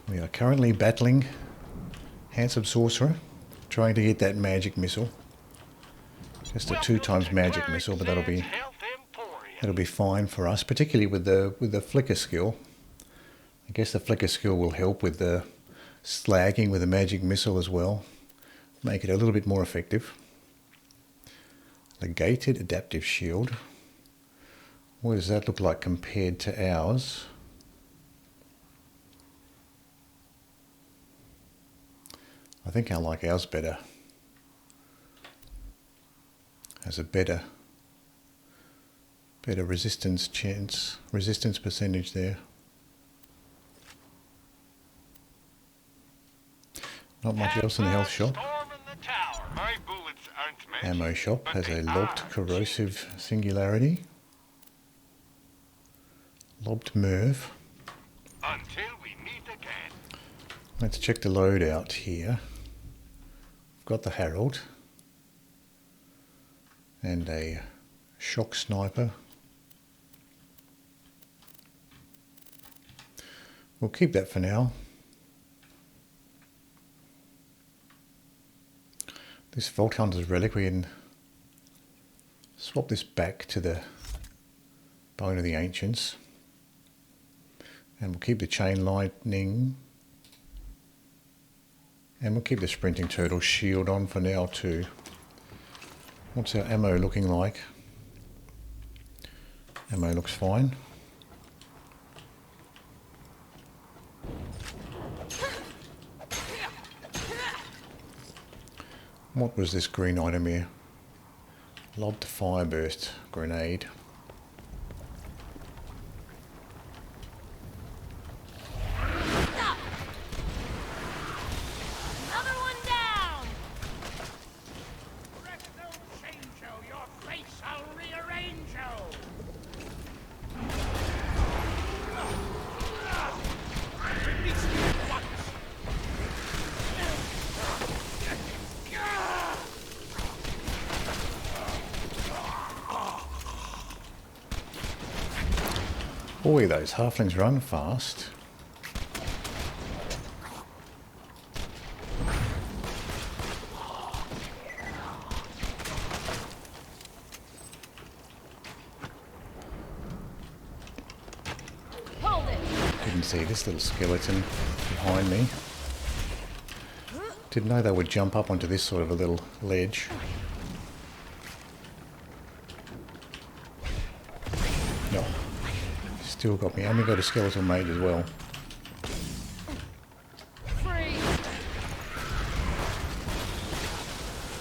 We are currently battling Handsome Sorcerer, trying to get that magic missile. Just a 2x magic missile, but that'll be fine for us, particularly with the flicker skill. I guess the flicker skill will help with the slagging with the magic missile as well, make it a little bit more effective. The gated adaptive shield. What does that look like compared to ours? I think I like ours better. Has a better resistance percentage there. Not much else in the health shop. Ammo shop has a lobbed corrosive singularity. Lobbed Merv. Until we meet again. Let's check the loadout here. We've got the Harold. And a shock sniper. We'll keep that for now. This Vault Hunter's relic, we can swap this back to the Bone of the Ancients. And we'll keep the Chain Lightning. And we'll keep the Sprinting Turtle shield on for now too. What's our ammo looking like? Ammo looks fine. What was this green item here? Lobbed Fireburst grenade. Boy, those halflings run fast. Didn't see this little skeleton behind me. Didn't know they would jump up onto this sort of a little ledge. No. Still got me. And we got a skeletal mage as well. Free.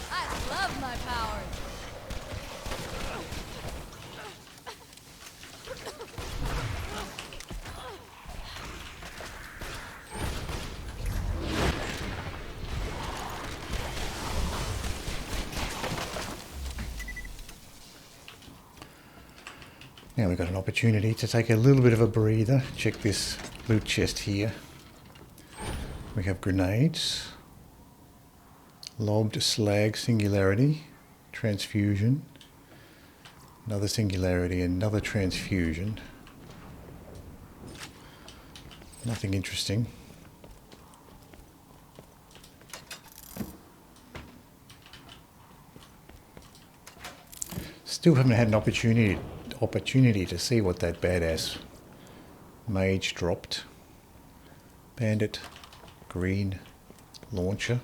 I love my powers. Now we've got an opportunity to take a little bit of a breather. Check this loot chest here. We have grenades, lobbed slag singularity, transfusion, another singularity, another transfusion. Nothing interesting. Still haven't had an opportunity to see what that badass mage dropped. Bandit, green launcher.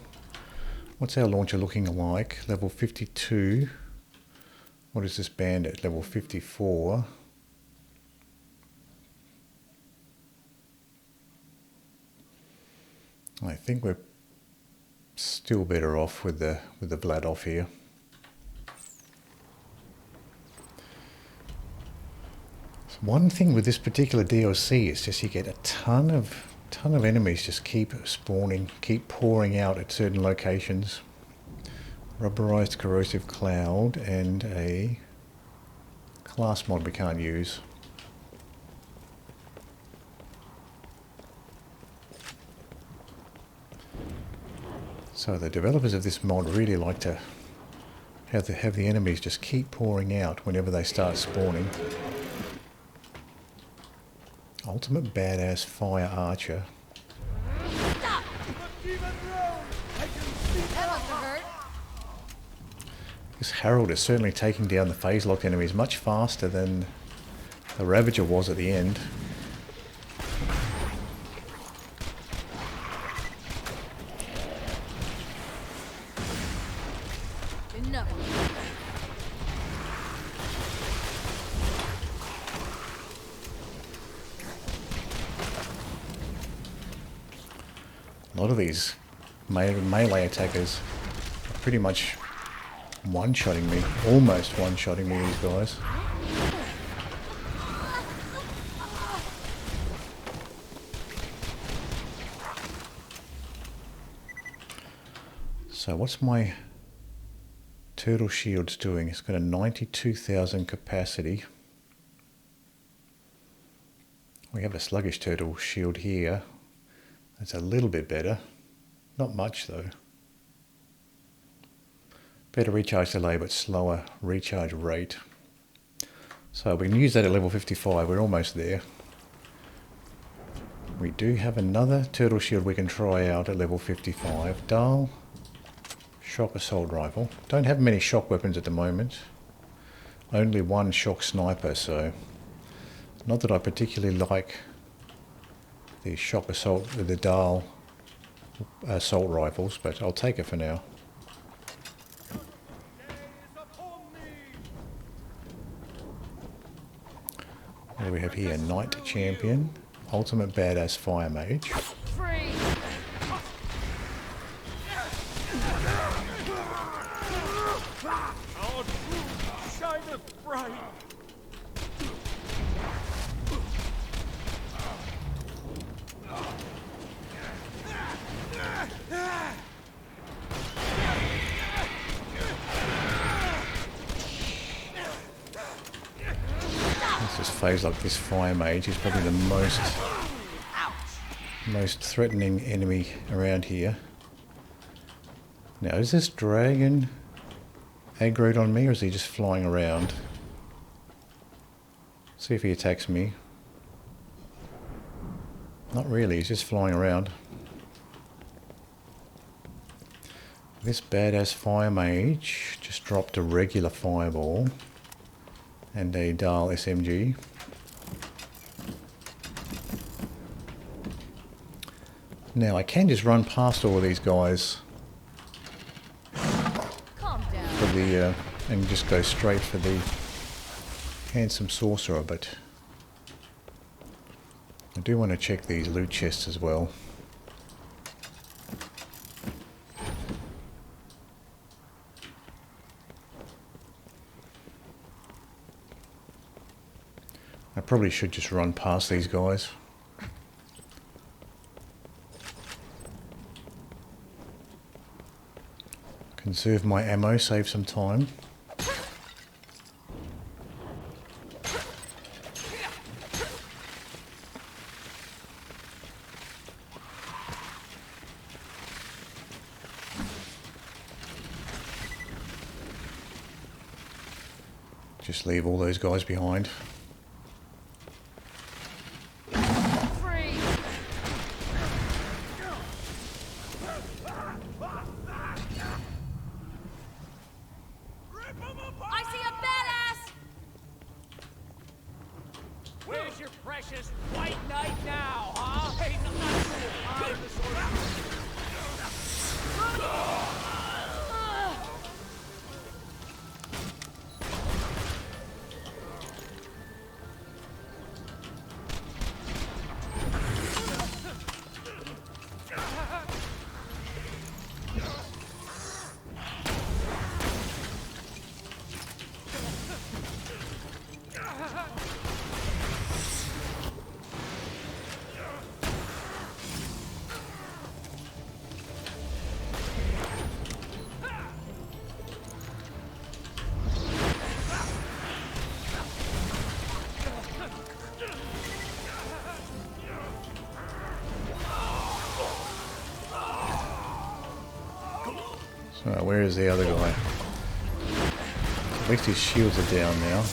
What's our launcher looking like? Level 52. What is this bandit? Level 54. I think we're still better off with the Vlad off here. One thing with this particular DLC is just you get a ton of enemies just keep spawning, keep pouring out at certain locations. Rubberized corrosive cloud and a class mod we can't use. So the developers of this mod really like to have the enemies just keep pouring out whenever they start spawning. Ultimate badass fire archer. That must have hurt. This Harold is certainly taking down the phase-locked enemies much faster than the Ravager was at the end. Enough. A lot of these melee attackers are pretty much one-shotting me, almost one-shotting me, these guys. So what's my turtle shields doing? It's got a 92,000 capacity. We have a sluggish turtle shield here. That's a little bit better. Not much though. Better recharge delay but slower recharge rate. So we can use that at level 55. We're almost there. We do have another turtle shield we can try out at level 55. Dahl. Shock assault rifle. Don't have many shock weapons at the moment. Only one shock sniper, so not that I particularly like the shock assault, the Dahl assault rifles, but I'll take it for now. What do we have here? Knight Champion, Ultimate Badass Fire Mage. Free. Our truth shineth bright. This phase like this Fire Mage is probably the most threatening enemy around here. Now, is this dragon aggroed on me, or is he just flying around? See if he attacks me. Not really, he's just flying around. This badass Fire Mage just dropped a regular fireball and a Dahl SMG. Now I can just run past all of these guys Calm down. for the and just go straight for the Handsome Sorcerer, but I do want to check these loot chests as well. I probably should just run past these guys. Conserve my ammo, save some time. Just leave all those guys behind. Free. I see a badass. Where's your precious white knight now, huh? Hey, I'm the sorcerer. So where is the other guy? At least his shields are down now.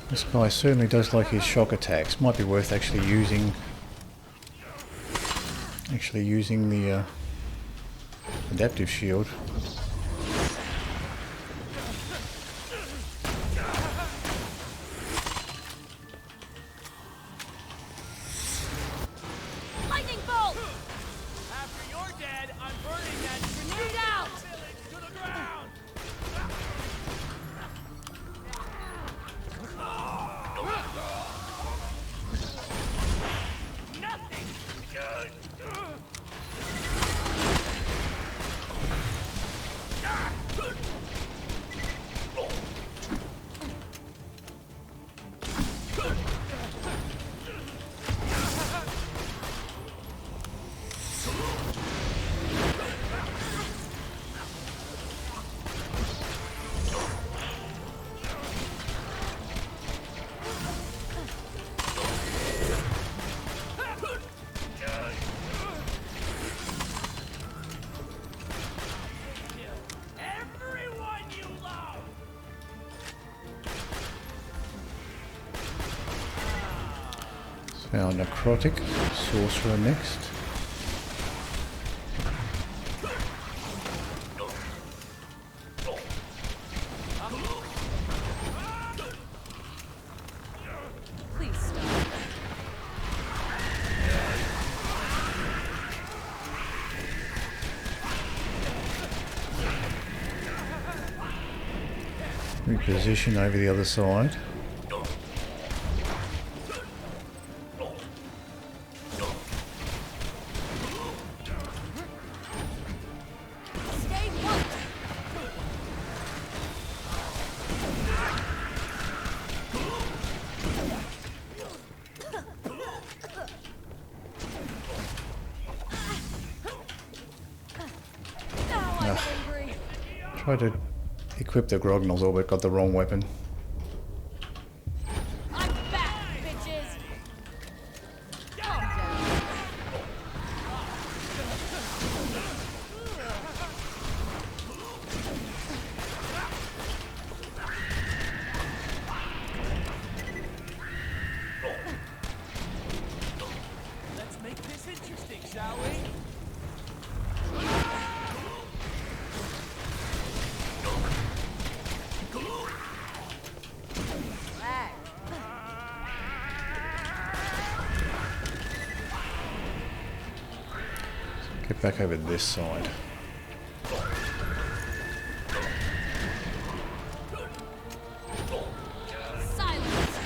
This guy certainly does like his shock attacks. Might be worth actually using the adaptive shield. Lightning bolt! After you're dead, I'm burning that Grenade out! village to the ground! Nothing good! Everyone you love! So our necrotic sorcerer next. Please stop. Reposition over the other side. Stay put! Now I'm angry. Tried to equip the Grog Nozzle but got the wrong weapon. I'm back, bitches! Calm down. Let's make this interesting, shall we? Slag. Get back over this side. Silence!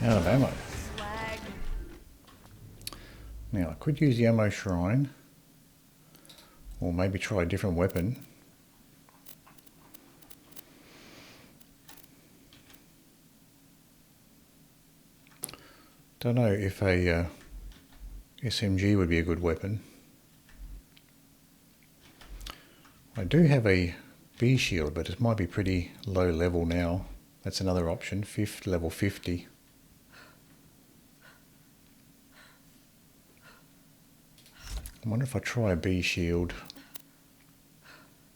Out of ammo. Slag. Now I could use the ammo shrine. Or maybe try a different weapon. Don't know if a SMG would be a good weapon. I do have a B shield, but it might be pretty low level now. That's another option, level 50. I wonder if I try a B shield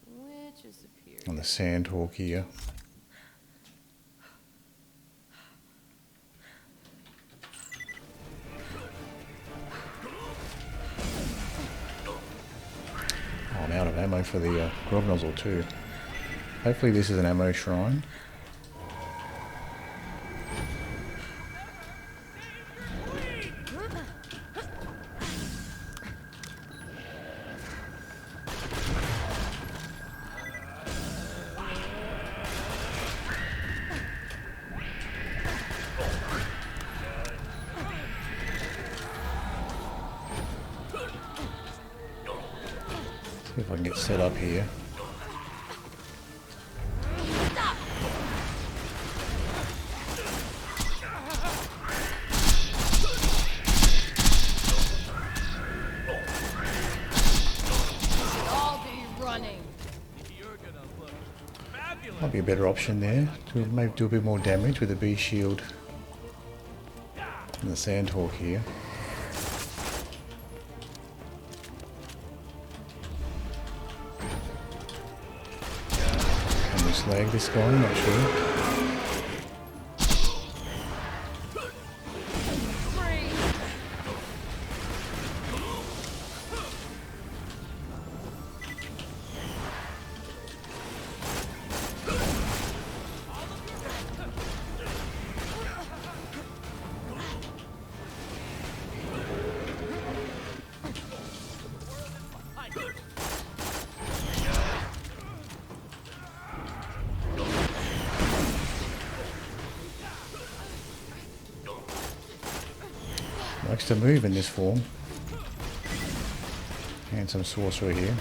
Which is superior? on the Sandhawk here. Oh, I'm out of ammo for the Grog Nozzle too. Hopefully this is an ammo shrine. See if I can get set up here. I'll be running. You're gonna look fabulous. Might be a better option there to maybe do a bit more damage with the B shield and the Sandhawk here. slag this guy, I'm not sure. Likes to move in this form. Handsome Sorcerer here.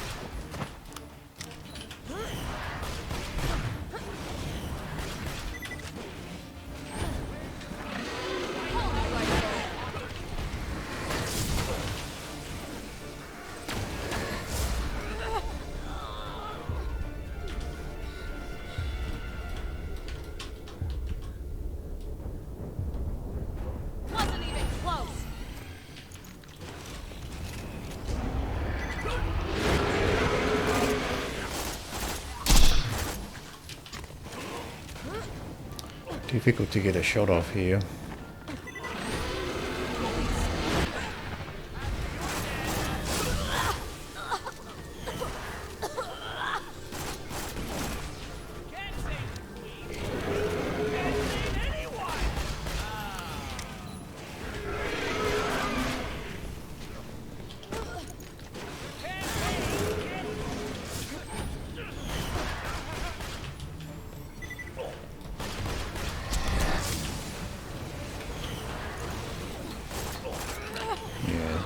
Difficult to get a shot off here.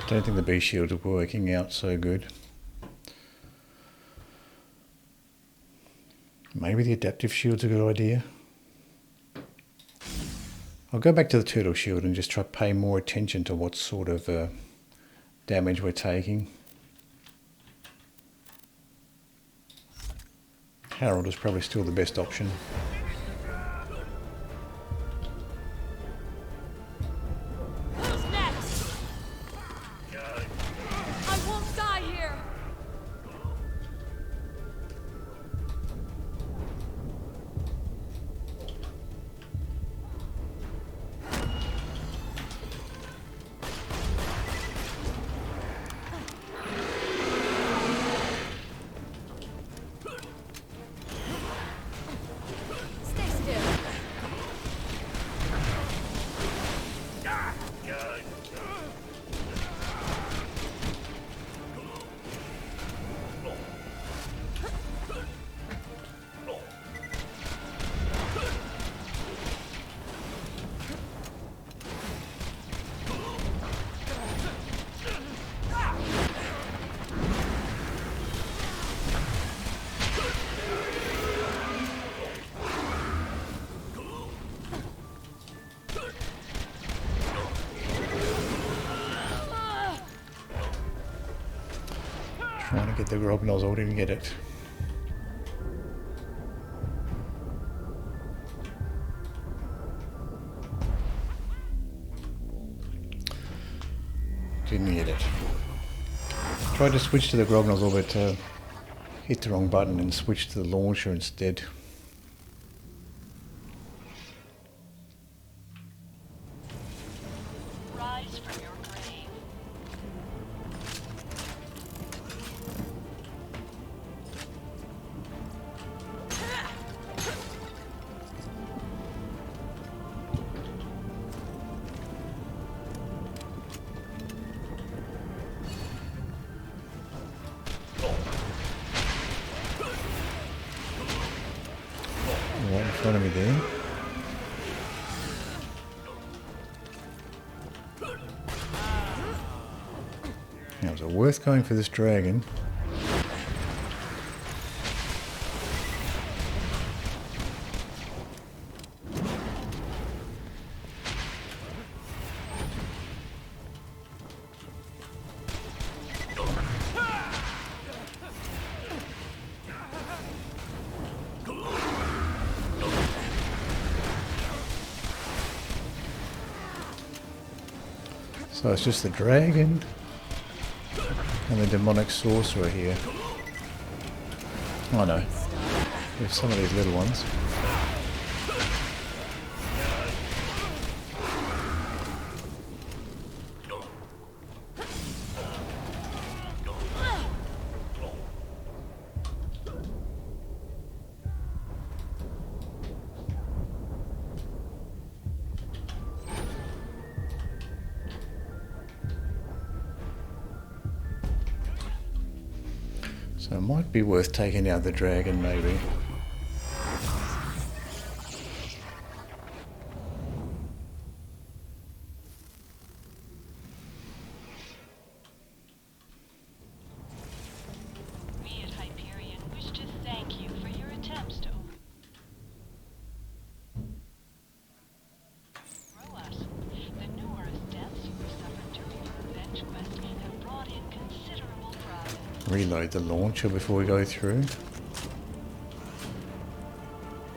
Don't think the B shields are working out so good. Maybe the adaptive shield's a good idea. I'll go back to the turtle shield and just try to pay more attention to what sort of damage we're taking. Harold is probably still the best option. Trying to get the Grog Nozzle, didn't get it. Didn't get it. Tried to switch to the Grog Nozzle, but hit the wrong button and switched to the launcher instead. Rise from your grave. Right in front of me there. Now, was it worth going for this dragon? So it's just the dragon and the demonic sorcerer here. Oh no. with some of these little ones. So it might be worth taking out the dragon, maybe. We at Hyperion wish to thank you for your attempts to overthrow us. The numerous deaths you have suffered during your revenge quest have brought in considerable profit. Reload the launcher before we go through.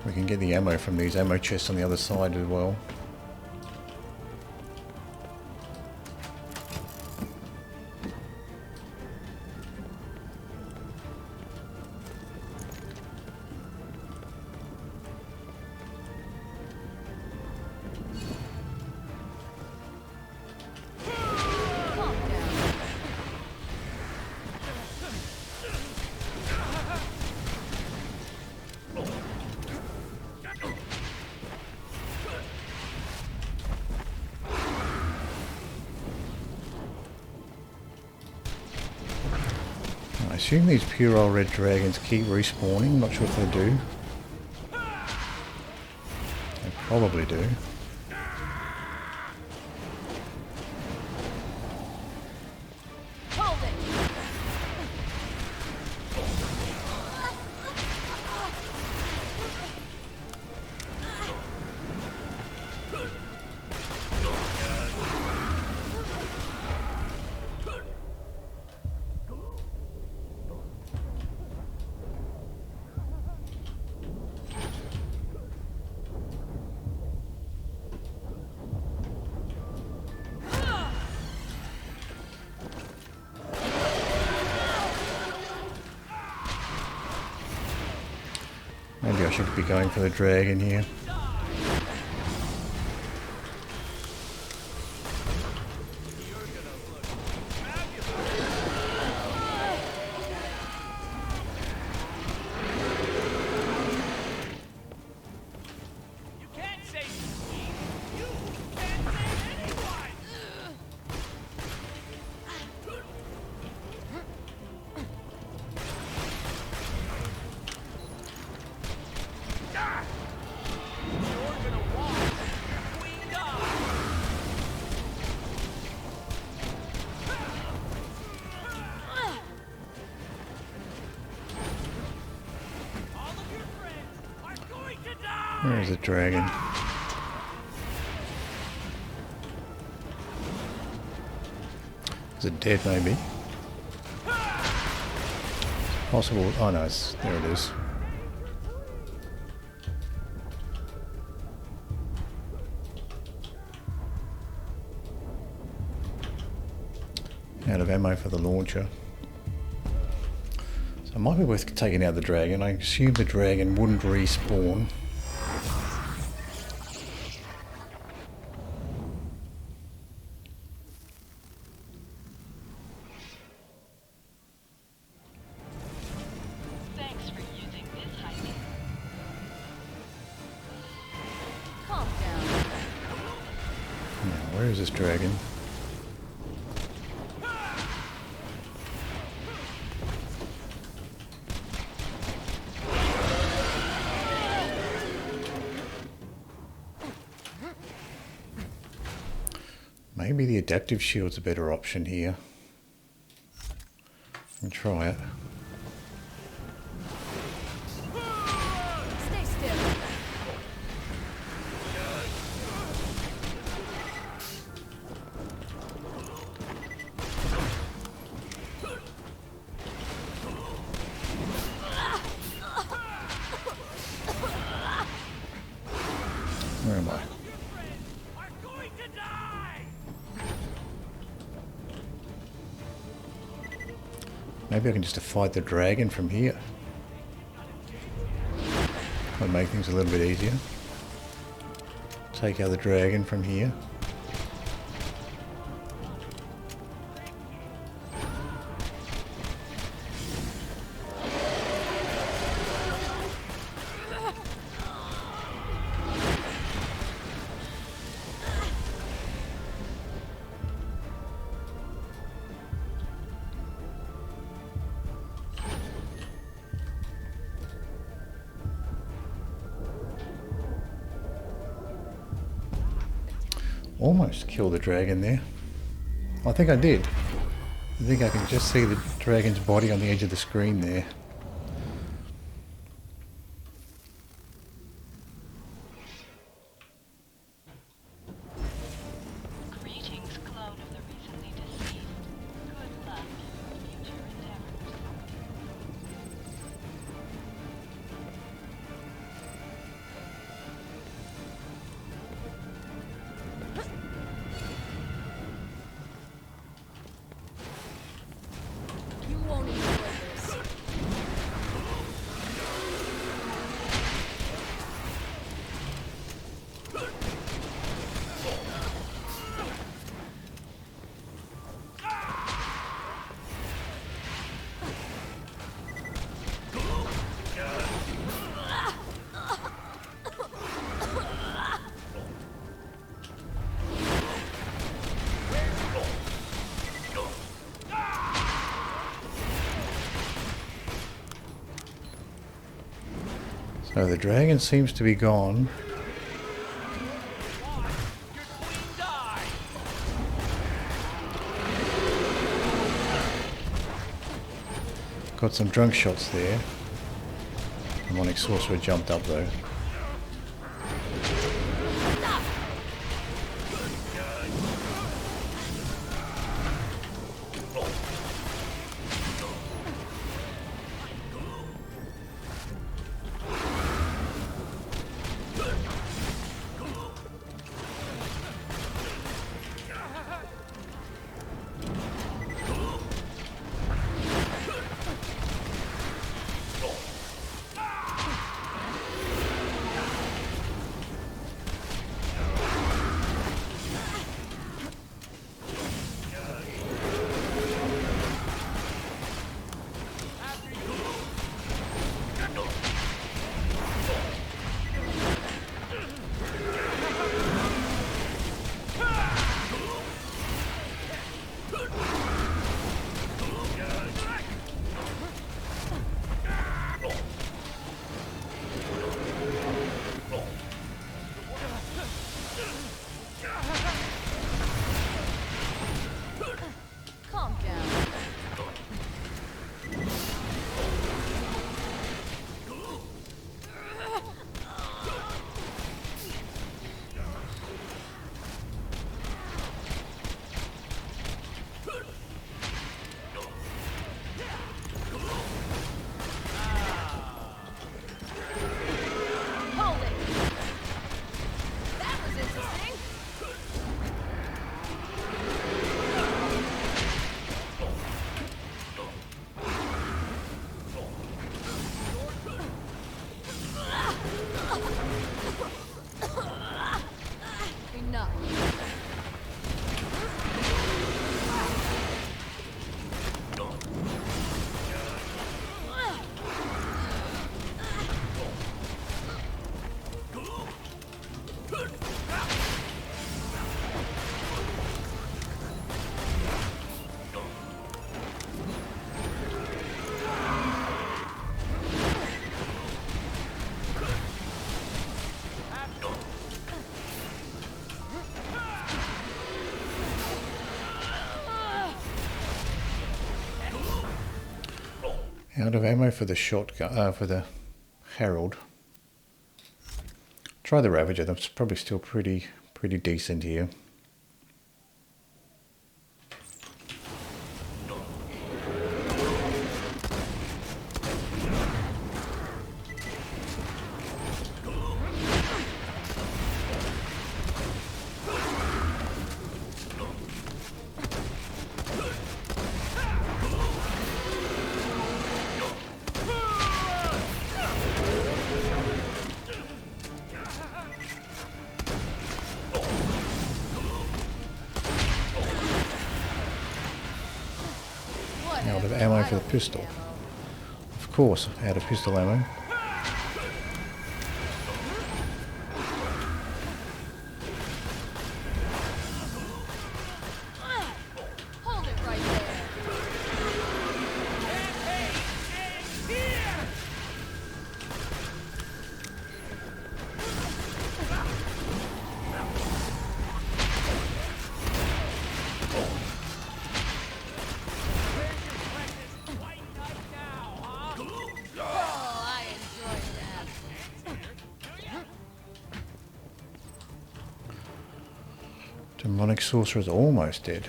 We can get the ammo from these ammo chests on the other side as well. Calm down. I assume these puerile red dragons keep respawning. Not sure if they do. They probably do. Hold it. Maybe I should be going for the dragon here. You can't save me. You can't save anyone. You're gonna watch Queen die. All of your friends are going to die. Where is the dragon? Is it dead, maybe? Possible. Oh no, there it is. Out of ammo for the launcher. So it might be worth taking out the dragon. I assume the dragon wouldn't respawn. Thanks for using this Hyperion. Calm down. Now, where is this dragon? Maybe the adaptive shield's a better option here. I'll try it. Stay still. Where am I? Are going to die. Maybe I can just fight the dragon from here. That'll make things a little bit easier. Take out the dragon from here. Almost killed the dragon there. I think I did. I think I can just see the dragon's body on the edge of the screen there. Greetings, clone of the recently deceased. Good luck in your future endeavors. You won't enjoy this. So the dragon seems to be gone. Your queen died. Got some drunk shots there. Demonic Sorcerer jumped up though. Calm down. Hold it. That was interesting. Enough. Out of ammo for the shotgun, for the Herald. Try the Ravager. That's probably still pretty decent here. for the pistol. Of course, out of pistol ammo. Hold it right there. Oh, I enjoyed that. Demonic Sorcerer's almost dead.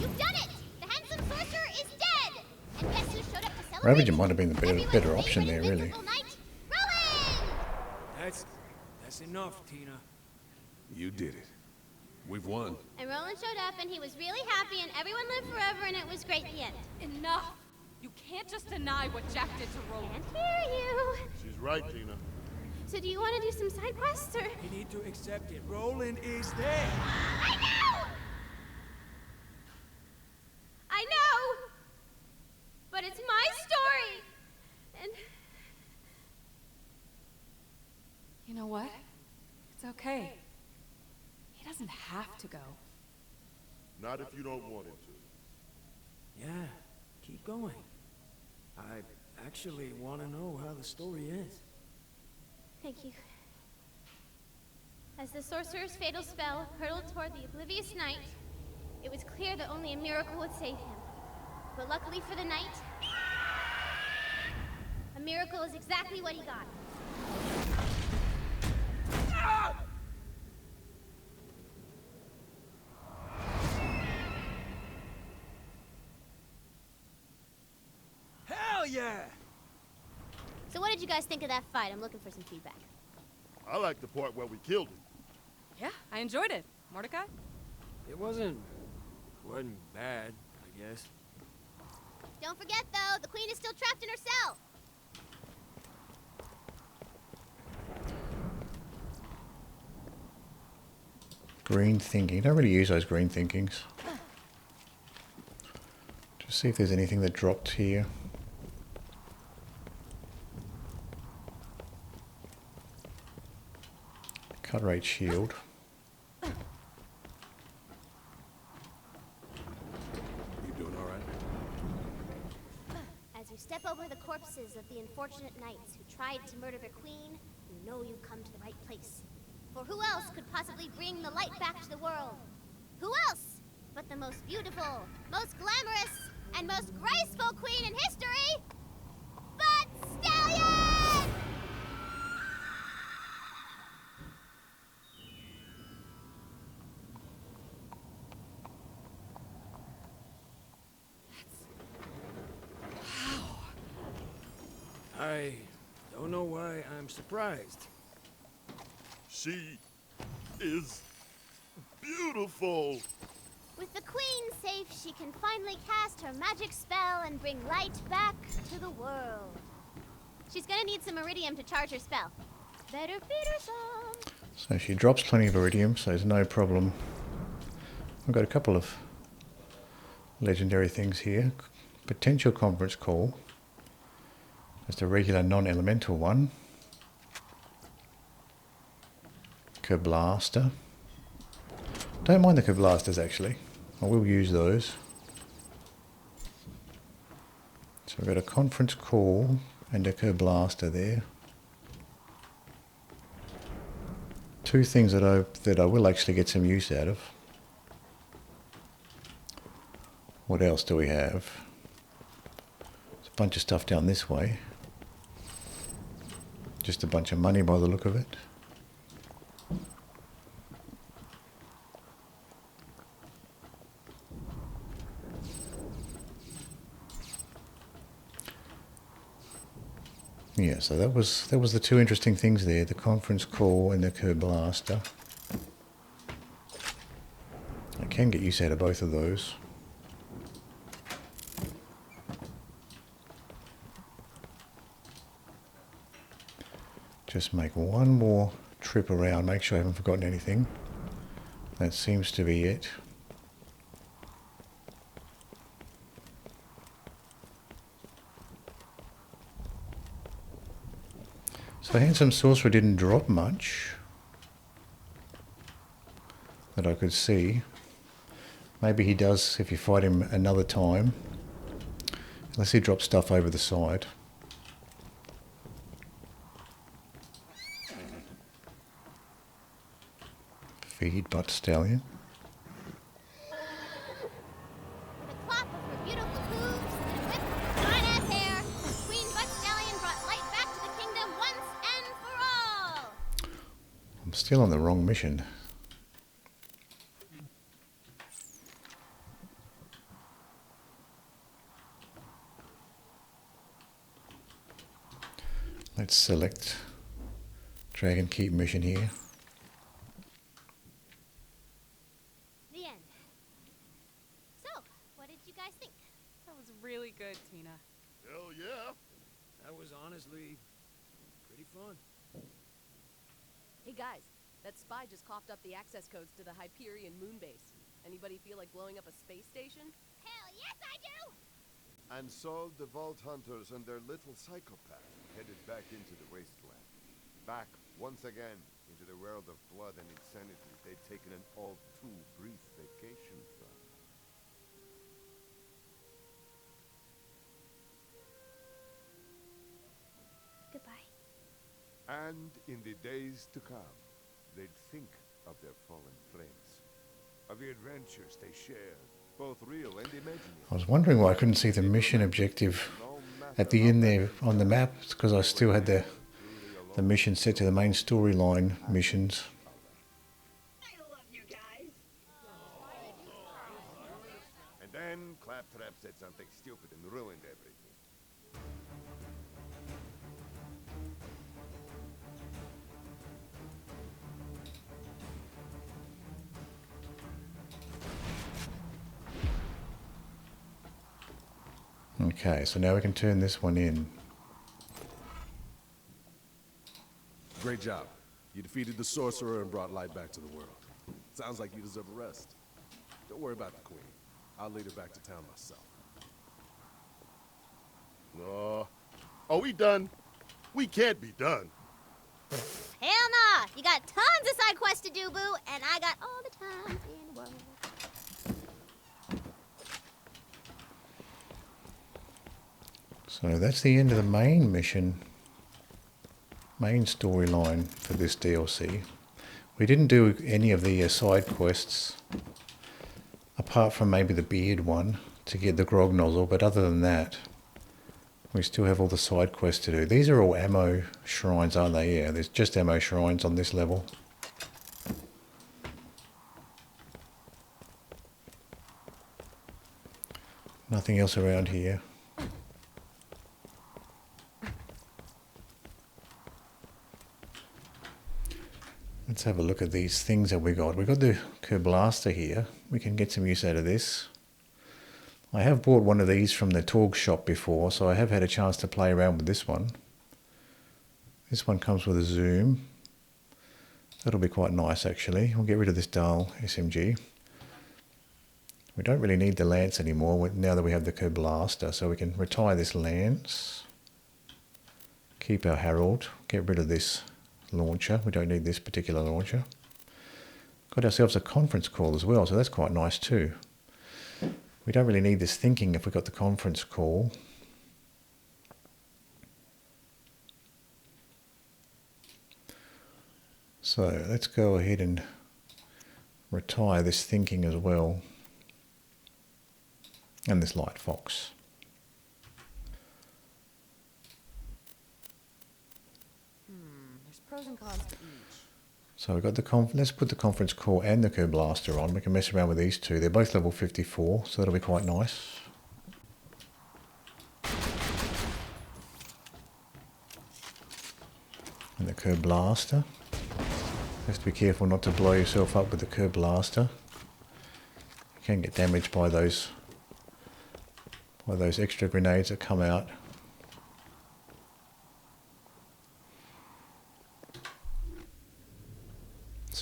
You've done it! The Handsome Sorcerer is dead! And guess who showed up to celebrate? Ravager might have been the Everyone's better option favorite there, really. invincible knight, Rowan! That's enough, Tina. You did it. We've won. And Roland showed up and he was really happy and everyone lived forever and it was great at the end. Enough. You can't just deny what Jack did to Roland. Can't hear you. She's right, Tina. So do you want to do some side quests or? You need to accept it. Roland is dead. I know! I know! But it's my story! And You know what? It's okay. He doesn't have to go. Not if you don't want him to. Yeah, keep going. I actually want to know how the story ends. thank you. As the sorcerer's fatal spell hurtled toward the oblivious knight, it was clear that only a miracle would save him. But luckily for the knight, a miracle is exactly what he got. Hell yeah! So what did you guys think of that fight? I'm looking for some feedback. I like the part where we killed him. Yeah, I enjoyed it. Mordecai? It wasn't bad, I guess. Don't forget, though, the queen is still trapped in her cell. Green thinking. Don't really use those green thinkings. Just see if there's anything that dropped here. Cut rate shield. You doing all right? As you step over the corpses of the unfortunate knights who tried to murder their queen, you know you've come to the right place. For who else could possibly bring the light back to the world? Who else but the most beautiful, most glamorous, and most graceful queen in history? But Stallion! I don't know why I'm surprised. She is beautiful. With the queen safe, she can finally cast her magic spell and bring light back to the world. She's gonna need some iridium to charge her spell. Better feed her some. So she drops plenty of iridium, so there's no problem. I've got a couple of legendary things here. Potential conference call. Just a regular non-elemental one. Kerblaster. Don't mind the Kerblasters actually. I will use those. So we've got a conference call and a Kerblaster there. Two things that I will actually get some use out of. What else do we have? There's a bunch of stuff down this way. Just a bunch of money by the look of it. Yeah, so that was the two interesting things there, the conference call and the Kerblaster. I can get use out of both of those. Just make one more trip around, make sure I haven't forgotten anything. That seems to be it. So Handsome Sorcerer didn't drop much that I could see. Maybe he does if you fight him another time. Unless he drops stuff over the side. Feed Butt Stallion. With a clop of her beautiful hooves and a whip of her fine-ass hair, Queen Butt Stallion brought light back to the kingdom once and for all! I'm still on the wrong mission. Let's select Dragon Keep mission here. The end. So, what did you guys think? That was really good, Tina. Hell yeah. That was honestly pretty fun. Hey guys, that spy just coughed up the access codes to the Hyperion moon base. Anybody feel like blowing up a space station? Hell yes, I do! And so the Vault Hunters and their little psychopath headed back into the wasteland. Back, once again, into the world of blood and insanity they'd taken an all too brief vacation from. Goodbye. And in the days to come, they'd think of their fallen friends, of the adventures they shared, both real and imaginary. I was wondering why I couldn't see the mission objective at the end there on the map. It's because I still had the mission set to the main storyline missions. I love you guys. And then Claptrap said something stupid and ruined everything. Okay, so now we can turn this one in. Great job. You defeated the sorcerer and brought light back to the world. Sounds like you deserve a rest. Don't worry about the queen. I'll lead her back to town myself. No. Are we done? We can't be done. Hell nah! You got tons of side quests to do, boo, and I got all the time in the world. So that's the end of the main mission, main storyline for this DLC. We didn't do any of the side quests, apart from maybe the beard one to get the Grog Nozzle, but other than that, we still have all the side quests to do. These are all ammo shrines, aren't they? Yeah, there's just ammo shrines on this level. Nothing else around here. Let's have a look at these things that we got. We got the Kerblaster here. We can get some use out of this. I have bought one of these from the Torgue shop before, so I have had a chance to play around with this one. This one comes with a zoom. That'll be quite nice actually. We'll get rid of this dull SMG. We don't really need the lance anymore now that we have the Kerblaster, so we can retire this lance. Keep our Harold. Get rid of this launcher. We don't need this particular launcher. Got ourselves a conference call as well, so that's quite nice too. We don't really need this thinking if we got the conference call. So let's go ahead and retire this thinking as well. And this light fox. There's pros and cons to each. So we've got the let's put the conference call and the Kerblaster on. We can mess around with these two. They're both level 54, so that'll be quite nice. And the Kerblaster. Have to be careful not to blow yourself up with the Kerblaster. You can get damaged by those extra grenades that come out.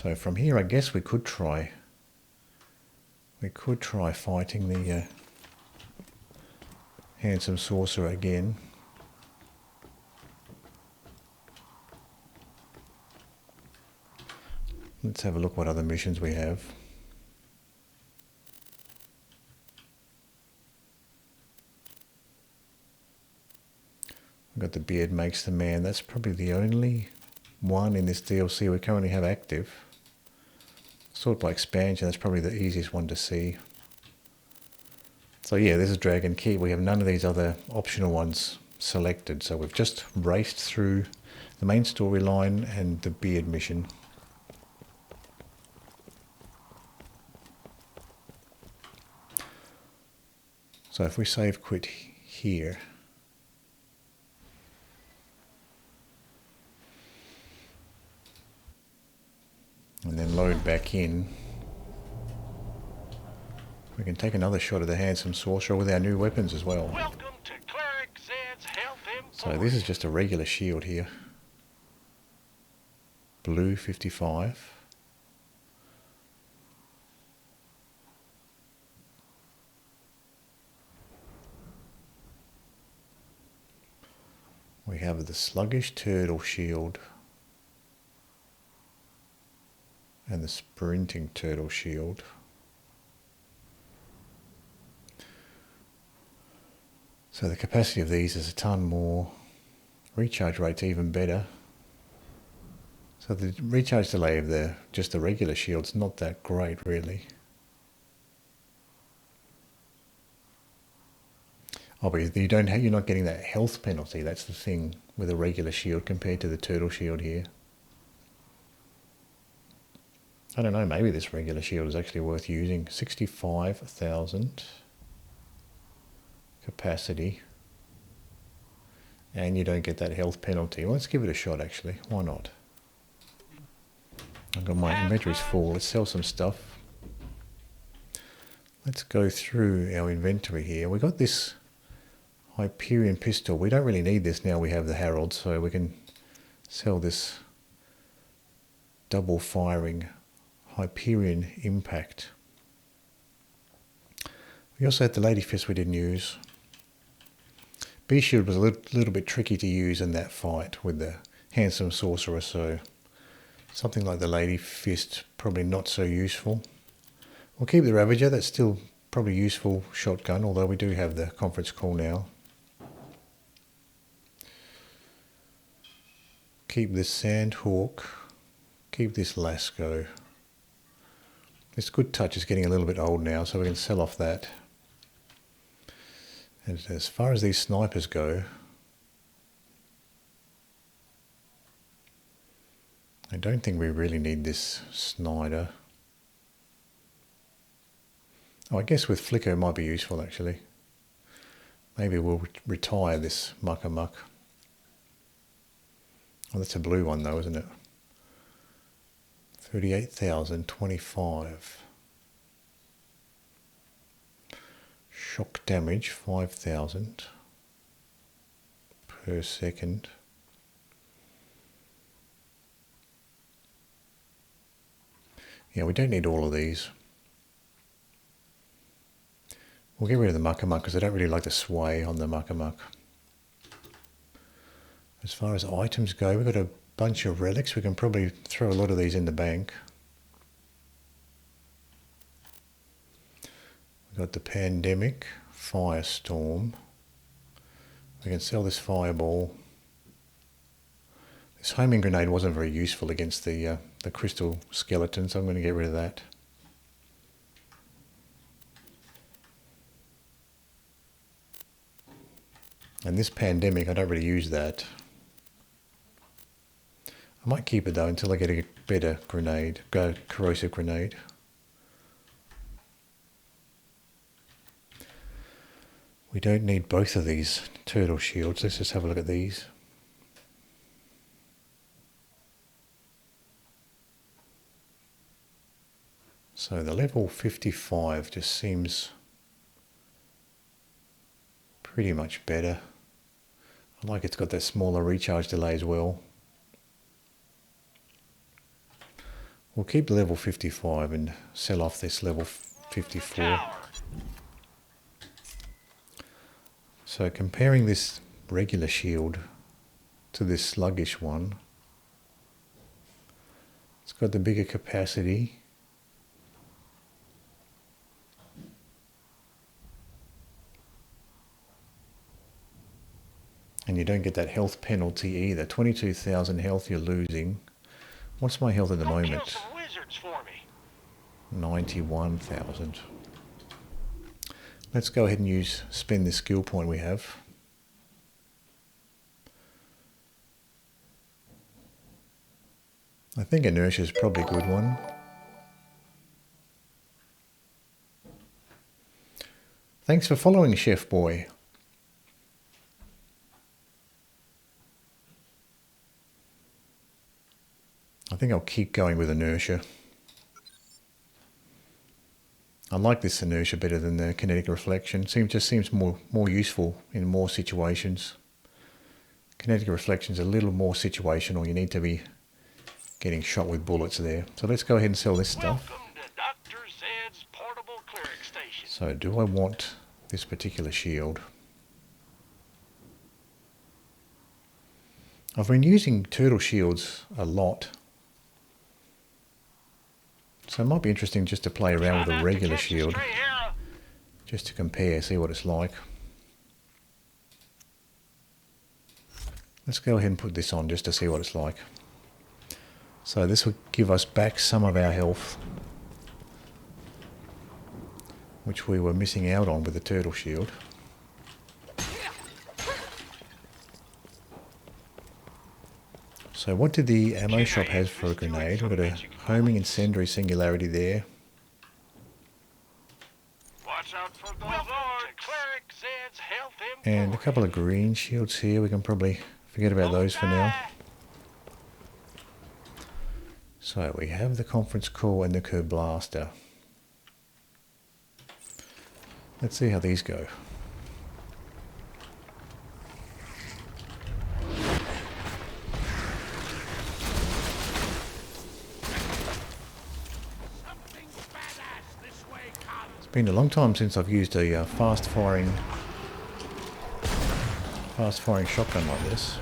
So from here, I guess we could try fighting the Handsome Sorcerer again. Let's have a look what other missions we have. We've got the Beard Makes the Man. That's probably the only one in this DLC we currently have active. Sort by expansion, that's probably the easiest one to see. So yeah, this is Dragon Keep. We have none of these other optional ones selected. So we've just raced through the main storyline and the Beard mission. So if we save quit here, and then load back in, we can take another shot at the Handsome Sorcerer with our new weapons as well. Welcome to Cleric Zed's Health So Emporium. this is just a regular shield here. Blue 55. We have the Sluggish Turtle Shield and the Sprinting Turtle Shield. So the capacity of these is a ton more. Recharge rate's even better. So the recharge delay of just the regular shield's not that great really. Oh, but you're not getting that health penalty. That's the thing with a regular shield compared to the turtle shield here. I don't know, maybe this regular shield is actually worth using. 65,000 capacity. And you don't get that health penalty. Well, let's give it a shot actually. Why not? I've got my inventory's full. Let's sell some stuff. Let's go through our inventory here. We got this Hyperion pistol. We don't really need this now we have the Harold, so we can sell this double firing Hyperion impact. We also had the Lady Fist we didn't use. B shield was a little bit tricky to use in that fight with the Handsome Sorcerer, so something like the Lady Fist probably not so useful. We'll keep the Ravager. That's still probably useful shotgun, although we do have the conference call now. Keep this Sandhawk. Keep this Lasco. This Good Touch is getting a little bit old now, so we can sell off that. And as far as these snipers go, I don't think we really need this Snyder. Oh, I guess with Flicker it might be useful actually. Maybe we'll retire this Mucka Muck. Oh, that's a blue one though, isn't it? 38,025. Shock damage 5,000 per second. Yeah, we don't need all of these. We'll get rid of the Mucka Muck because I don't really like the sway on the Mucka Muck. As far as items go, we've got a bunch of relics. We can probably throw a lot of these in the bank. We've got the Pandemic, Firestorm. We can sell this Fireball. This homing grenade wasn't very useful against the crystal skeleton, so I'm going to get rid of that. And this Pandemic, I don't really use that. I might keep it though until I get a better grenade, corrosive grenade. We don't need both of these turtle shields. Let's just have a look at these. So the level 55 just seems pretty much better. I like it's got that smaller recharge delay as well. We'll keep level 55 and sell off this level 54. So comparing this regular shield to this sluggish one, it's got the bigger capacity. And you don't get that health penalty either. 22,000 health you're losing. What's my health at the moment? 91,000. Let's go ahead and spend this skill point we have. I think inertia is probably a good one. Thanks for following, Chef Boy. I think I'll keep going with inertia. I like this inertia better than the kinetic reflection. Just seems more useful in more situations. Kinetic reflection is a little more situational. You need to be getting shot with bullets there. So let's go ahead and sell this stuff. Welcome to Dr. Zed's portable clearing station. So do I want this particular shield? I've been using turtle shields a lot. So it might be interesting just to play around with a regular shield. Just to compare, see what it's like. Let's go ahead and put this on just to see what it's like. So this will give us back some of our health, which we were missing out on with the turtle shield. So what did the ammo shop have for a grenade? We've got a homing incendiary singularity there. Watch out for those Cleric Zed's health And a couple of green shields here. We can probably forget about those for now. So we have the conference call and the Kerblaster. Let's see how these go. It's been a long time since I've used a fast-firing shotgun like this.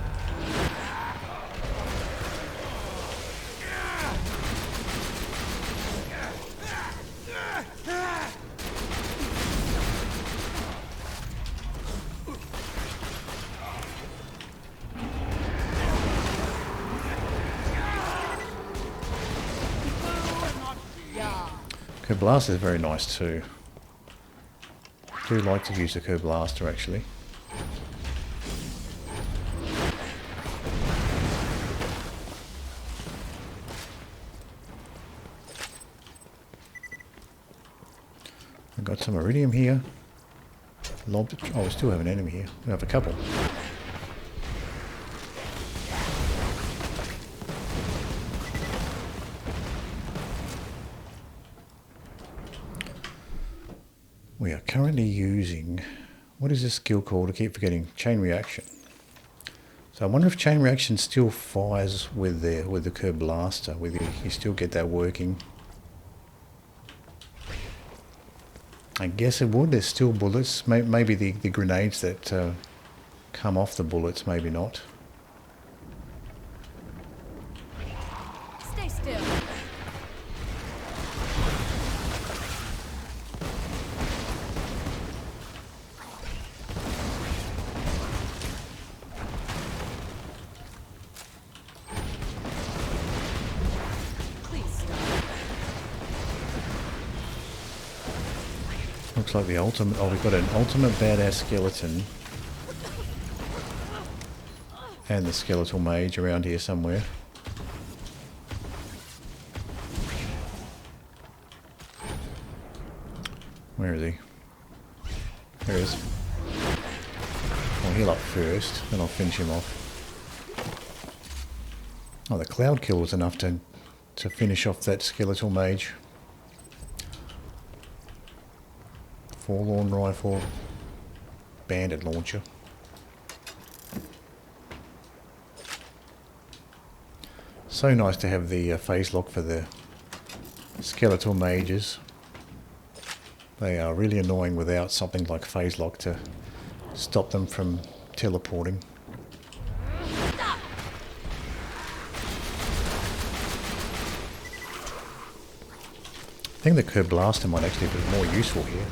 Kerblaster is very nice too. I do like to use the Kerblaster actually. I've got some iridium here. Lobbed. Oh, we still have an enemy here. We have a couple. We are currently using, what is this skill called? I keep forgetting. Chain reaction. So I wonder if chain reaction still fires with the Kerblaster. Whether you still get that working. I guess it would. There's still bullets. Maybe the grenades that come off the bullets. Maybe not. Stay still. Looks like the ultimate. Oh, we've got an ultimate badass skeleton and the skeletal mage around here somewhere. Where is he? There he is. I'll heal up first, then I'll finish him off. Oh, the cloud kill was enough to finish off that skeletal mage. Forlorn rifle, bandit launcher. So nice to have the phase lock for the skeletal mages. They are really annoying without something like phase lock to stop them from teleporting. I think the Kerblaster might actually be more useful here.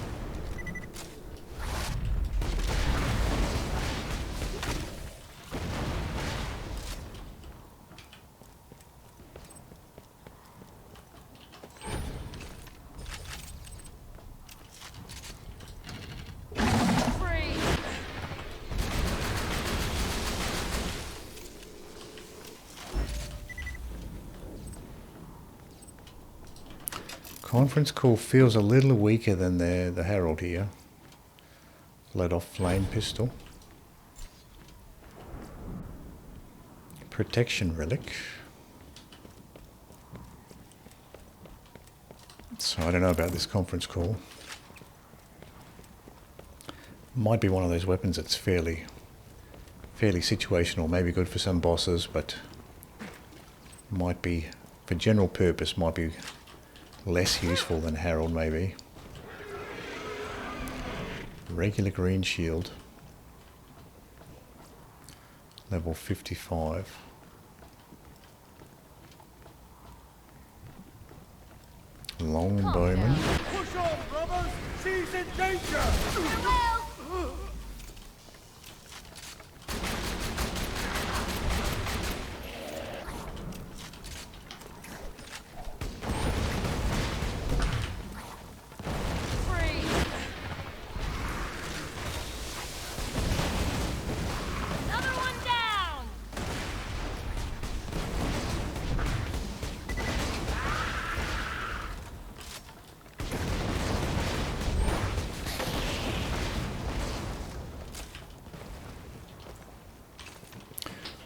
Conference Call feels a little weaker than the Harold here. Let off flame pistol. Protection relic. So I don't know about this Conference Call. Might be one of those weapons that's fairly situational, maybe good for some bosses, but might be, for general purpose, might be less useful than Harold maybe. Regular green shield. Level 55. Longbowman. Push on, brothers! She's in danger!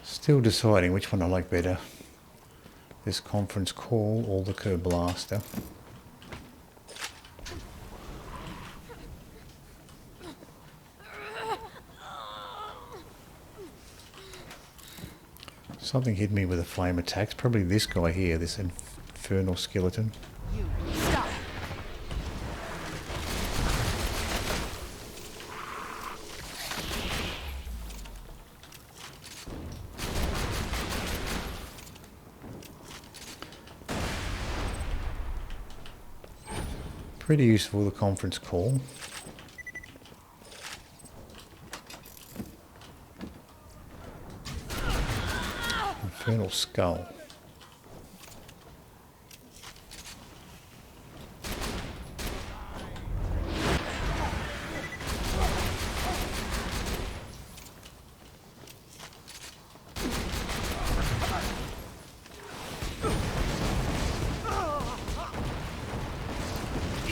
Still deciding which one I like better. This Conference Call or the Kerblaster. Something hit me with a flame attack. Probably this guy here, this infernal skeleton. Stop. Pretty useful, the Conference Call. Infernal Skull.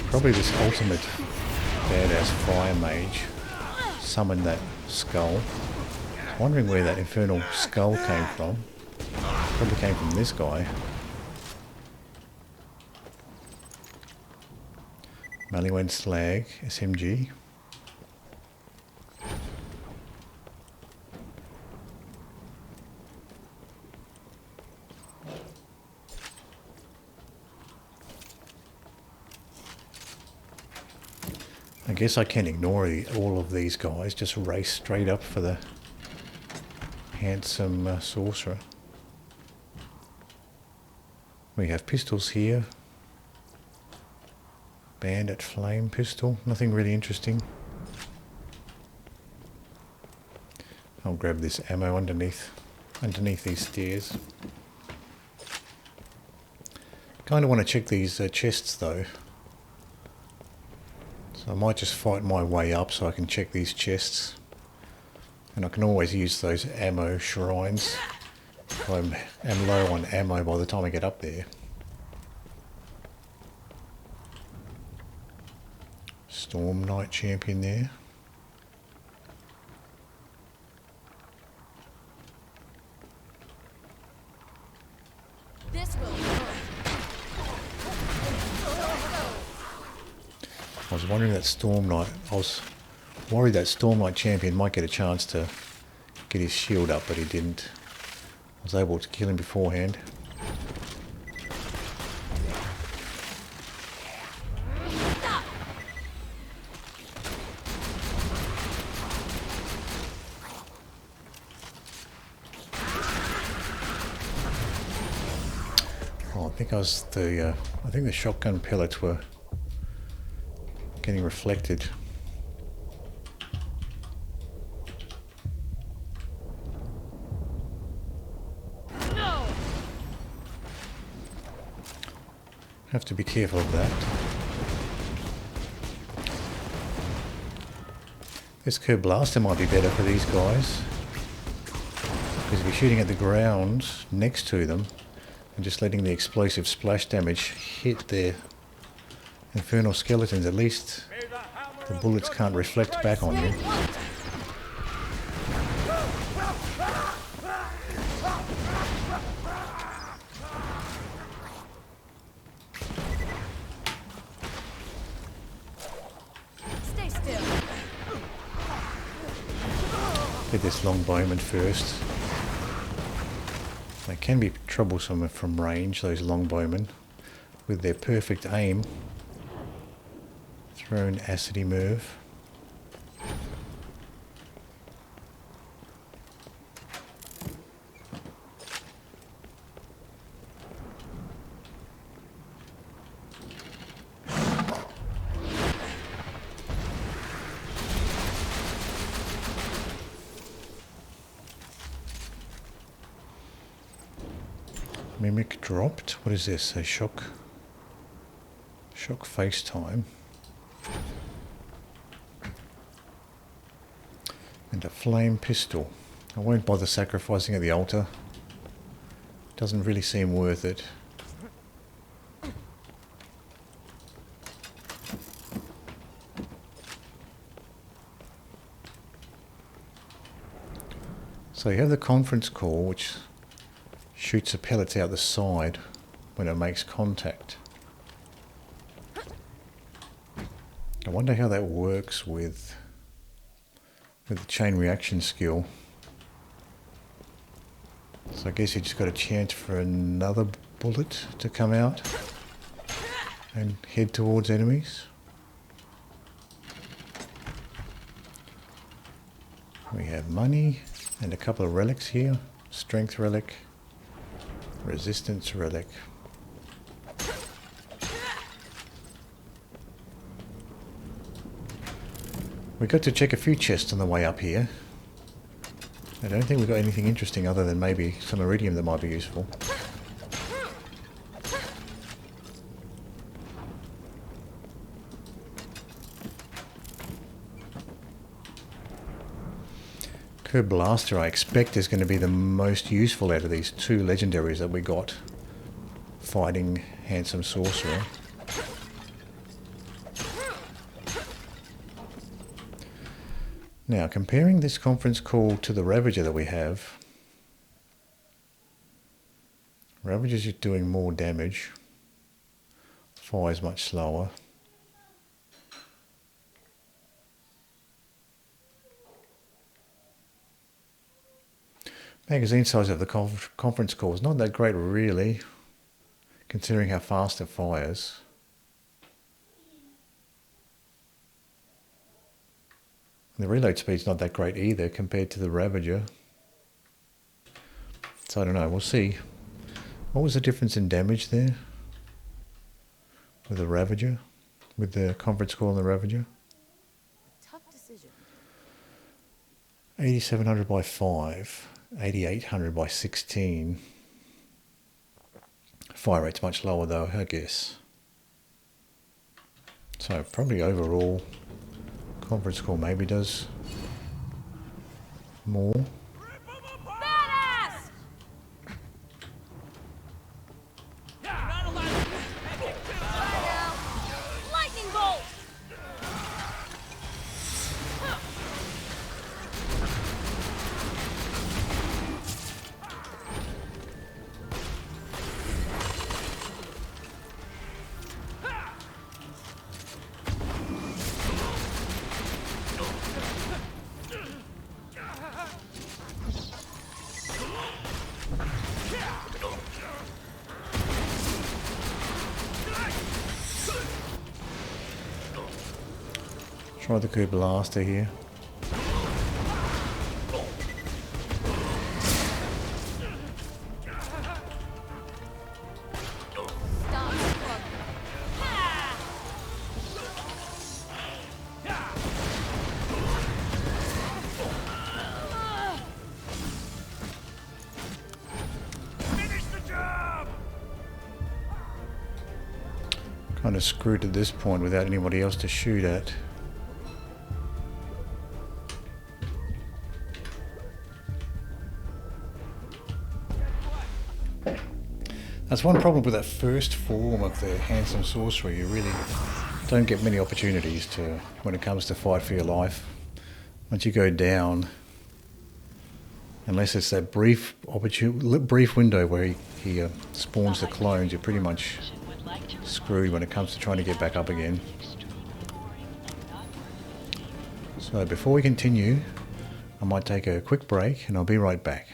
Probably this ultimate badass fire mage summoned that skull. Wondering where that infernal skull came from. Probably came from this guy. Maliwan slag, SMG. I guess I can ignore all of these guys, just race straight up for the Handsome Sorcerer. We have pistols here. Bandit flame pistol, nothing really interesting. I'll grab this ammo underneath these stairs. Kind of want to check these chests though. So I might just fight my way up so I can check these chests. And I can always use those ammo shrines if I am low on ammo by the time I get up there. Storm Knight champion there. This will hurt. I was wondering that Storm Knight, I was worried that Storm Knight champion might get a chance to get his shield up, but he didn't. I was able to kill him beforehand. I think the shotgun pellets were getting reflected. No! Have to be careful of that. This Kerblaster might be better for these guys, because if you're shooting at the ground next to them and just letting the explosive splash damage hit their infernal skeletons, at least the bullets can't reflect back on you. Stay still. Get this longbowman first. They can be troublesome from range, those longbowmen, with their perfect aim. Throw an acidy move. Mimic dropped. What is this? A shock FaceTime. And a flame pistol. I won't bother sacrificing at the altar. Doesn't really seem worth it. So you have the conference call, which shoots the pellets out the side when it makes contact. I wonder how that works with the chain reaction skill. So I guess you just got a chance for another bullet to come out and head towards enemies. We have money and a couple of relics here. Strength relic. Resistance relic. We got to check a few chests on the way up here. I don't think we got anything interesting other than maybe some iridium that might be useful. Kerblaster, I expect, is going to be the most useful out of these two legendaries that we got fighting Handsome Sorcerer. Now, comparing this conference call to the Ravager that we have, Ravager's just doing more damage, fires much slower. Magazine size of the conference call is not that great really, considering how fast it fires. And the reload speed's not that great either compared to the Ravager. So I don't know, we'll see. What was the difference in damage there with the Ravager? With the conference call and the Ravager? Tough decision. 8700 by 5. 8800 by 16. Fire rate's much lower though, I guess. So probably overall, conference call maybe does more. Badass! You're not allowed to lightning bolt! Try the Kerblaster here. kind of screwed at this point without anybody else to shoot at. That's one problem with that first form of the Handsome Sorcerer. You really don't get many opportunities to, when it comes to fight for your life. Once you go down, unless it's that brief window where he spawns the clones, you're pretty much screwed when it comes to trying to get back up again. So before we continue, I might take a quick break and I'll be right back.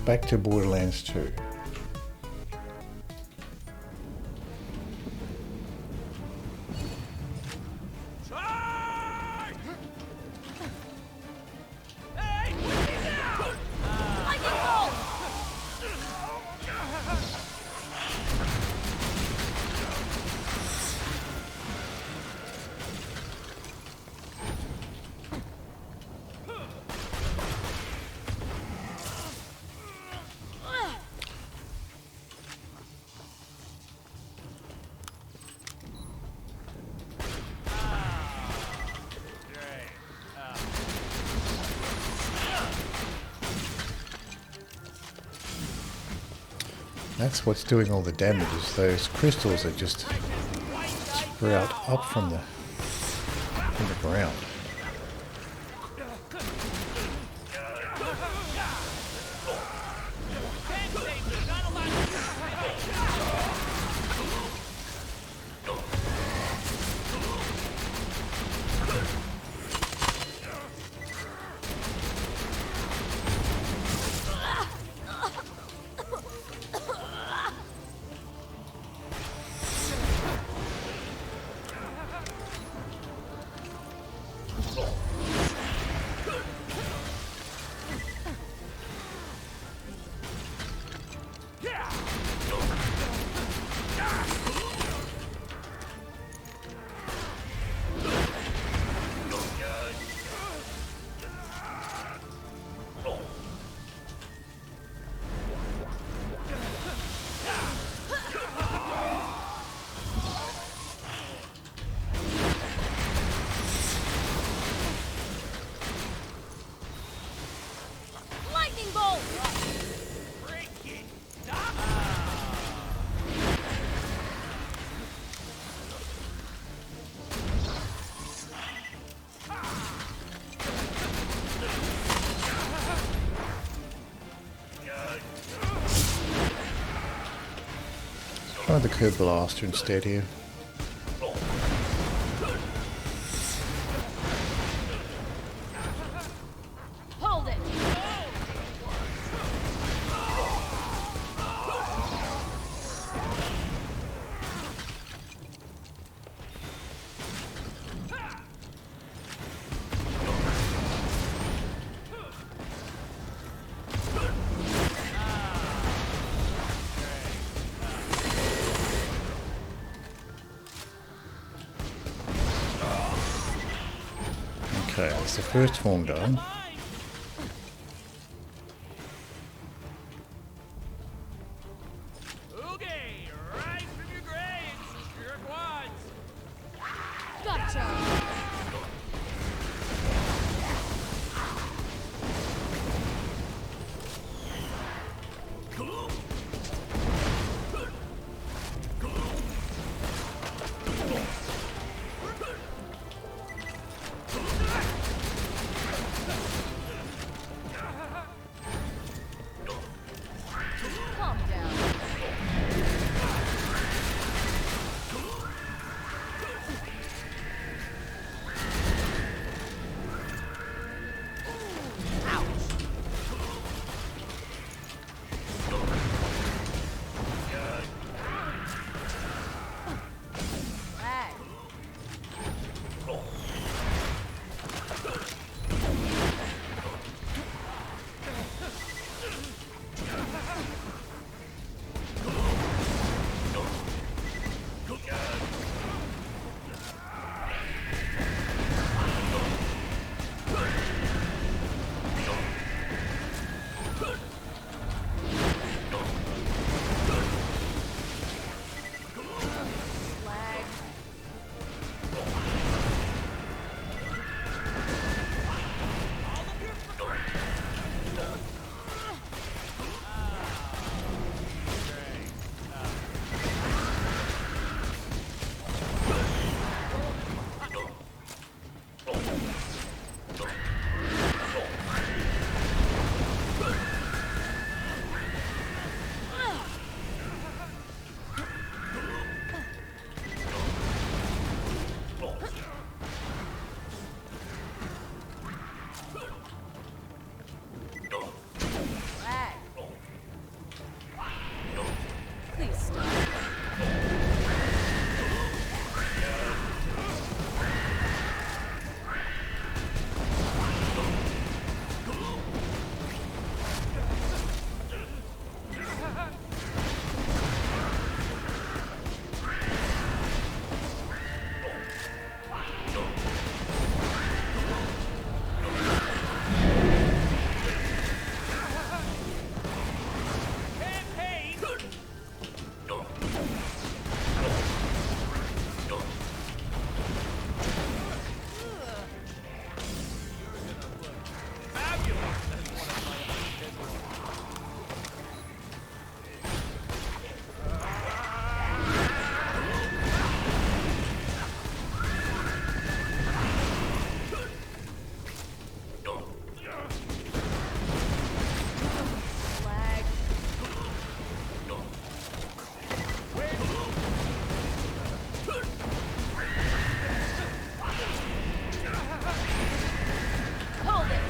Back to Borderlands 2. That's what's doing all the damage, is those crystals that just sprout up from the ground. Try the Kerblaster instead here. Hold it. Okay, that's the first form done. Okay, right from your grave. Gotcha! Calm down. Lag. Lag. Lag. Please stop. Campaign! Lag. Hold it.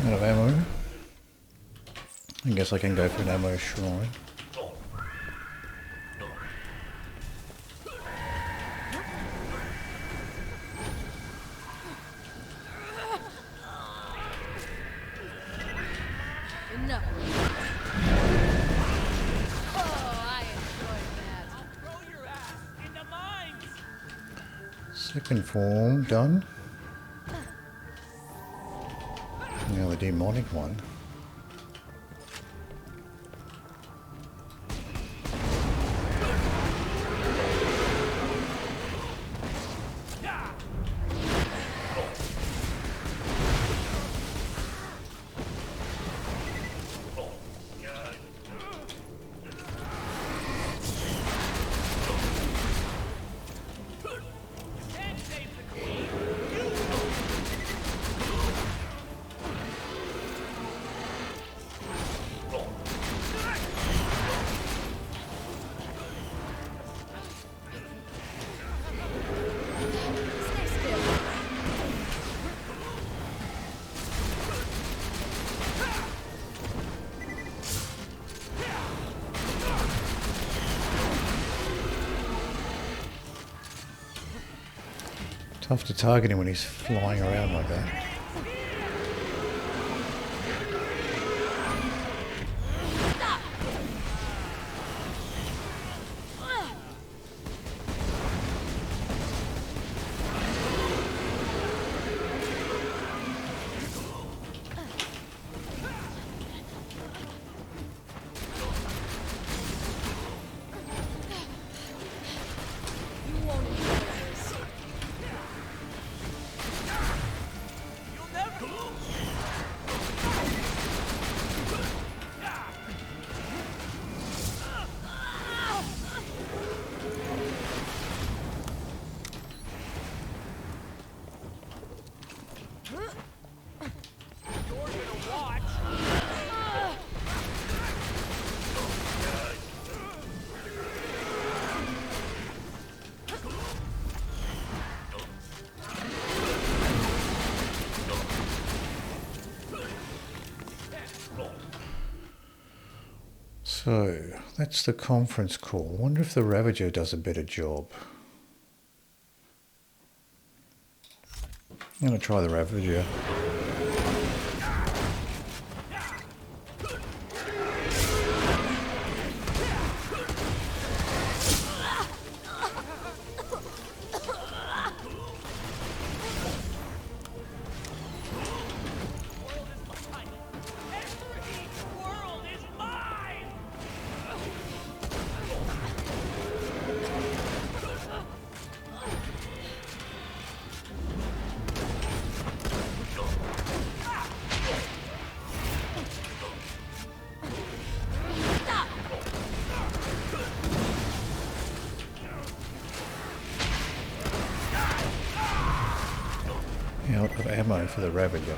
Out of ammo. I guess I can go for an ammo shrine. Enough. Oh, I enjoyed that. Throw your ass in the mines! Second form done. Now the demonic one. Can't save the queen! Stay still. Tough to target him when he's flying around like that. So, that's the conference call. I wonder if the Ravager does a better job. I'm going to try the Ravager. Out of ammo for the Ravager.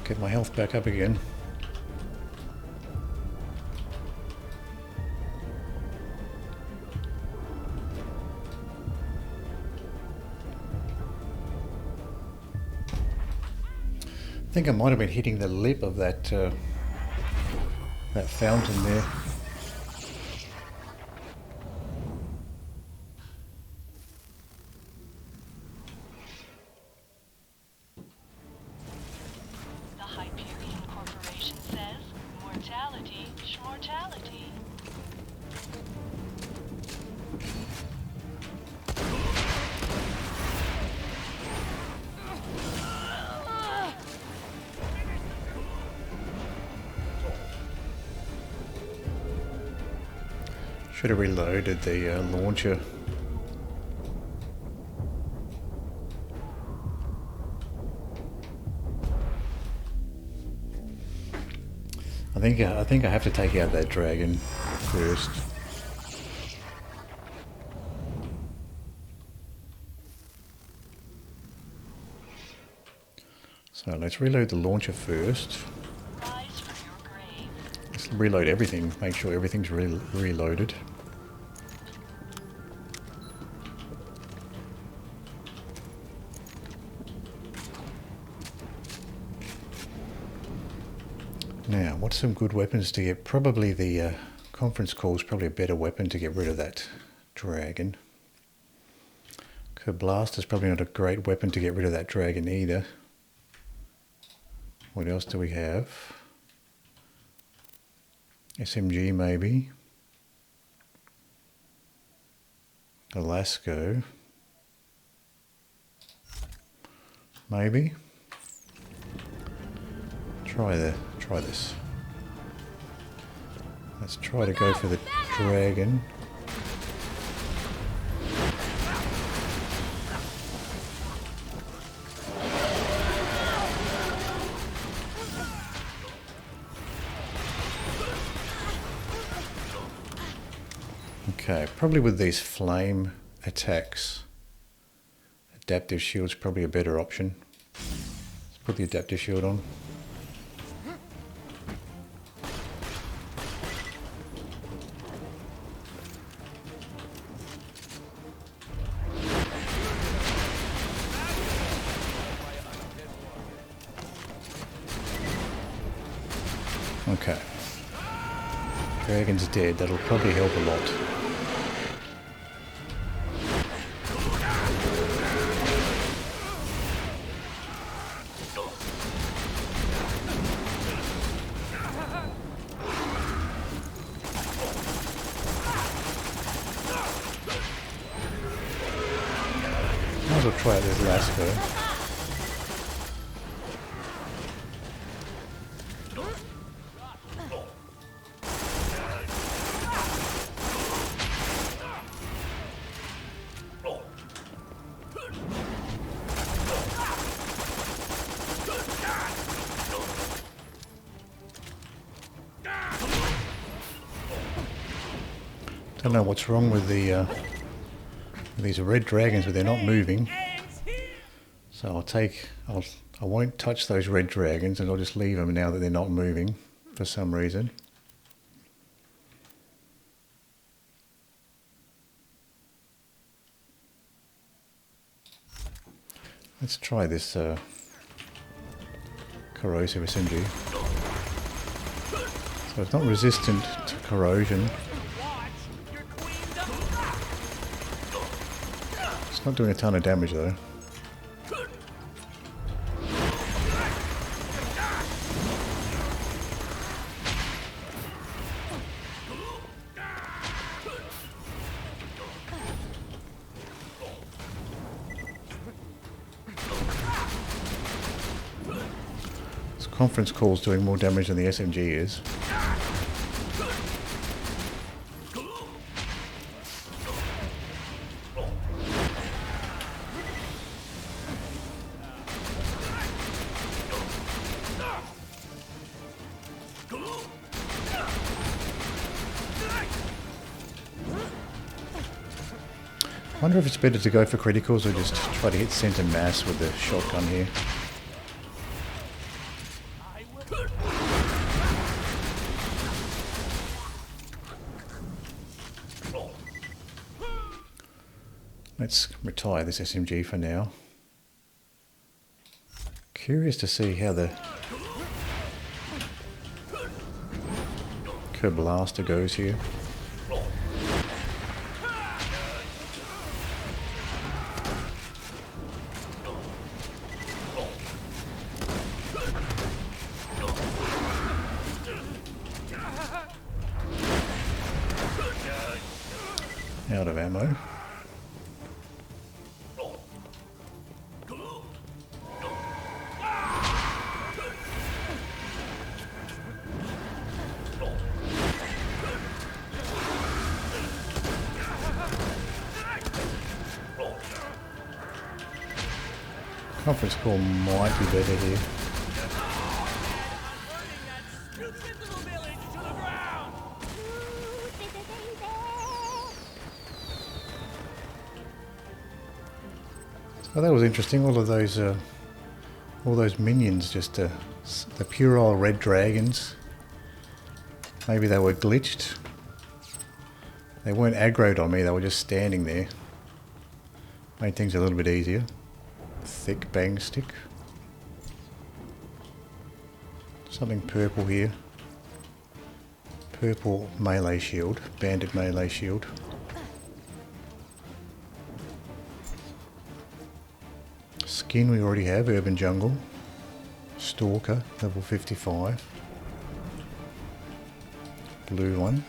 Get my health back up again. I think I might have been hitting the lip of that that fountain there. The Hyperion Corporation says, mortality, shmortality. Should have reloaded the launcher. I think I have to take out that dragon first. So let's reload the launcher first. Rise from your grave. Let's reload everything. Make sure everything's reloaded. Now, what's some good weapons to get? Probably the conference call is probably a better weapon to get rid of that dragon. Kerblaster is probably not a great weapon to get rid of that dragon either. What else do we have? SMG maybe. Alasko. Maybe. Try this. Let's try to go for the dragon. Okay, probably with these flame attacks, adaptive shield's probably a better option. Let's put the adaptive shield on. Okay. Dragon's dead, that'll probably help a lot. Might as well try out this Lasco. Don't know what's wrong with the these red dragons, but they're not moving. So I won't touch those red dragons, and I'll just leave them now that they're not moving for some reason. Let's try this corrosive SMG. So it's not resistant to corrosion. It's not doing a ton of damage though. This conference call is doing more damage than the SMG is. I wonder if it's better to go for criticals or just try to hit center mass with the shotgun here. Let's retire this SMG for now. Curious to see how the Kerblaster goes here. Out of ammo. Conference call might be better here. Oh, that was interesting. All those minions, just the puerile red dragons. Maybe they were glitched. They weren't aggroed on me. They were just standing there. Made things a little bit easier. Thick bang stick. Something purple here. Purple melee shield. Banded melee shield. Skin we already have, Urban Jungle. Stalker, level 55. Blue one.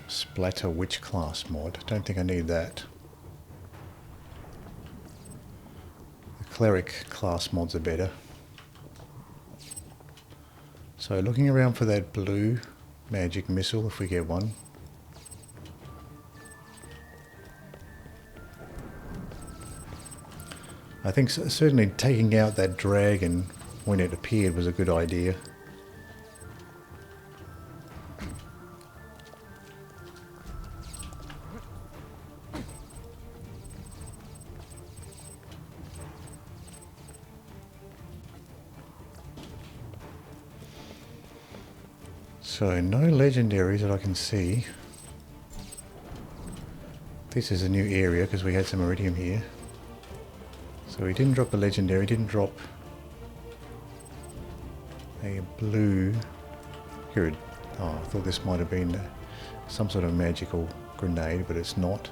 Splatter Witch class mod. Don't think I need that. The Cleric class mods are better. So looking around for that blue Magic Missile if we get one. I think certainly taking out that dragon when it appeared was a good idea. So no legendaries that I can see. This is a new area because we had some iridium here. So he didn't drop a legendary, didn't drop a blue. Here, oh, I thought this might have been some sort of magical grenade, but it's not.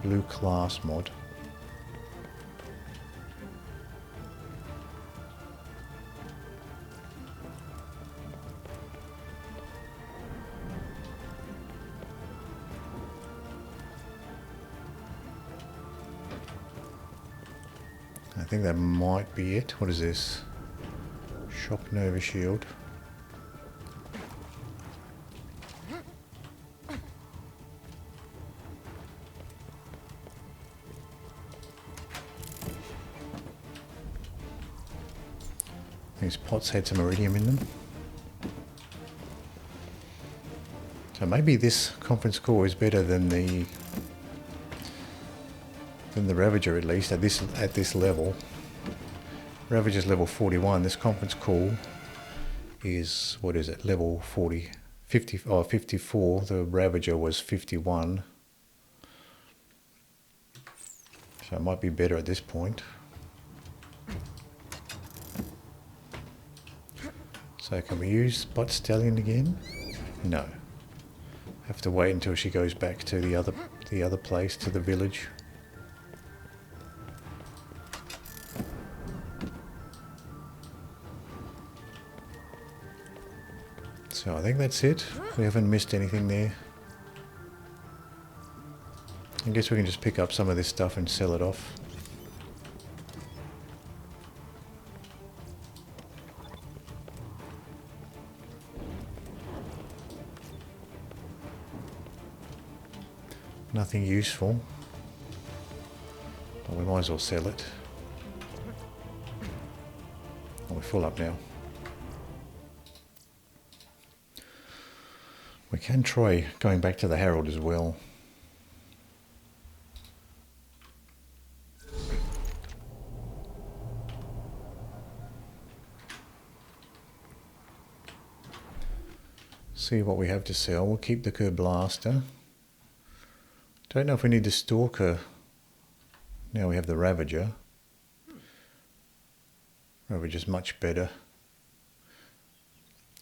Blue class mod. I think that might be it. What is this? Shock Nova Shield. These pots had some iridium in them. So maybe this conference call is better than the Ravager, at least at this level. Ravager's level 41. This conference call is, what is it, level 54. The Ravager was 51. So it might be better at this point. So can we use Bot Stallion again? No. Have to wait until she goes back to the other place, to the village. So I think that's it. We haven't missed anything there. I guess we can just pick up some of this stuff and sell it off. Nothing useful, but we might as well sell it. Oh, we're full up now. We can try going back to the Harold as well. See what we have to sell. We'll keep the Kerblaster. Don't know if we need the Stalker. Now we have the Ravager. Ravager's much better.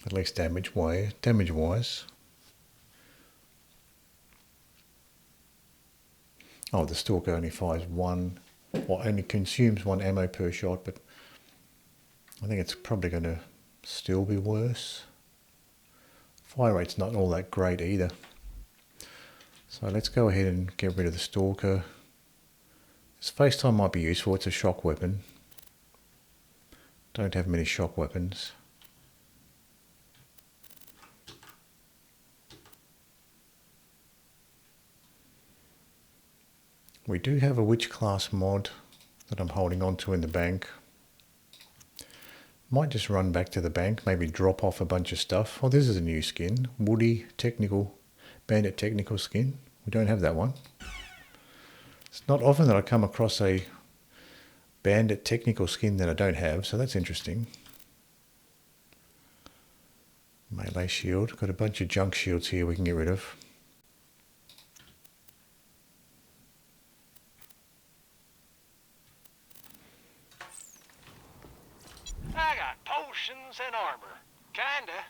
At least damage-wise. Oh, the Stalker only fires one, or only consumes one ammo per shot, but I think it's probably going to still be worse. Fire rate's not all that great either. So let's go ahead and get rid of the Stalker. This face time might be useful, it's a shock weapon. Don't have many shock weapons. We do have a witch class mod that I'm holding on to in the bank. Might just run back to the bank, maybe drop off a bunch of stuff. Oh, this is a new skin. Woody Bandit Technical skin. We don't have that one. It's not often that I come across a Bandit Technical skin that I don't have, so that's interesting. Melee shield. Got a bunch of junk shields here we can get rid of. I got potions and armor. Kinda.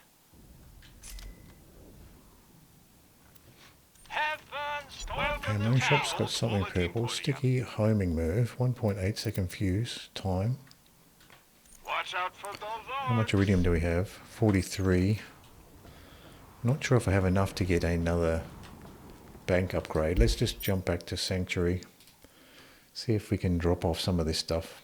Have fun storming Ammo the shop's tower got something full of purple. Emporium. Sticky homing move. 1.8 second fuse time. Watch out for those How much iridium do we have? 43. Not sure if I have enough to get another bank upgrade. Let's just jump back to Sanctuary. See if we can drop off some of this stuff.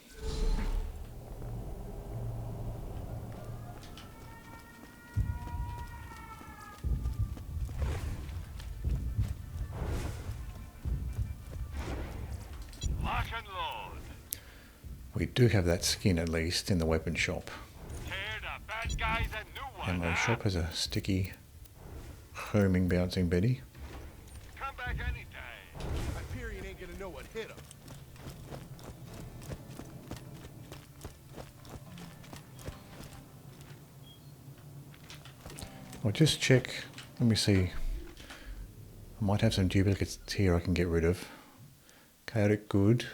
Lock and load. We do have that skin at least in the weapon shop. Tear the bad guys a new one. Ammo shop has a sticky homing bouncing Betty. Come back anytime. Hyperion ain't gonna know what hit him. I'll just check. Let me see. I might have some duplicates here I can get rid of. Chaotic good.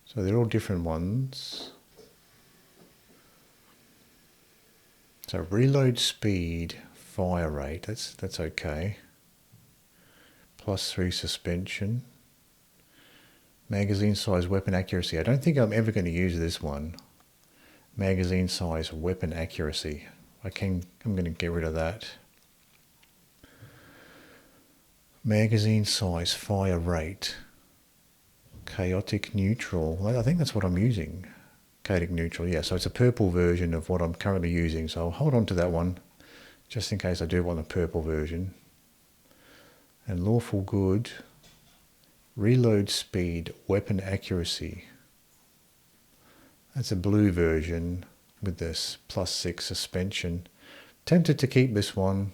So they're all different ones. So reload speed, fire rate, that's okay. +3 suspension. Magazine size, weapon accuracy. I don't think I'm ever going to use this one. Magazine size, weapon accuracy. I'm going to get rid of that. Magazine size, fire rate. Chaotic neutral. I think that's what I'm using. Chaotic neutral, yeah. So it's a purple version of what I'm currently using. So I'll hold on to that one, just in case I do want a purple version. And lawful good. Reload speed, weapon accuracy. That's a blue version with this +6 suspension. Tempted to keep this one.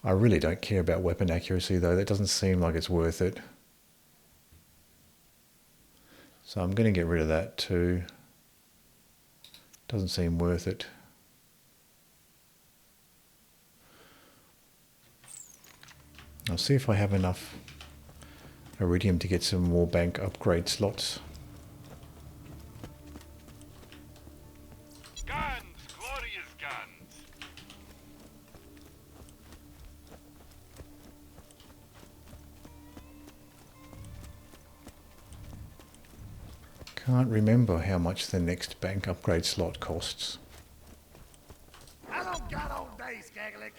I really don't care about weapon accuracy though. That doesn't seem like it's worth it. So I'm going to get rid of that too. Doesn't seem worth it. I'll see if I have enough iridium to get some more bank upgrade slots. Guns! Glorious guns! Can't remember how much the next bank upgrade slot costs. I don't got all day, Skagalick.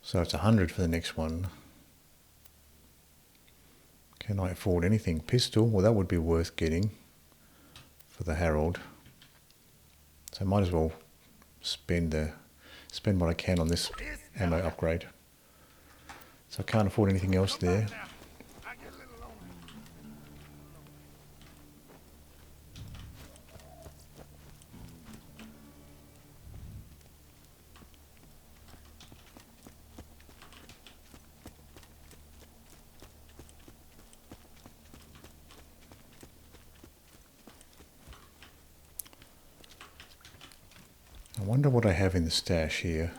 So it's 100 for the next one. Can I afford anything? Pistol? Well, that would be worth getting for the Harold. So I might as well spend what I can on this ammo upgrade. So I can't afford anything else there. I wonder what I have in the stash here.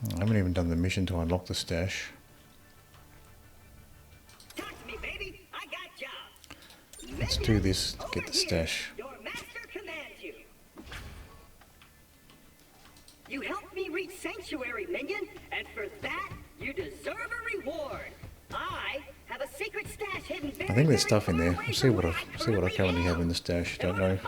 I haven't even done the mission to unlock the stash. Talk to me, baby. I got jobs. Let's do this to get the stash. Your master commands you. You helped me reach Sanctuary, minion, and for that, you deserve a reward. I have a secret stash hidden very, I think there's stuff in there. far away We'll see what from I currently have in the stash. Don't know.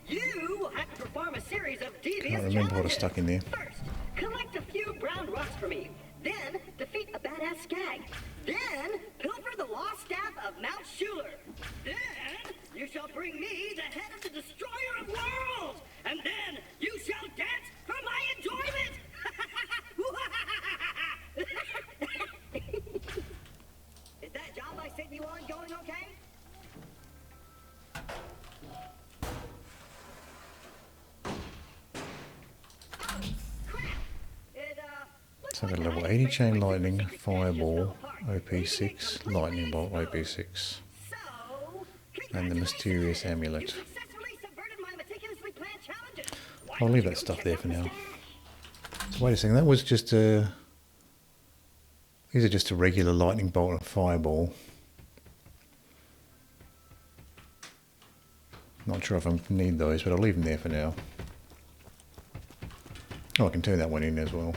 You will have to perform a series of devious Can't remember what I challenges. stuck in there. First, collect a few brown rocks for me. Then, defeat a badass skag. Then, pilfer the lost staff of Mount Schuler. Then, you shall bring me the head of the destroyer of worlds. And then, you shall dance for my enjoyment. Is that job I sent you on going okay? So I've got a level 80 chain lightning, fireball, OP6, lightning bolt, OP6, and the mysterious amulet. I'll leave that stuff there for now. So wait a second, that was just a... These are just a regular lightning bolt and fireball. Not sure if I need those, but I'll leave them there for now. Oh, I can turn that one in as well.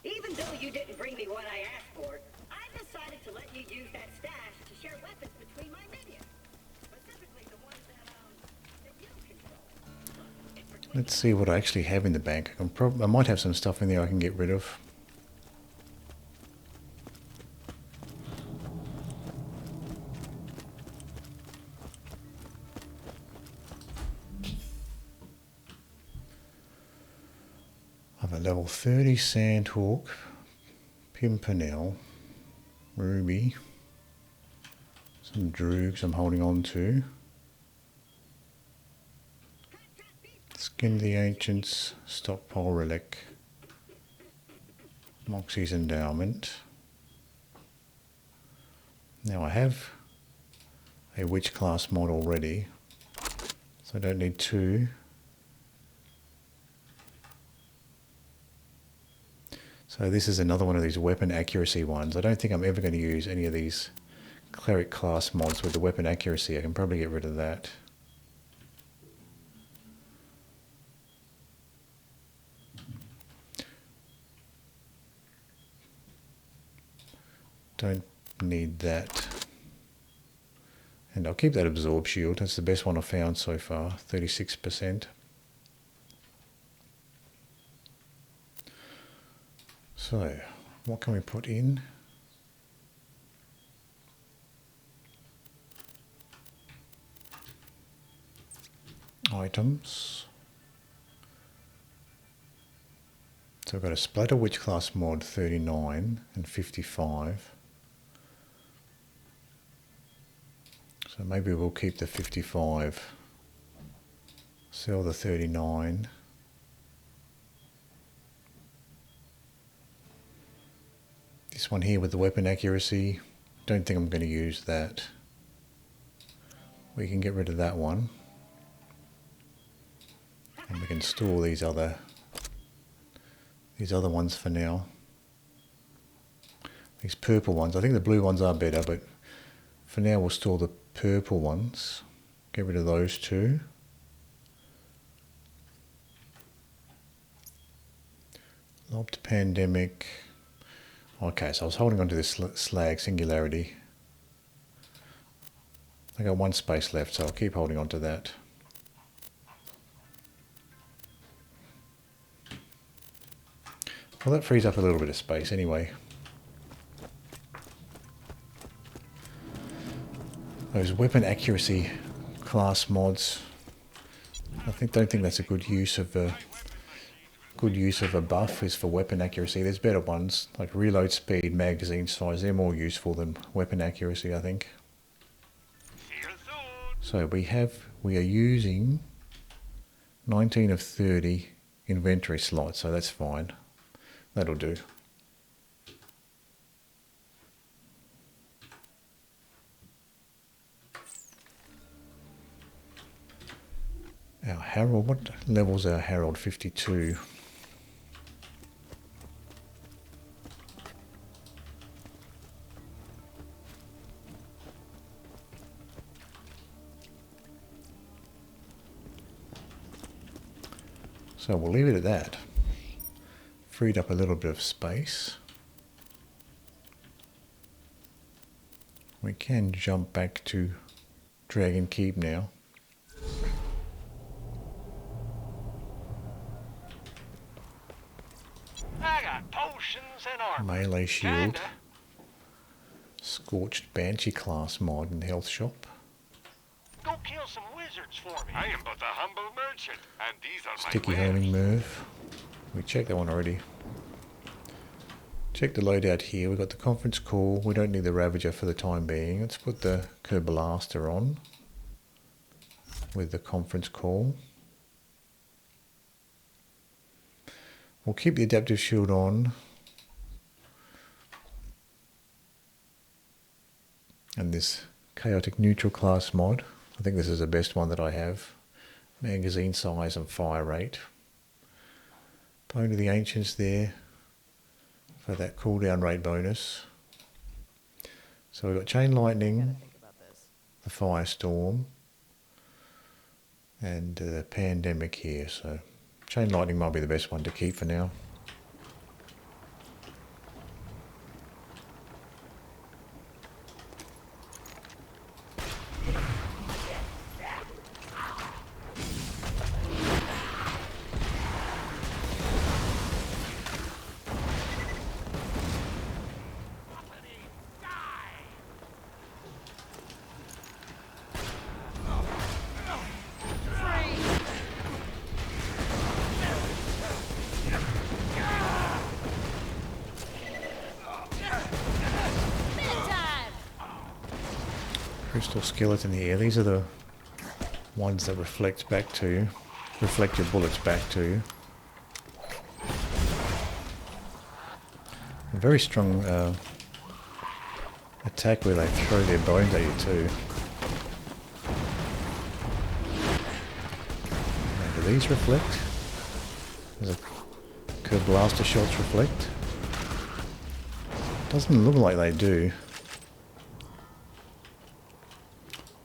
Even though you didn't bring me what I asked for, I decided to let you use that stash to share weapons between my minions. Specifically the ones that you control. Let's see what I actually have in the bank. I might have some stuff in there I can get rid of. I have a level 30 Sandhawk, Pimpernel, Ruby, some Droogs I'm holding on to. Skin of the Ancients, Stockpile Relic. Moxie's Endowment. Now I have a witch class mod already, so I don't need two. So this is another one of these weapon accuracy ones. I don't think I'm ever going to use any of these cleric class mods with the weapon accuracy. I can probably get rid of that. Don't need that. And I'll keep that absorb shield. That's the best one I've found so far, 36%. So, what can we put in? Items. So I've got a Splatter Witch class mod 39 and 55. So maybe we'll keep the 55. Sell the 39. This one here with the weapon accuracy, don't think I'm going to use that. We can get rid of that one. And we can store these other ones for now. These purple ones, I think the blue ones are better, but for now we'll store the purple ones. Get rid of those two. Lobbed Pandemic. Okay, so I was holding on to this slag Singularity. I got one space left, so I'll keep holding on to that. Well, that frees up a little bit of space anyway. Those weapon accuracy class mods, don't think that's a good use of a buff is for weapon accuracy. There's better ones like reload speed, magazine size. They're more useful than weapon accuracy, I think. So we are using 19 of 30 inventory slots, so that's fine. That'll do. Our Harold, what level's our Harold? 52. So we'll leave it at that. Freed up a little bit of space. We can jump back to Dragon Keep now. I got potions and armor. Melee shield. Scorched Banshee class mod in the health shop. Go kill some wizards for me. I am but a humble merchant, and these are Sticky my wares. homing move. We checked that one already. Check the loadout here. We've got the conference call. We don't need the Ravager for the time being. Let's put the Kerblaster on with the conference call. We'll keep the adaptive shield on. And this chaotic neutral class mod. I think this is the best one that I have. Magazine size and fire rate. Bone of the Ancients there for that cooldown rate bonus. So we've got Chain Lightning, the Firestorm, and the Pandemic here. So Chain Lightning might be the best one to keep for now. Crystal skeleton here. These are the ones that reflect back to you. Reflect your bullets back to you. very strong attack where they throw their bones at you too. Now, do these reflect? Does a Kerblaster shots reflect? Doesn't look like they do.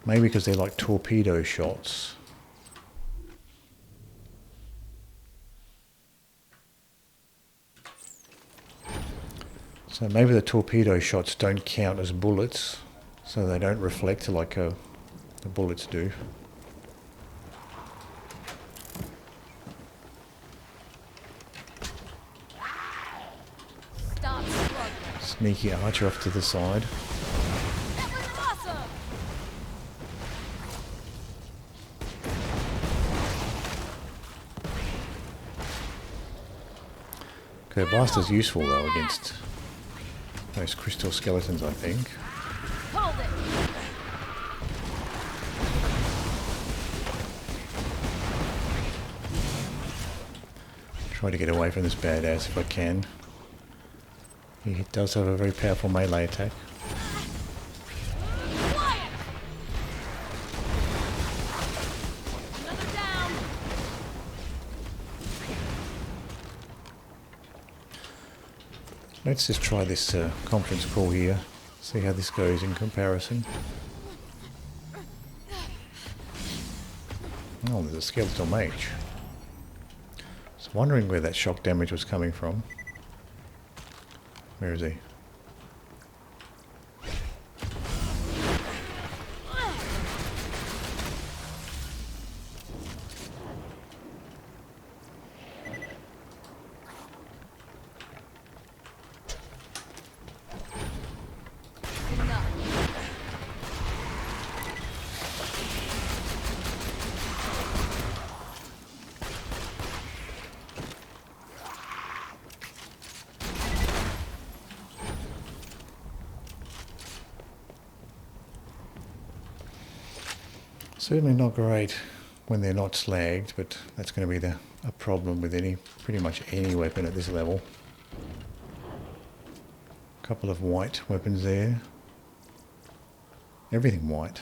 Maybe because they're like torpedo shots. So maybe the torpedo shots don't count as bullets, so they don't reflect like the bullets do. Stop struggling. Sneaky archer off to the side. That was awesome. Kerblaster's useful though against those crystal skeletons, I think. Hold it. Try to get away from this badass if I can. He does have a very powerful melee attack. Quiet. Another down. Let's just try this conference call here. See how this goes in comparison. Oh, there's a skeletal mage. I was wondering where that shock damage was coming from. Where is he? Certainly not great when they're not slagged, but that's going to be a problem with pretty much any weapon at this level. A couple of white weapons there. Everything white.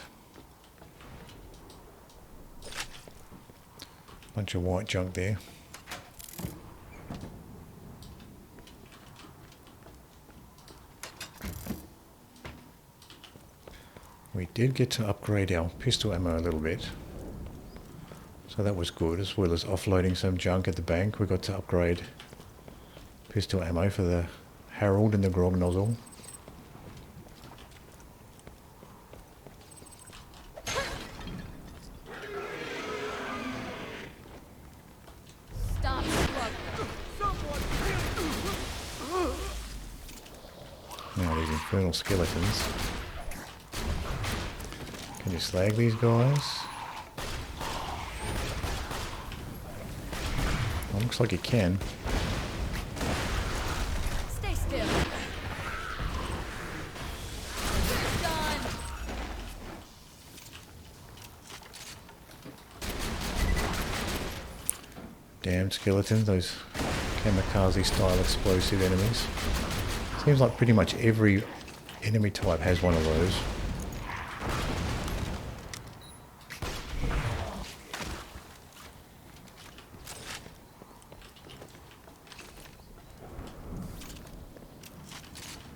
Bunch of white junk there. We did get to upgrade our pistol ammo a little bit, so that was good, as well as offloading some junk at the bank. We got to upgrade pistol ammo for the Harold and the Grog Nozzle. Stop Now these infernal skeletons. Can you slag these guys? Well, looks like you can. Stay still. Done. Damn skeletons, those kamikaze style explosive enemies. Seems like pretty much every enemy type has one of those.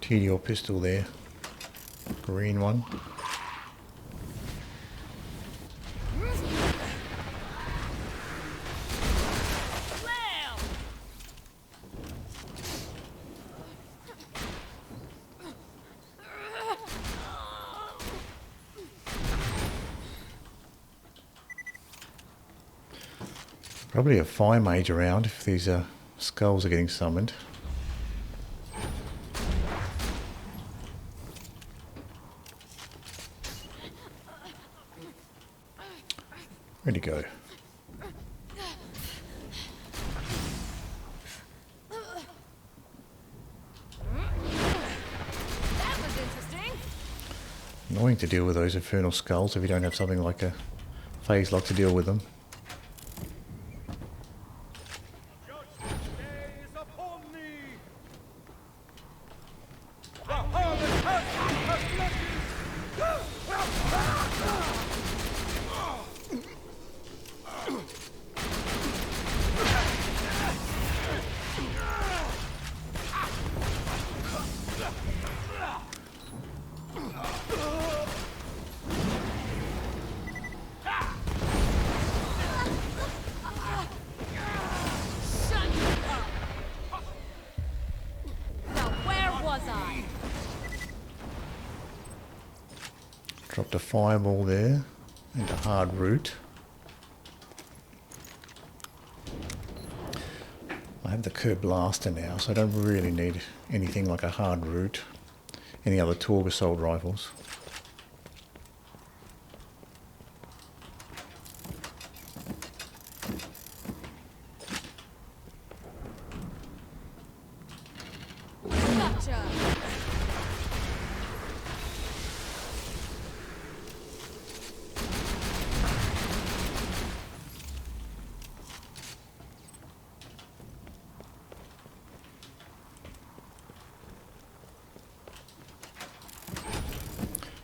TDO pistol there, green one. Probably a fire mage around if these skulls are getting summoned. Where'd he go? That was interesting. Annoying to deal with those infernal skulls if you don't have something like a phase lock to deal with them. Dropped a fireball there and a hard root. I have the Kerblaster now, so I don't really need anything like a hard root. Any other Torgue assault rifles. Gotcha.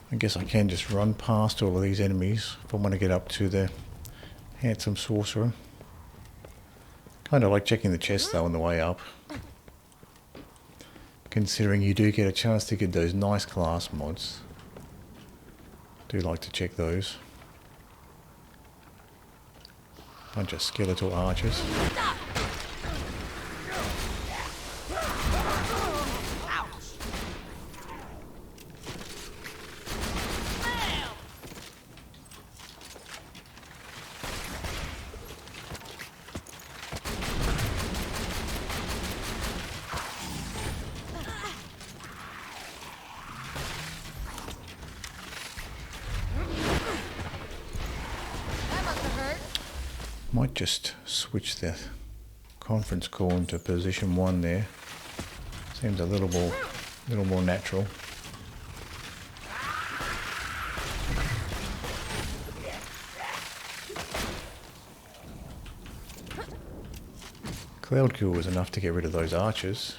I guess I can just run past all of these enemies if I want to get up to the Handsome Sorcerer. Kind of like checking the chest though on the way up. Considering you do get a chance to get those nice class mods. Do like to check those. Bunch of skeletal archers. Might just switch the conference call into position 1 there. Seems a little more natural. Cloud kill was enough to get rid of those archers.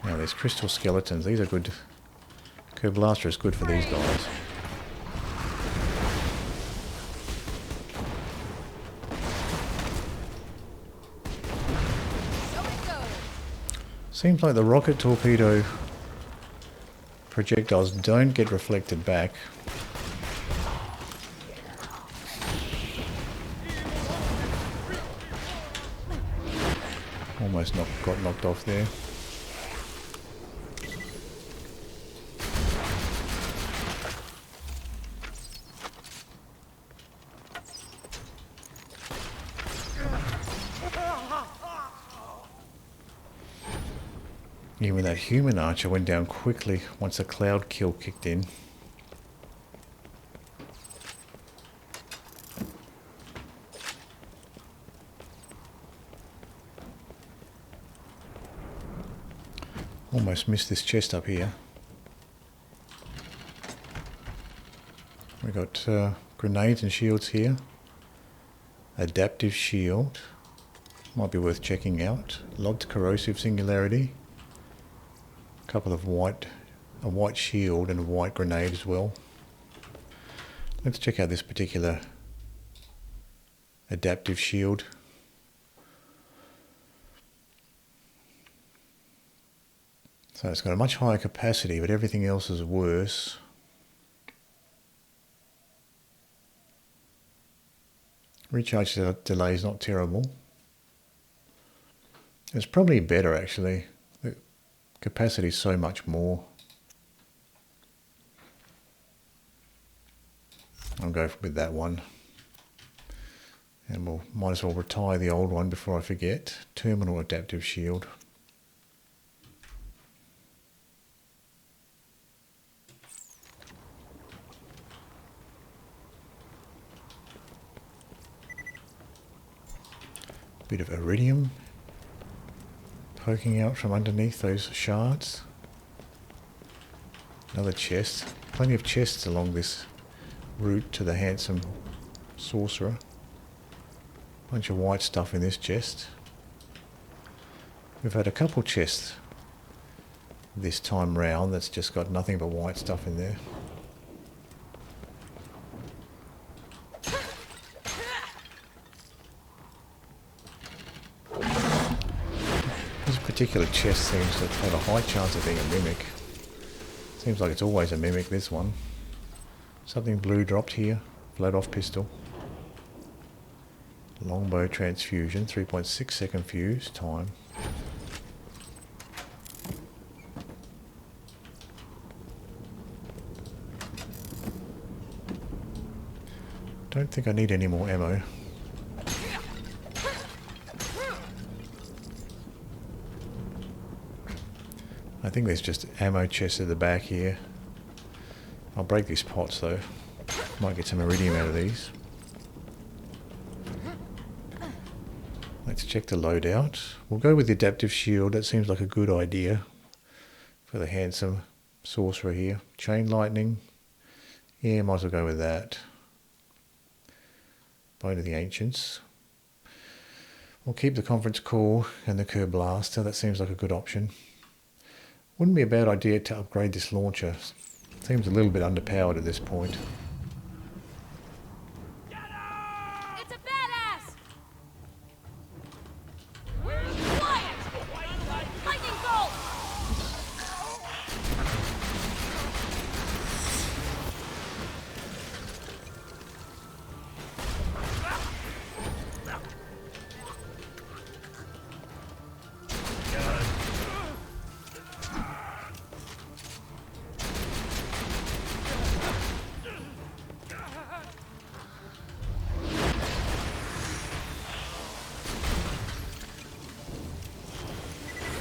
Now there's crystal skeletons. These are good. Kerblaster is good for these guys. Seems like the rocket torpedo projectiles don't get reflected back. Almost got knocked off there. Even that human archer went down quickly once the cloud kill kicked in. Almost missed this chest up here. We got grenades and shields here. Adaptive shield. Might be worth checking out. Logged corrosive singularity. A couple of a white shield and a white grenade as well. Let's check out this particular adaptive shield. So it's got a much higher capacity, but everything else is worse. Recharge delay is not terrible. It's probably better actually. Capacity is so much more. I'll go with that one. And might as well retire the old one before I forget. Terminal adaptive shield. Bit of iridium poking out from underneath those shards. Another chest. Plenty of chests along this route to the Handsome Sorcerer. Bunch of white stuff in this chest. We've had a couple chests this time round that's just got nothing but white stuff in there. This particular chest seems to have a high chance of being a mimic. Seems like it's always a mimic, this one. Something blue dropped here. Blowed off pistol. Longbow transfusion, 3.6 second fuse time. don't think I need any more ammo. I think there's just ammo chests at the back here. I'll break these pots though. Might get some iridium out of these. Let's check the loadout. We'll go with the adaptive shield. That seems like a good idea for the Handsome Sorcerer here. Chain lightning. Yeah, might as well go with that. Bone of the Ancients. We'll keep the conference call and the Kerblaster. That seems like a good option. Wouldn't be a bad idea to upgrade this launcher. Seems a little bit underpowered at this point. It's a badass!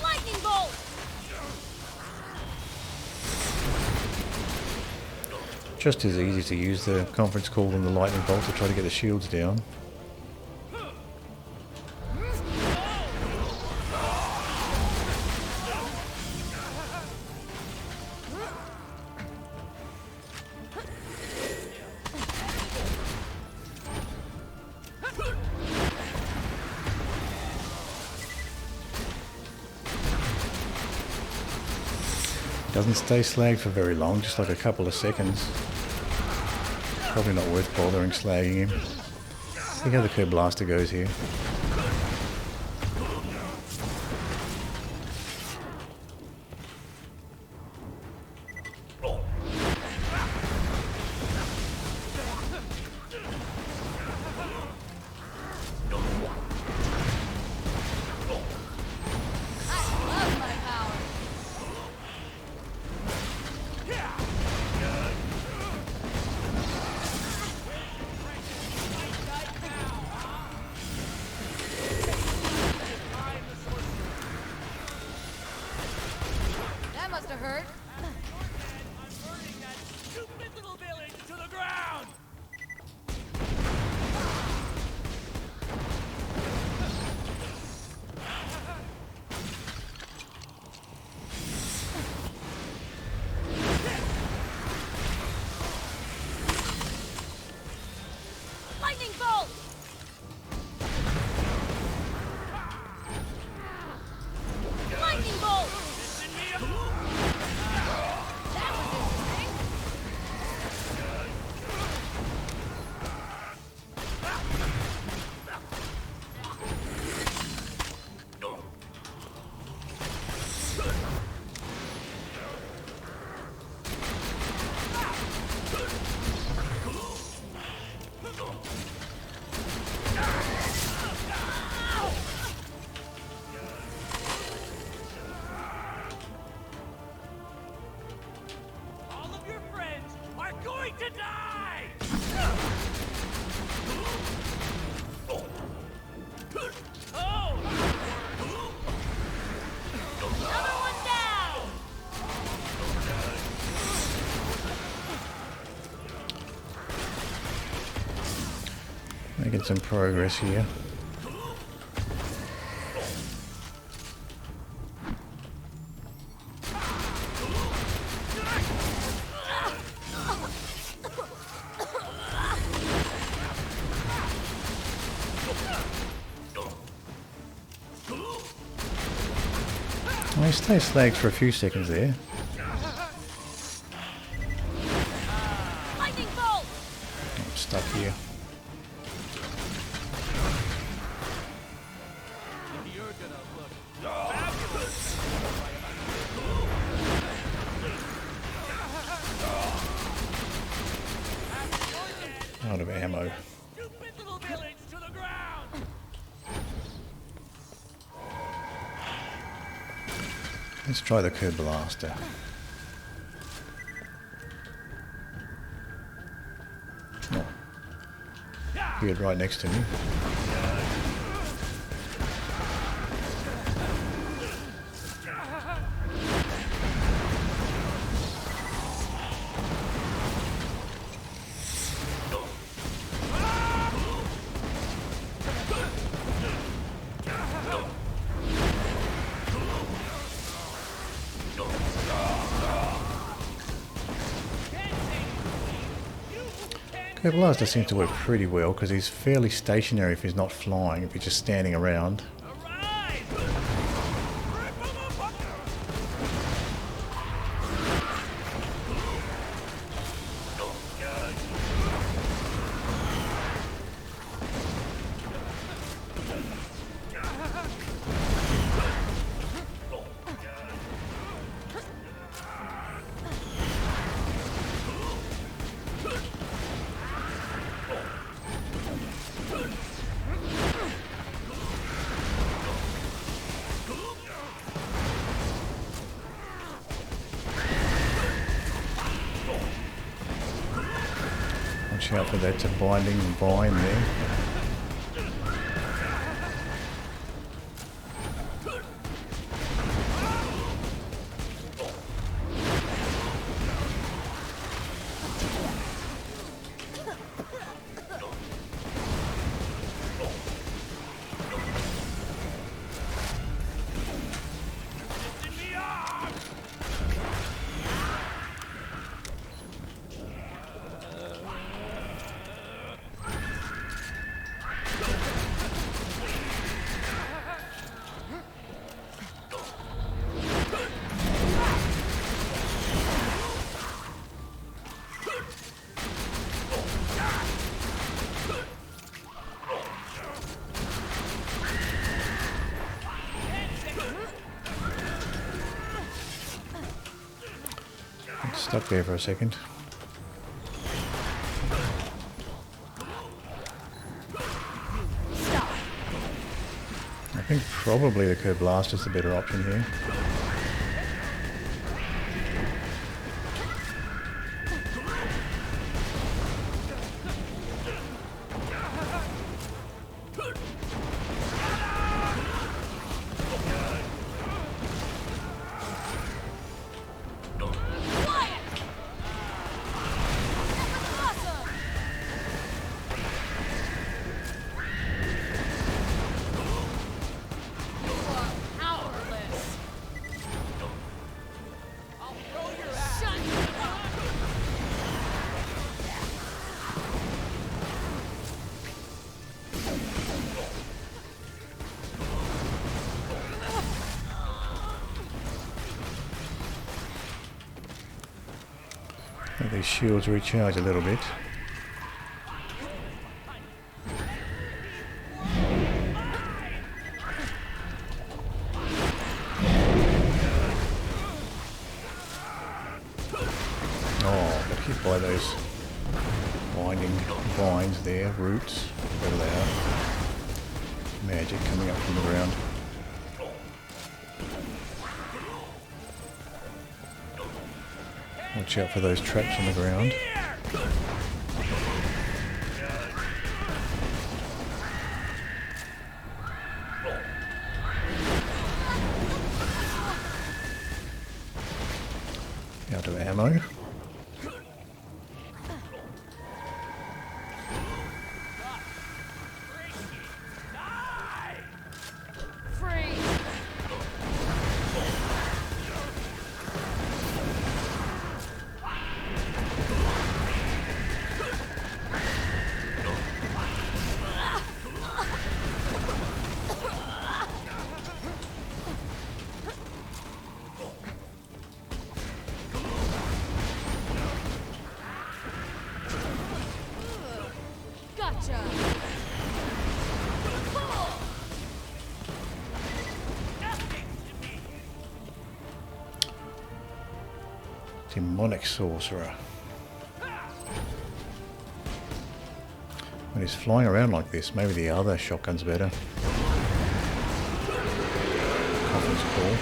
Lightning bolt! Just as easy to use the conference call and the lightning bolt to try to get the shields down. Doesn't stay slagged for very long, just like a couple of seconds. Probably not worth bothering slagging him. See how the Kerblaster goes here. Making some progress here. I stay slagged for a few seconds there. I'm stuck here. Out of ammo. Let's try the Kerblaster. Oh. appeared right next to me. Kerblaster seems to work pretty well because he's fairly stationary if he's not flying, if he's just standing around. Watch out for that binding vine there. Stuck there for a second. I think probably the Kerblaster is the better option here. Let these shields recharge a little bit. Oh, got hit by those winding vines there, roots, whatever they are. Magic coming up from the ground. Watch out for those traps on the ground. Out of ammo. Demonic Sorcerer. When he's flying around like this, maybe the other shotgun's better. Conference Call.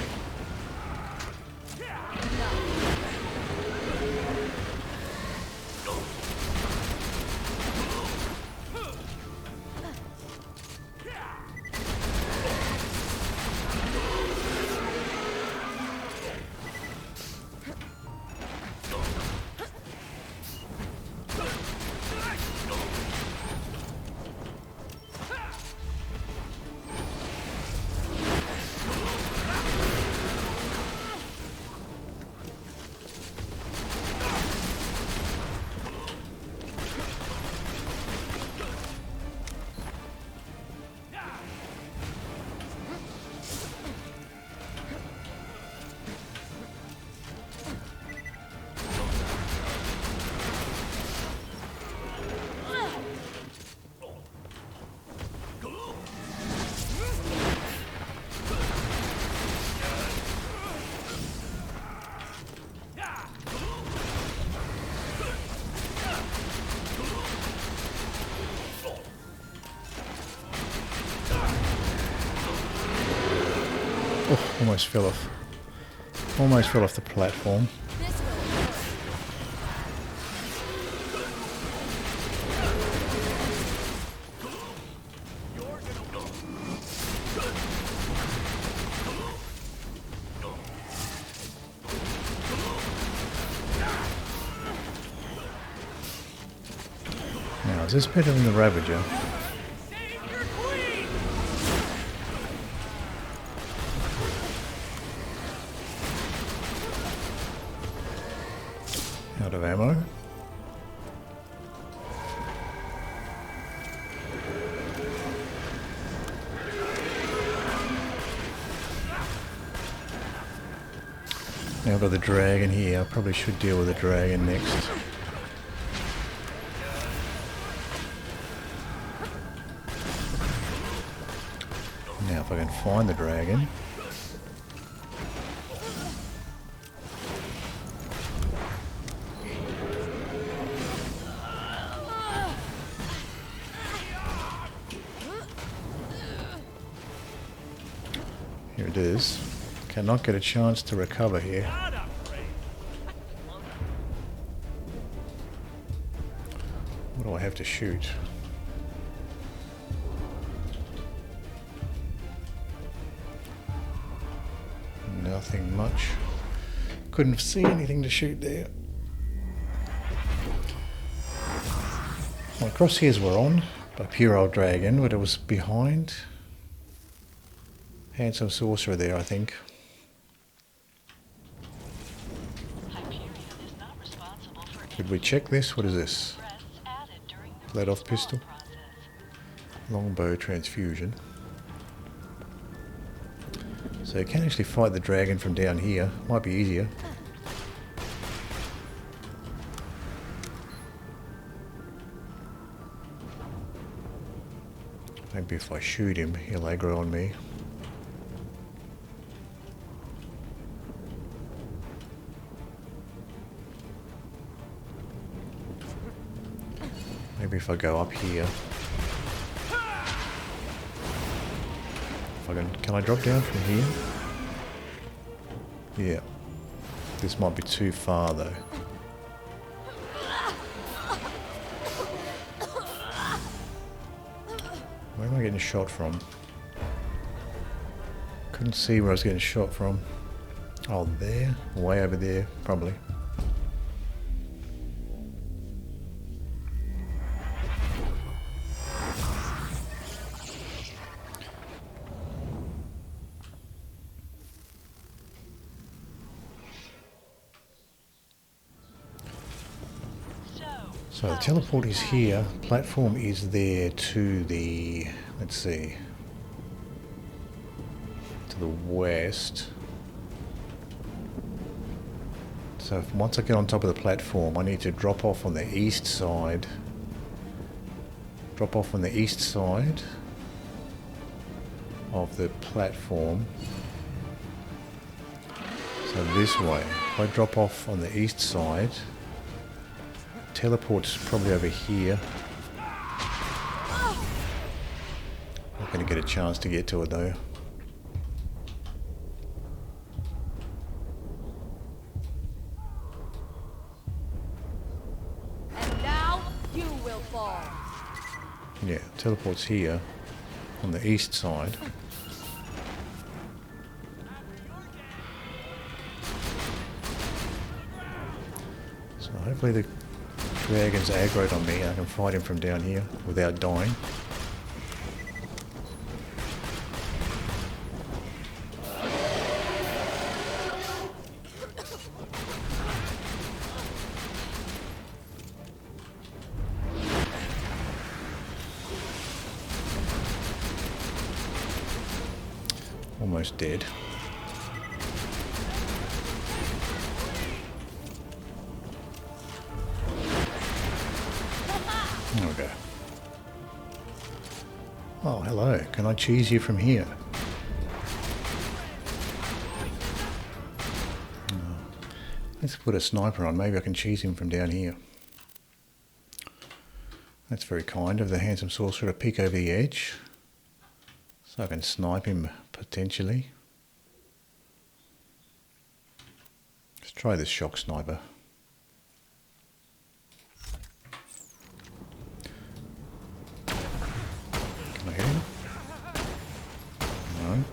Oh, almost fell off. Almost fell off the platform. Now, is this better than the Ravager? Out of ammo. Now I've got the dragon here. I probably should deal with the dragon next. Now if I can find the dragon. Here it is. Cannot get a chance to recover here. What do I have to shoot? Nothing much. Couldn't see anything to shoot there. Well, crosshairs were on by pure old dragon, but it was behind. Handsome Sorcerer there, I think. Did we check this? What is this? Let off pistol. Longbow transfusion. So you can actually fight the dragon from down here. Might be easier. Maybe if I shoot him, he'll aggro on me. Maybe if I go up here. If I can I drop down from here? Yeah. This might be too far though. Where am I getting shot from? Couldn't see where I was getting shot from. Oh, there? Way over there, probably. So the teleport is here, platform is there to the, let's see, to the west. So once I get on top of the platform, I need to drop off on the east side. Drop off on the east side of the platform. So this way, if I drop off on the east side, teleport's probably over here. Not going to get a chance to get to it though. And now you will fall. Yeah, teleport's here on the east side. So hopefully the dragon's aggroed on me and I can fight him from down here without dying. Almost dead. There we go. Oh, hello. Can I cheese you from here? Oh. Let's put a sniper on. Maybe I can cheese him from down here. That's very kind of the Handsome Sorcerer to peek over the edge. So I can snipe him potentially. Try this shock sniper. Can I hit him? No.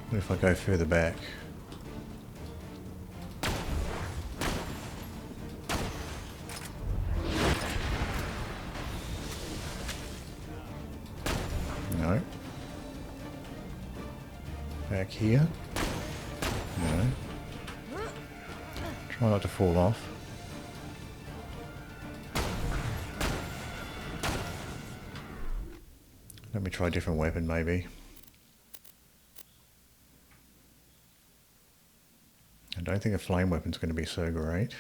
What if I go further back? No. Back here? No. Try not to fall off. Let me try a different weapon maybe. I don't think a flame weapon's going to be so great.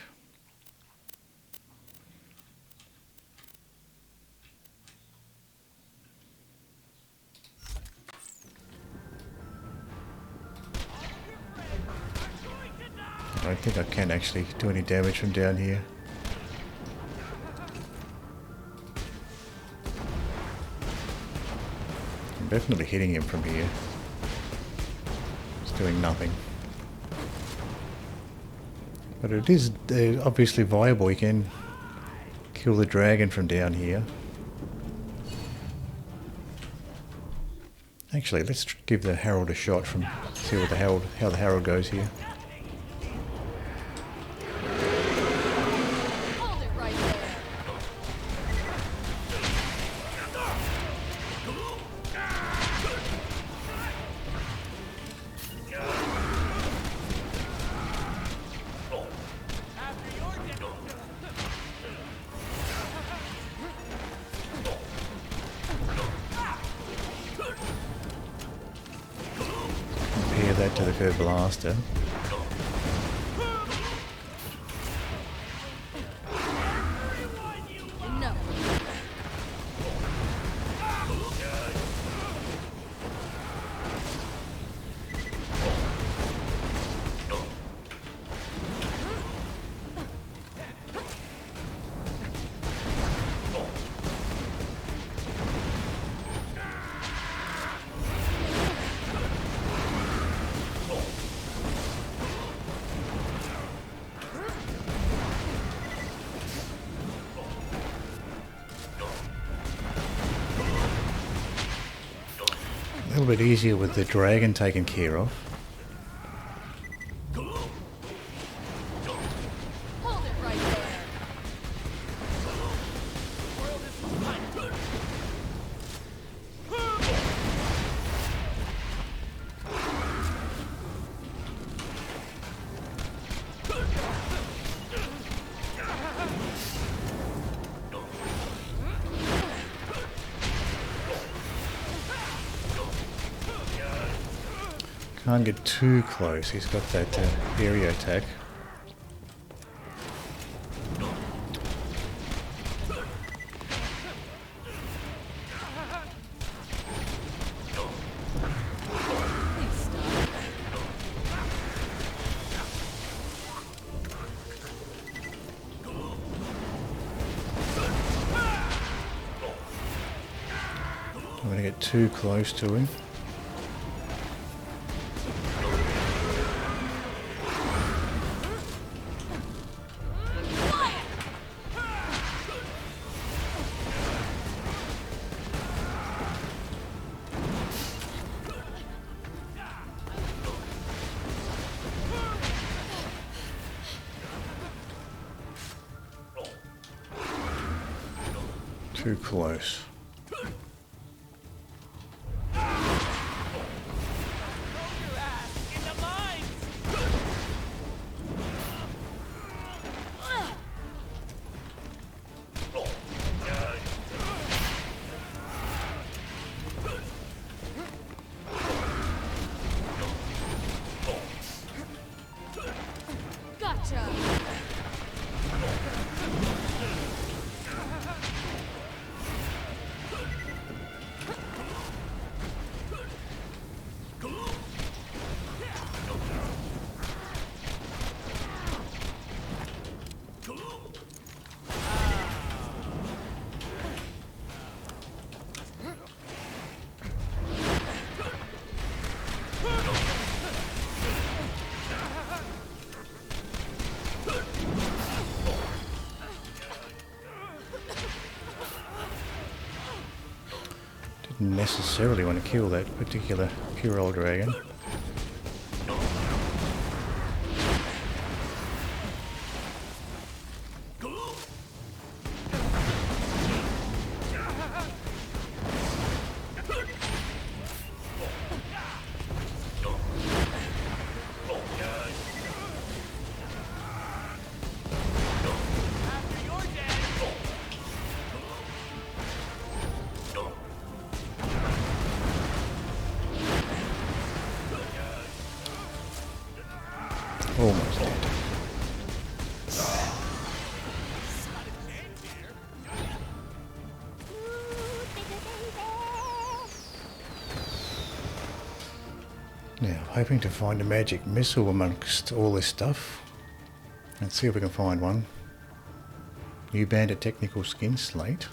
I don't think I can actually do any damage from down here. I'm definitely hitting him from here. It's doing nothing. But it is obviously viable. You can kill the dragon from down here. Actually, let's give the Harold a shot from see what how the Harold goes here. Hold it right there. Compare that to the Kerblaster. No. A little bit easier with the dragon taken care of. Hold it right there. Can't get too close. He's got that area attack. Please stop. I'm going to get too close to him. Too close. Gotcha. necessarily want to kill that particular pure old dragon. Almost dead. Now, hoping to find a magic missile amongst all this stuff. Let's see if we can find one. New bandit technical skin slate.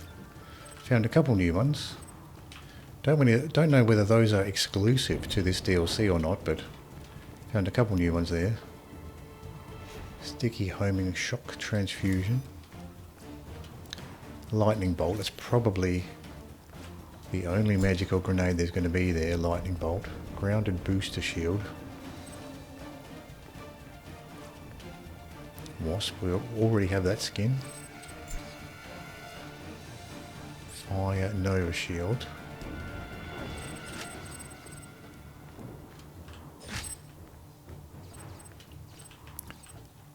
Found a couple new ones. Don't know whether those are exclusive to this DLC or not, but found a couple new ones there. Sticky homing shock transfusion. Lightning bolt. That's probably the only magical grenade there's going to be there. Lightning bolt. Grounded booster shield. Wasp. We already have that skin. Fire Nova shield.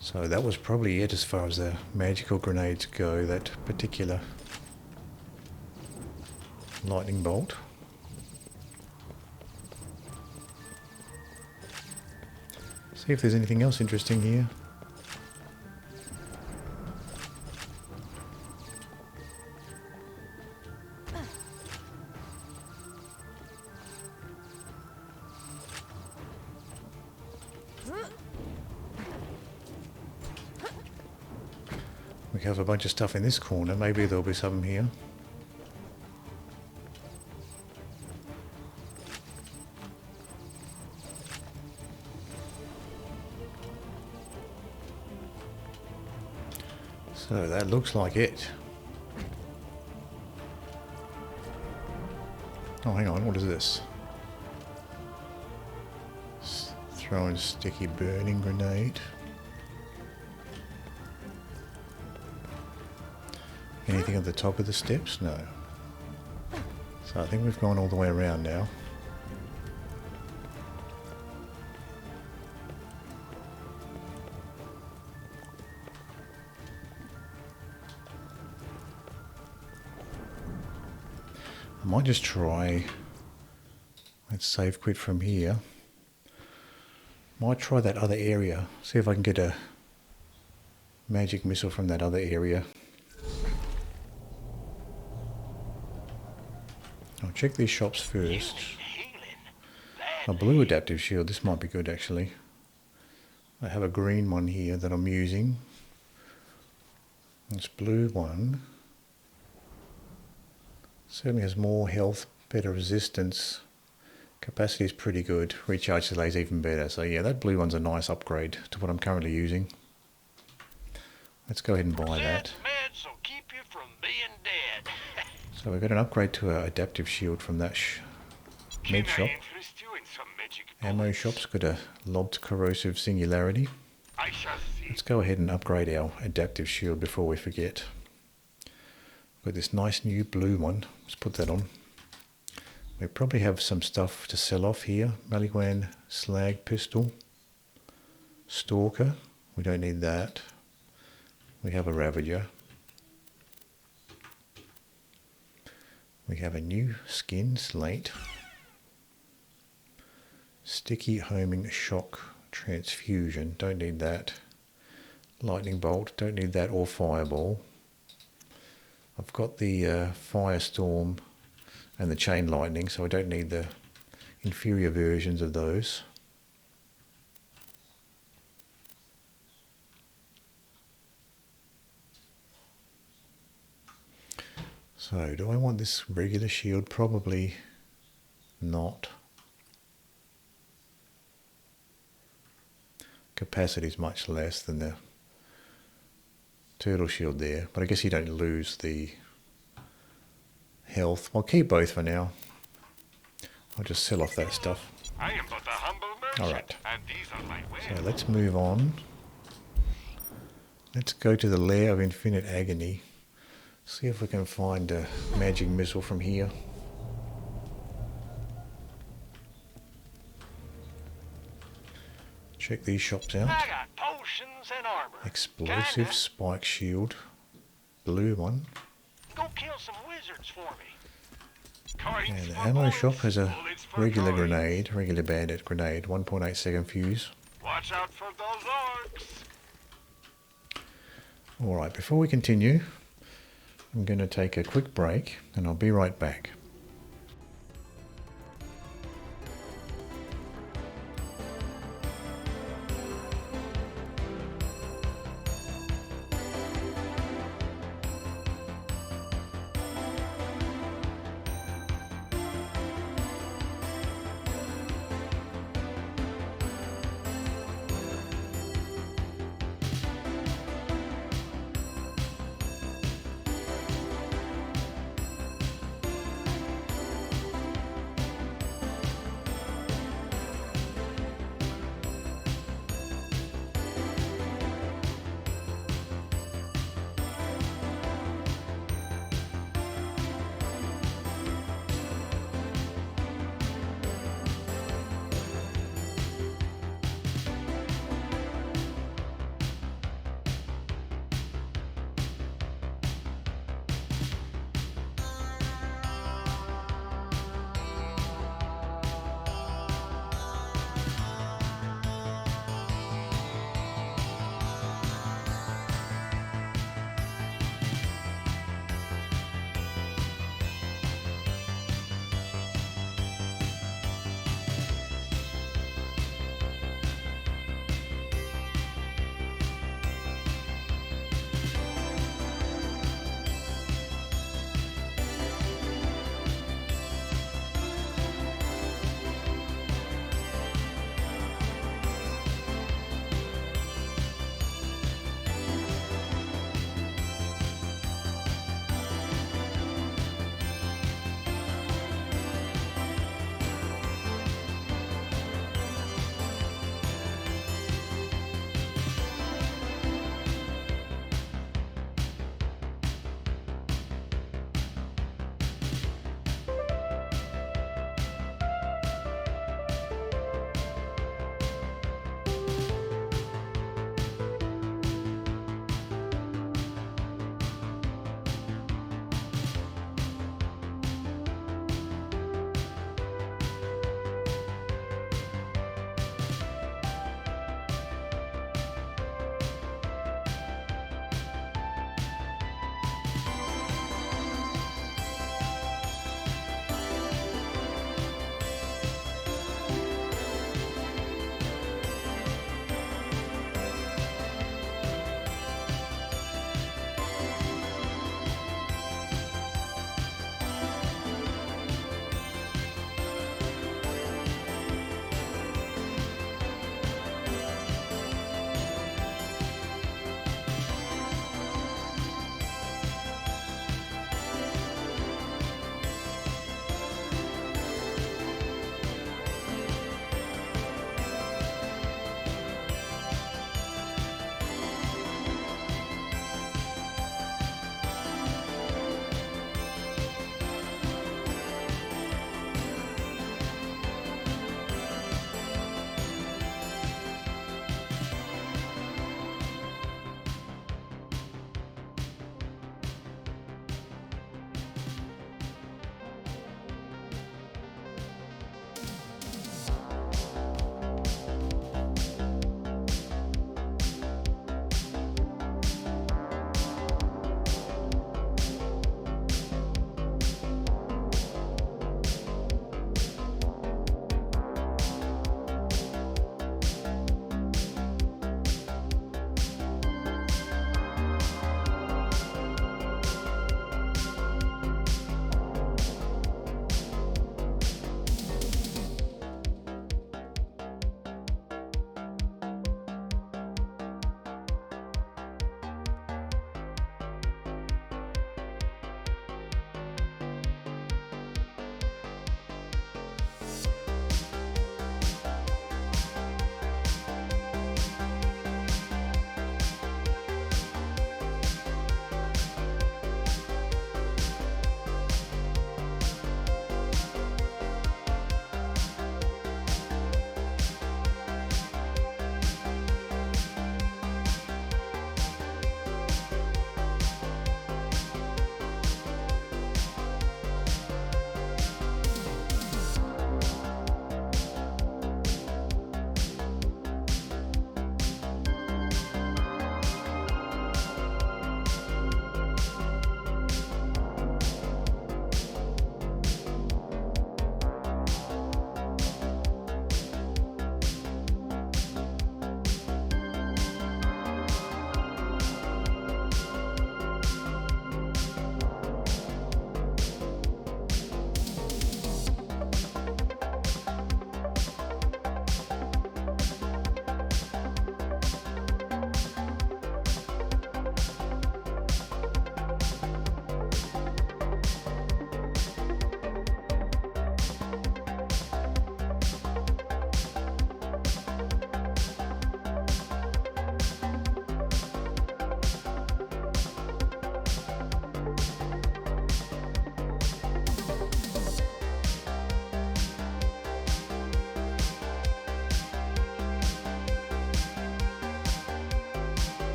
So that was probably it as far as the magical grenades go, that particular lightning bolt. See if there's anything else interesting here. We have a bunch of stuff in this corner, maybe there'll be some here. So that looks like it. Oh, hang on, what is this? Throwing sticky burning grenade. Anything at the top of the steps? No. So I think we've gone all the way around now. I might just try, let's save quit from here. Might try that other area, see if I can get a magic missile from that other area. I'll check these shops first. A blue adaptive shield, this might be good actually. I have a green one here that I'm using. This blue one certainly has more health, better resistance. Capacity is pretty good. Recharge delay is even better. So yeah, that blue one's a nice upgrade to what I'm currently using. Let's go ahead and buy that. So we've got an upgrade to an adaptive shield from that med shop. Ammo shop's got a lobbed corrosive singularity. Let's go ahead and upgrade our adaptive shield before we forget. Got this nice new blue one. Let's put that on. We probably have some stuff to sell off here. Maliwan slag pistol. Stalker. We don't need that. We have a Ravager. We have a new skin slate. Sticky homing shock transfusion. Don't need that. Lightning bolt. Don't need that or fireball. I've got the firestorm and the chain lightning, so I don't need the inferior versions of those. So, do I want this regular shield? Probably not. Capacity is much less than the turtle shield there, but I guess you don't lose the health. I'll keep both for now. I'll just sell off that stuff. I am but a humble merchant, Alright. and these are my wares. So let's move on. Let's go to the Lair of Infinite Agony. See if we can find a magic missile from here. Check these shops out. I got potions and armor. Explosive Kinda. spike shield. Blue one. Go kill some wizards for me. Coins And the for ammo bullets, shop has a bullets for regular coins. grenade, regular bandit grenade, 1.8 second fuse. Watch out for those orcs. Alright, before we continue, I'm going to take a quick break and I'll be right back.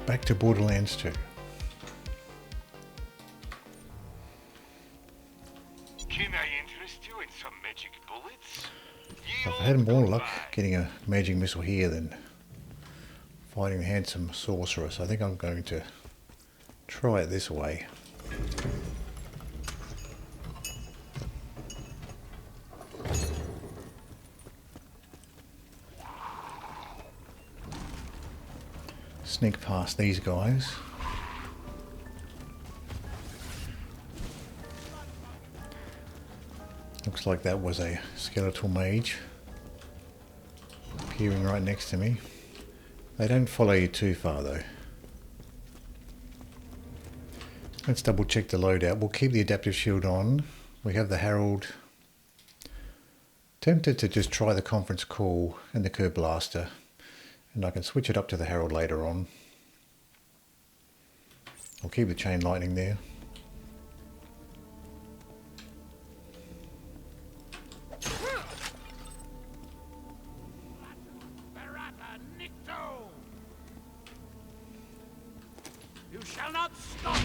back to Borderlands 2. Can I interest you in some magic bullets? I've had more luck getting a magic missile here than fighting the Handsome Sorcerer, so I think I'm going to try it this way. Sneak past these guys. Looks like that was a skeletal mage appearing right next to me. They don't follow you too far though. Let's double check the loadout. We'll keep the adaptive shield on. We have the Harold. Tempted to just try the conference call and the Kerblaster, and I can switch it up to the Harold later on. I'll keep the chain lightning there. You shall not stop.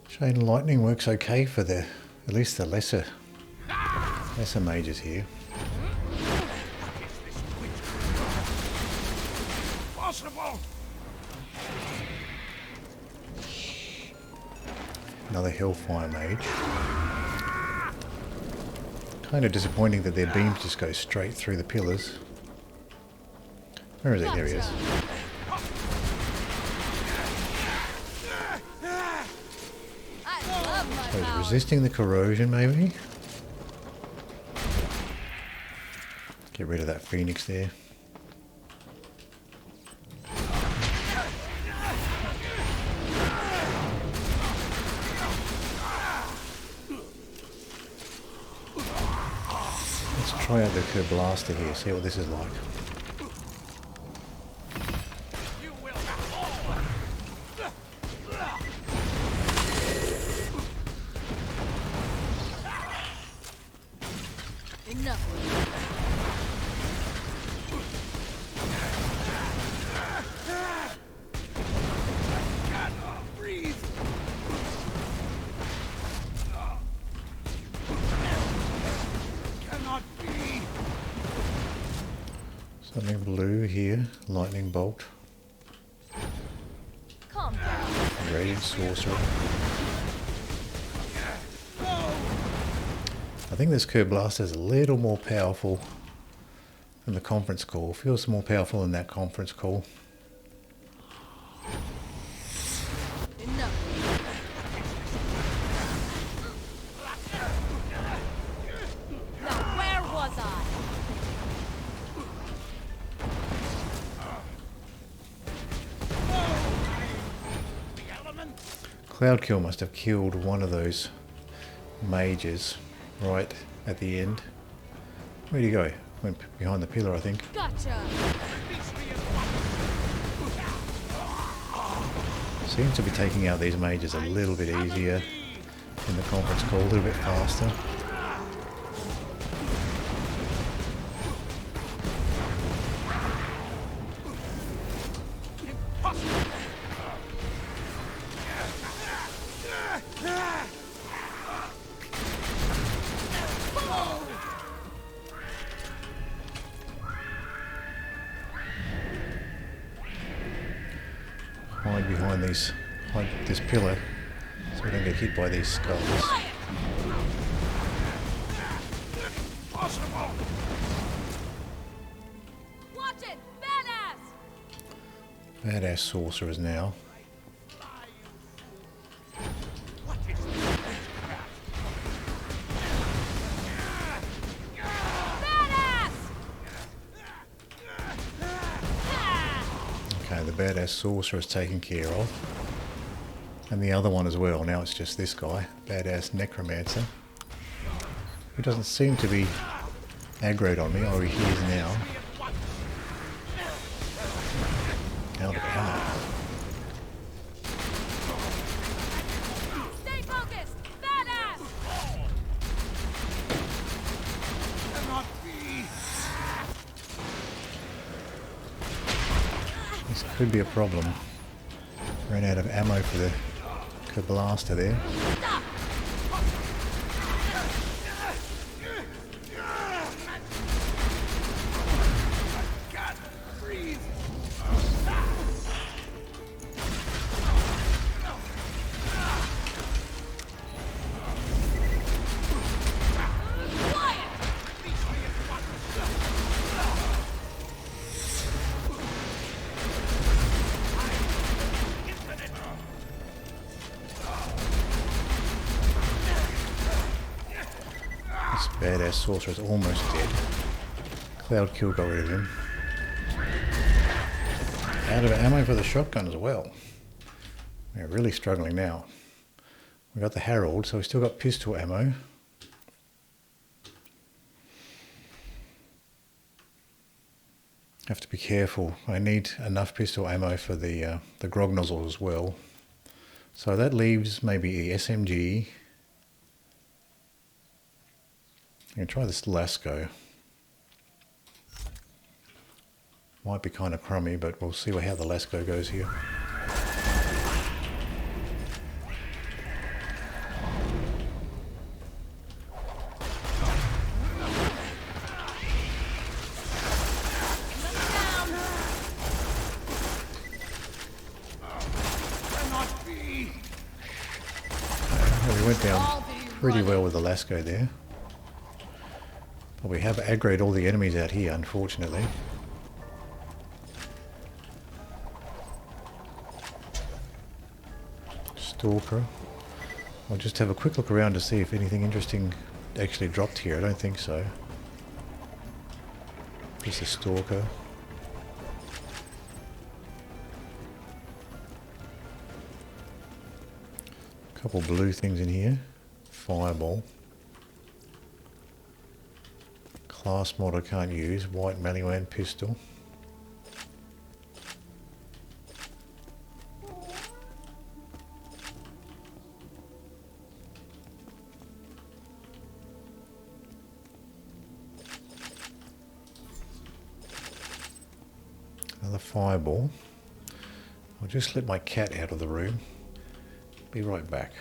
Chain lightning works okay for the at least the lesser mages here. Possible. Another Hellfire mage. Kind of disappointing that their beams just go straight through the pillars. Where is he? There he is. So he's resisting the corrosion, maybe? Get rid of that phoenix there. Let's try out the Kerblaster here, see what this is like. Something blue here, lightning bolt. Calm down. Radiant sorcerer. I think this Kerblaster is a little more powerful than the conference call. Feels more powerful than that conference call. Cloudkill must have killed one of those mages right at the end. Where'd he go? Went behind the pillar, I think. Gotcha. Seems to be taking out these mages a little bit easier in the conference call, a little bit faster. Hide behind this pillar so we don't get hit by these skulls. Possible. Watch it! Badass! Badass sorcerers now. Okay, the badass sorcerer is taken care of. And the other one as well. Now it's just this guy, badass necromancer, who doesn't seem to be aggroed on me, or he is now. Out of ammo. Stay focused! Badass! Could be a problem. Ran out of ammo for the Kerblaster there. Badass sorcerer's almost dead. Cloud kill got rid of him. Out of ammo for the shotgun as well. We're really struggling now. We got the Harold, so we still got pistol ammo. Have to be careful. I need enough pistol ammo for the Grog Nozzle as well. So that leaves maybe a SMG. I'm going to try this Lasco. Might be kind of crummy, but we'll see how the Lasco goes here. Well, we went down pretty well with the Lasco there. But we have aggroed all the enemies out here, unfortunately. Stalker. I'll just have a quick look around to see if anything interesting actually dropped here. I don't think so. Just a Stalker. A couple blue things in here. Fireball. Class mod I can't use. White Maliwan pistol. Another fireball. I'll just let my cat out of the room. Be right back.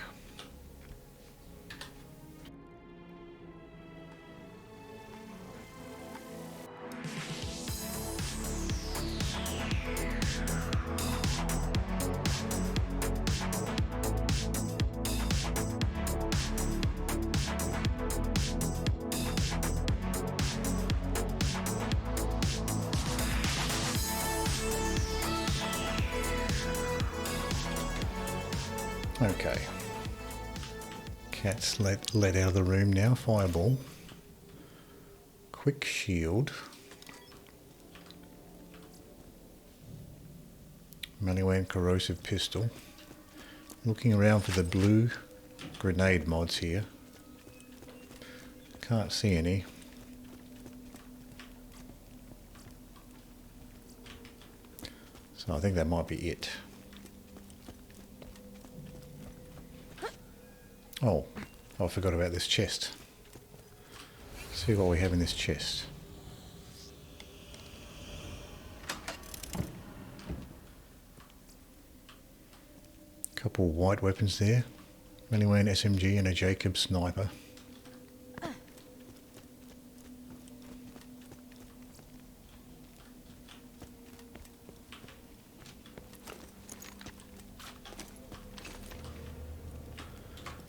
Okay. Cat's let out of the room now. Fireball. Quick shield. Maliwan corrosive pistol. Looking around for the blue grenade mods here. Can't see any. So I think that might be it. Oh, I forgot about this chest. Let's see what we have in this chest. Couple white weapons there. Maliwan SMG and a Jacob sniper.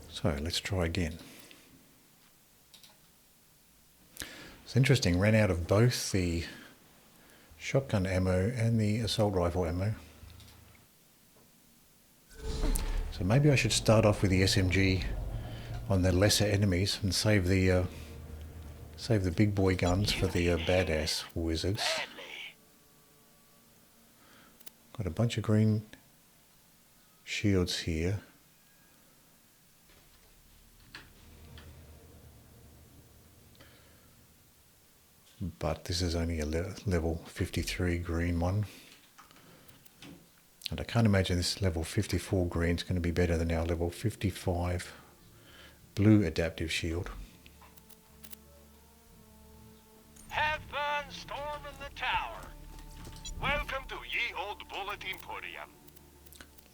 So let's try again. It's interesting, ran out of both the shotgun ammo and the assault rifle ammo. So maybe I should start off with the SMG on the lesser enemies and save the big boy guns for the badass wizards. Got a bunch of green shields here. But this is only a level 53 green one. And I can't imagine this level 54 green is going to be better than our level 55 blue adaptive shield. Have fun storming the tower. Welcome to ye old bullet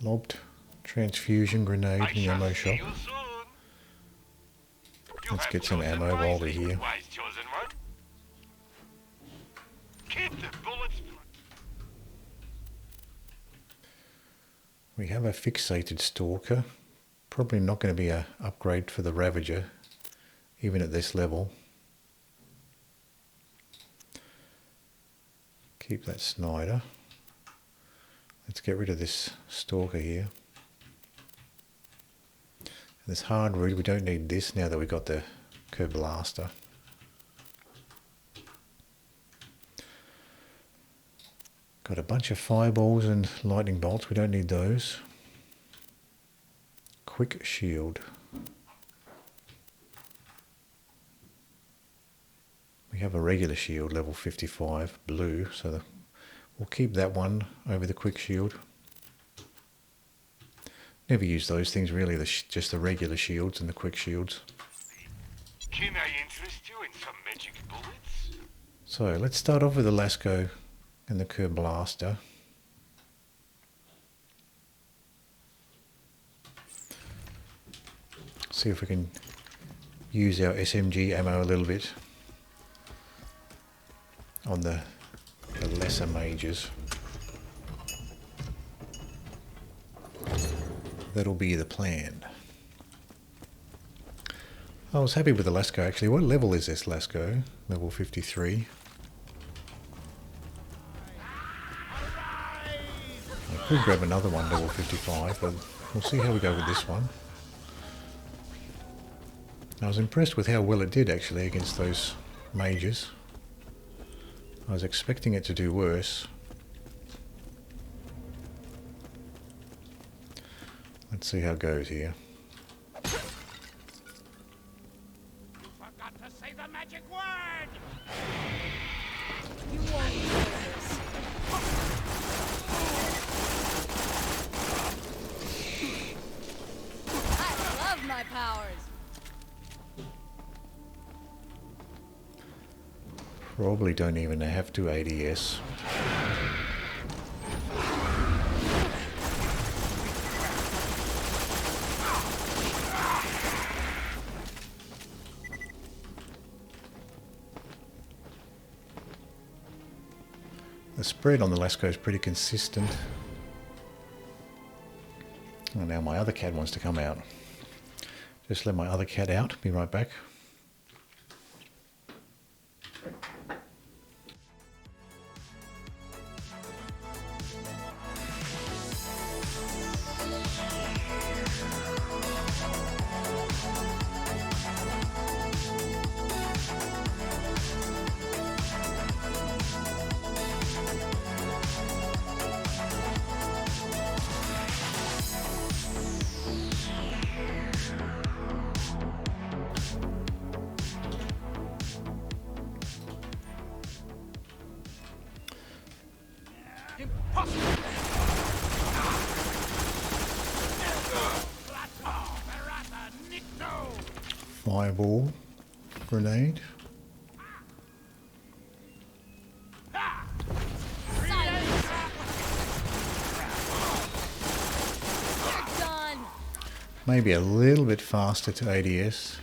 Lobbed transfusion grenade in the ammo shop. Let's get some ammo while we're here. We have a fixated stalker. Probably not going to be an upgrade for the Ravager, even at this level. Keep that Snyder. Let's get rid of this stalker here. This hardwood, we don't need this now that we've got the Kerblaster. Got a bunch of fireballs and lightning bolts, we don't need those. Quick shield. We have a regular shield, level 55, blue, so we'll keep that one over the quick shield. Never use those things really, just the regular shields and the quick shields. Can I interest you in some magic bullets? So let's start off with the Lasco and the Kerblaster. See if we can use our SMG ammo a little bit on the lesser mages. That'll be the plan. I was happy with the Lasco actually. What level is this Lasco? Level 53. I could grab another one, level 55, but we'll see how we go with this one. I was impressed with how well it did actually against those mages. I was expecting it to do worse. Let's see how it goes here. Forgot to say the magic word! You won't do this. I love my powers. Probably don't even have to ADS. The spread on the Lasco is pretty consistent. Oh, now my other cat wants to come out. Just let my other cat out, be right back. Fireball grenade. Maybe a little bit faster to ADS.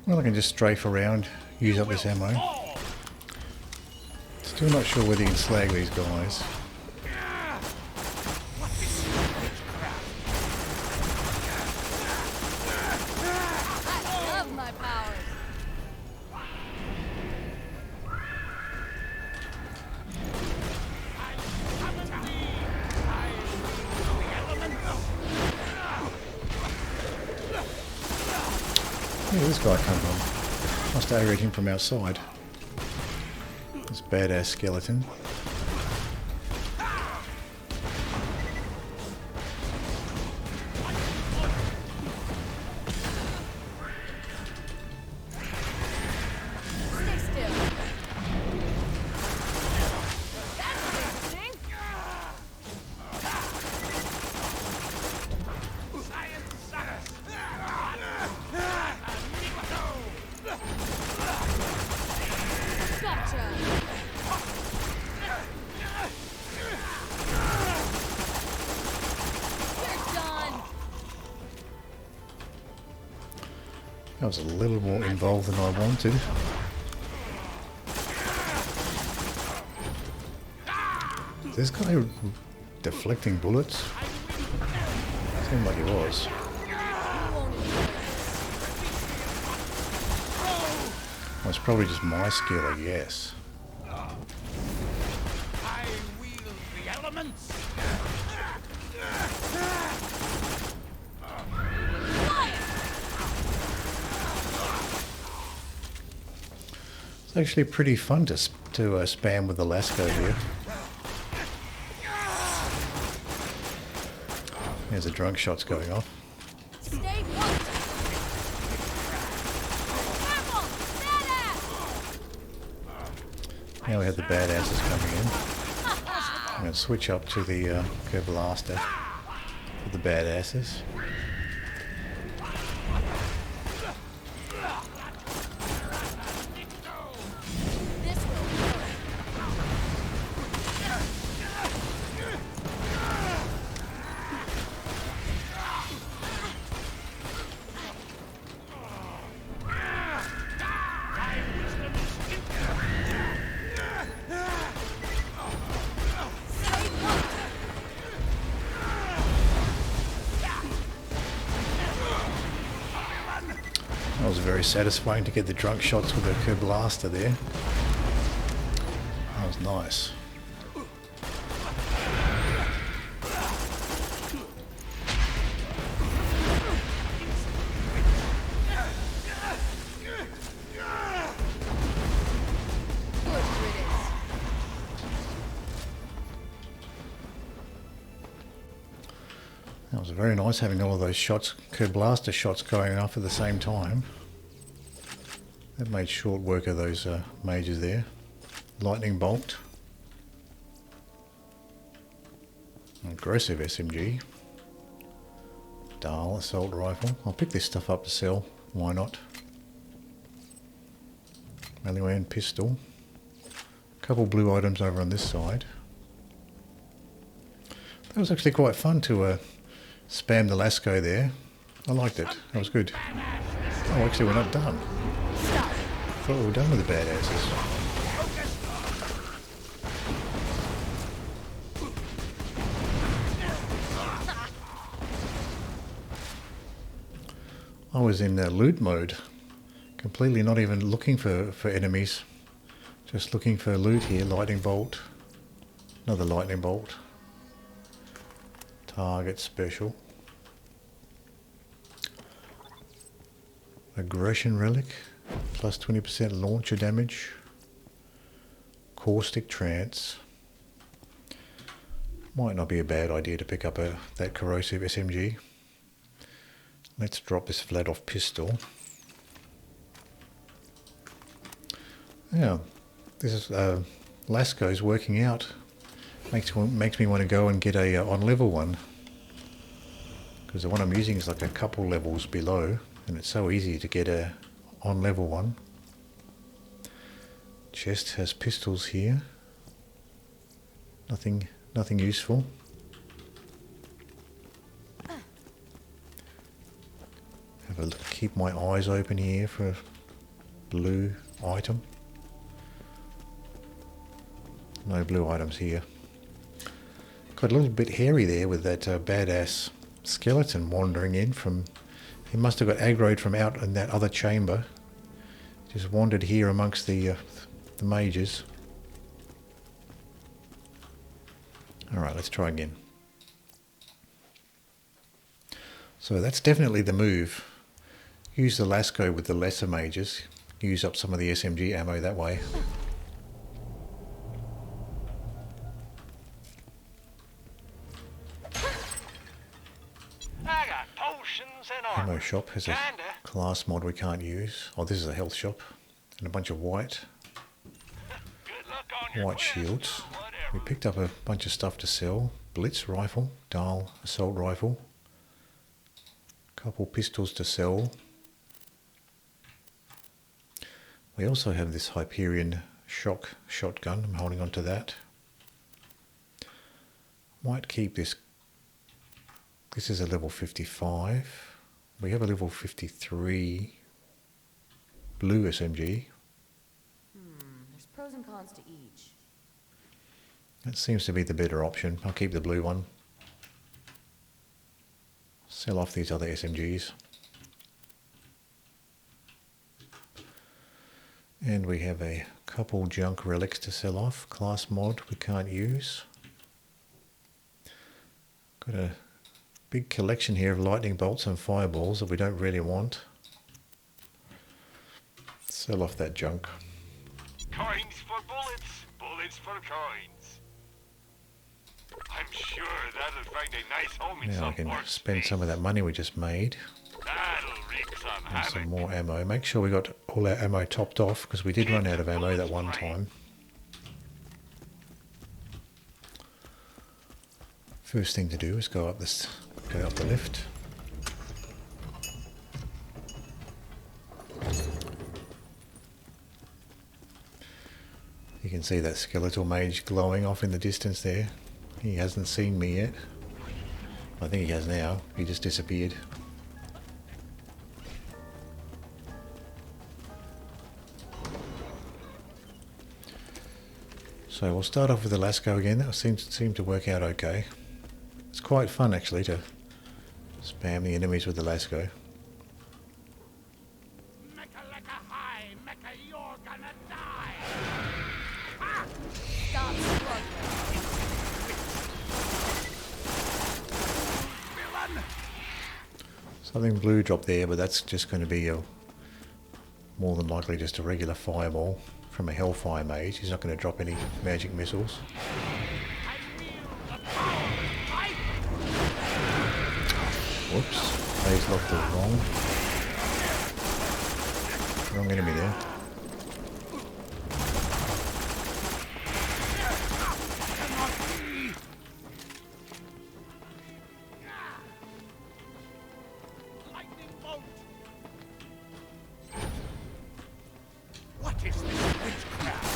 Well, I can just strafe around, use up this ammo. Still not sure whether you can slag these guys. I love my powers. Where did this guy come from? Must have aggroed him from outside. This badass skeleton. Stay still. That's interesting. Gotcha. You're done. That was a little more involved than I wanted. Is this guy deflecting bullets? Seemed like he was. Well, it's probably just my skill, I guess. I wield the elements. It's actually pretty fun to spam with the Lasco here. There's the drunk shots going off. Stay put. Careful! Badass! Now we have the badasses coming in. I'm going to switch up to the Kerblaster for the badasses. This will work. That was very satisfying to get the drunk shots with the Kerblaster there. That was nice. Good riddance. That was very nice having all of those shots, Kerblaster shots going off at the same time. That made short work of those mages there. Lightning bolt. Aggressive SMG. Dahl assault rifle. I'll pick this stuff up to sell. Why not? Maliwan pistol. A couple blue items over on this side. That was actually quite fun to spam the Lasco there. I liked it. That was good. Oh, actually we're not done. Stop. I thought we were done with the badasses. I was in loot mode, completely not even looking for enemies, just looking for loot here. Lightning bolt, another lightning bolt, target special, aggression relic, plus 20% launcher damage, caustic trance. Might not be a bad idea to pick up that corrosive SMG. Let's drop this flat off pistol. Yeah, this is Lasco's working out. Makes me want to go and get a on level one, because the one I'm using is like a couple levels below, and it's so easy to get a on level one. Chest has pistols here. Nothing useful. Have a look, keep my eyes open here for a blue item. No blue items here. Got a little bit hairy there with that badass skeleton wandering in from... He must have got aggroed from out in that other chamber. Just wandered here amongst the mages. Alright, let's try again. So that's definitely the move. use the Lasco with the lesser mages. Use up some of the SMG ammo that way. I got potions and armor. Ammo shop has a class mod we can't use. Oh, this is a health shop. And a bunch of white shields. We picked up a bunch of stuff to sell. Blitz rifle, Dahl assault rifle. Couple pistols to sell. We also have this Hyperion shock shotgun. I'm holding on to that. Might keep this. This is a level 55. We have a level 53 blue SMG. There's pros and cons to each. That seems to be the better option. I'll keep the blue one. Sell off these other SMGs. And we have a couple junk relics to sell off. Class mod we can't use. Got a big collection here of lightning bolts and fireballs that we don't really want. Sell off that junk. Coins for bullets, bullets for coins. I'm sure that'll find a nice home in Now I some can port spend space. some of that money we just made. That'll wreak some And havoc. some more ammo. Make sure we got all our ammo topped off because we did run out of ammo that one time. First thing to do is go up the lift. You can see that skeletal mage glowing off in the distance there. He hasn't seen me yet. I think he has now. He just disappeared. So we'll start off with the Lasco again. That seemed to work out okay. It's quite fun actually to spam the enemies with the Lasco. Stop struggling. Something blue dropped there, but that's just going to be more than likely just a regular fireball from a Hellfire Mage. He's not going to drop any magic missiles. Whoops, phase locked the wrong enemy there. What is this witchcraft?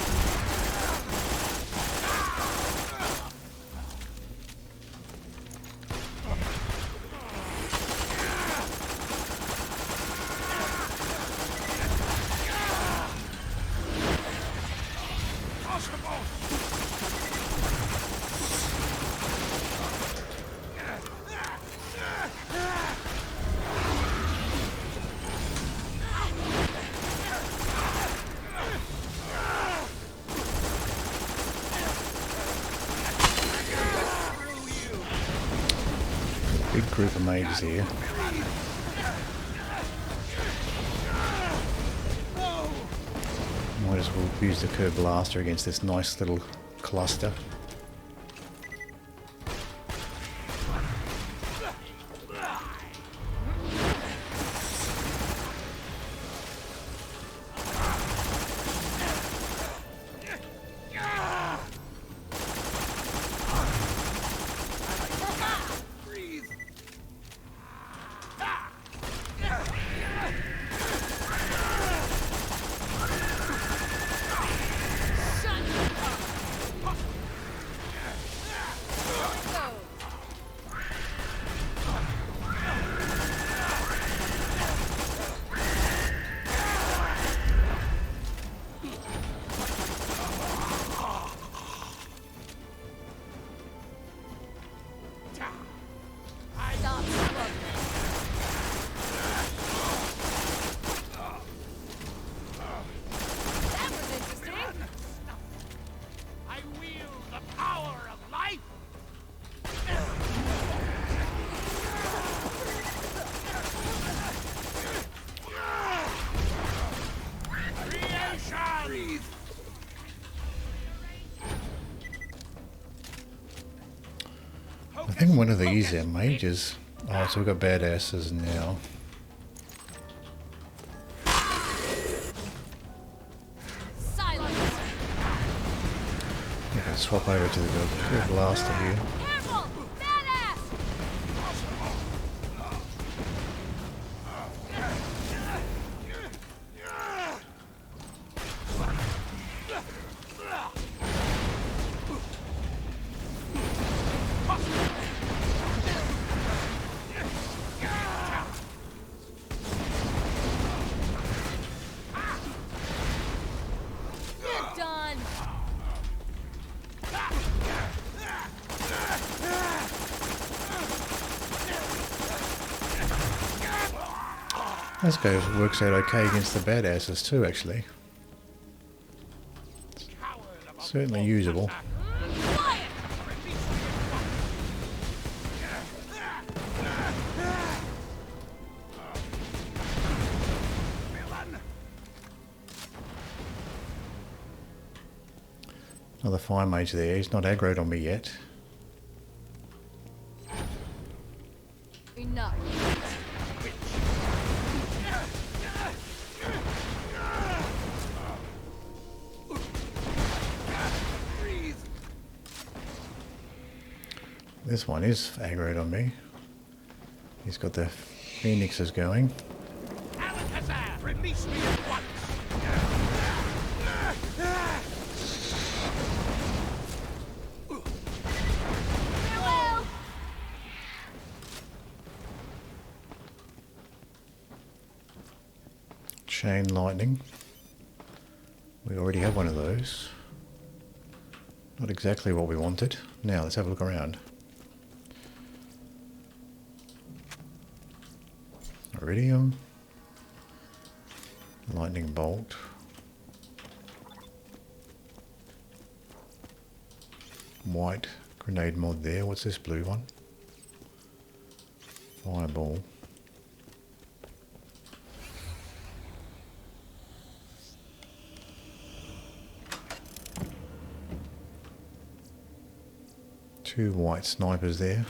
Big group of mages here. Might as well use the Kerblaster against this nice little cluster. think one of these are mages. Oh, so we've got badasses now. Silence! You can swap over to the Kerblaster here. Careful! Badass! You're done! This guy works out okay against the badasses too, actually. Certainly usable. Quiet! Another fire mage there. He's not aggroed on me yet. Enough. This one is aggroed on me. He's got the phoenixes going. Alakazam, release me at once! Farewell! Chain lightning. We already have one of those. Not exactly what we wanted. Now let's have a look around. Iridium. Lightning bolt. White grenade mod there. What's this blue one? Fireball. Two white snipers there.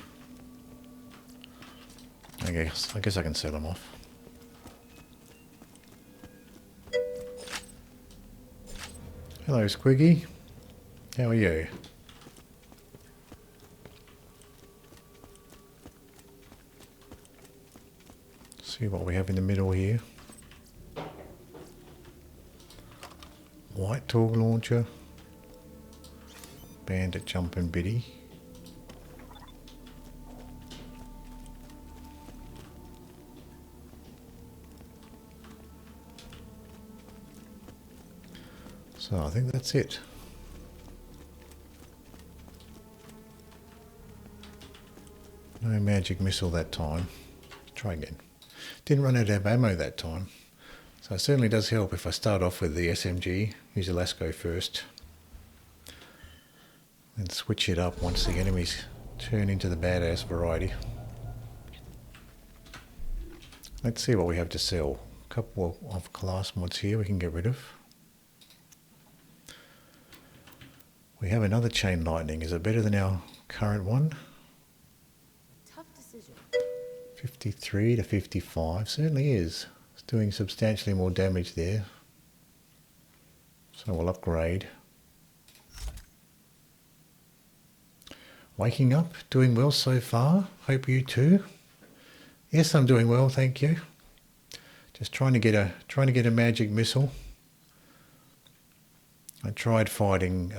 I guess I can sell them off. Hello, Squiggy. How are you? See what we have in the middle here. White Torgue launcher. Bandit jumping biddy. So I think that's it. No magic missile that time. Try again. Didn't run out of ammo that time. So it certainly does help if I start off with the SMG, use the Lasco first, and switch it up once the enemies turn into the badass variety. Let's see what we have to sell. A couple of class mods here we can get rid of. We have another chain lightning. Is it better than our current one? Tough decision. 53 to 55. Certainly is. It's doing substantially more damage there. So we'll upgrade. Waking up. Doing well so far. Hope you too. Yes, I'm doing well, thank you. Just trying to get a magic missile. I tried fighting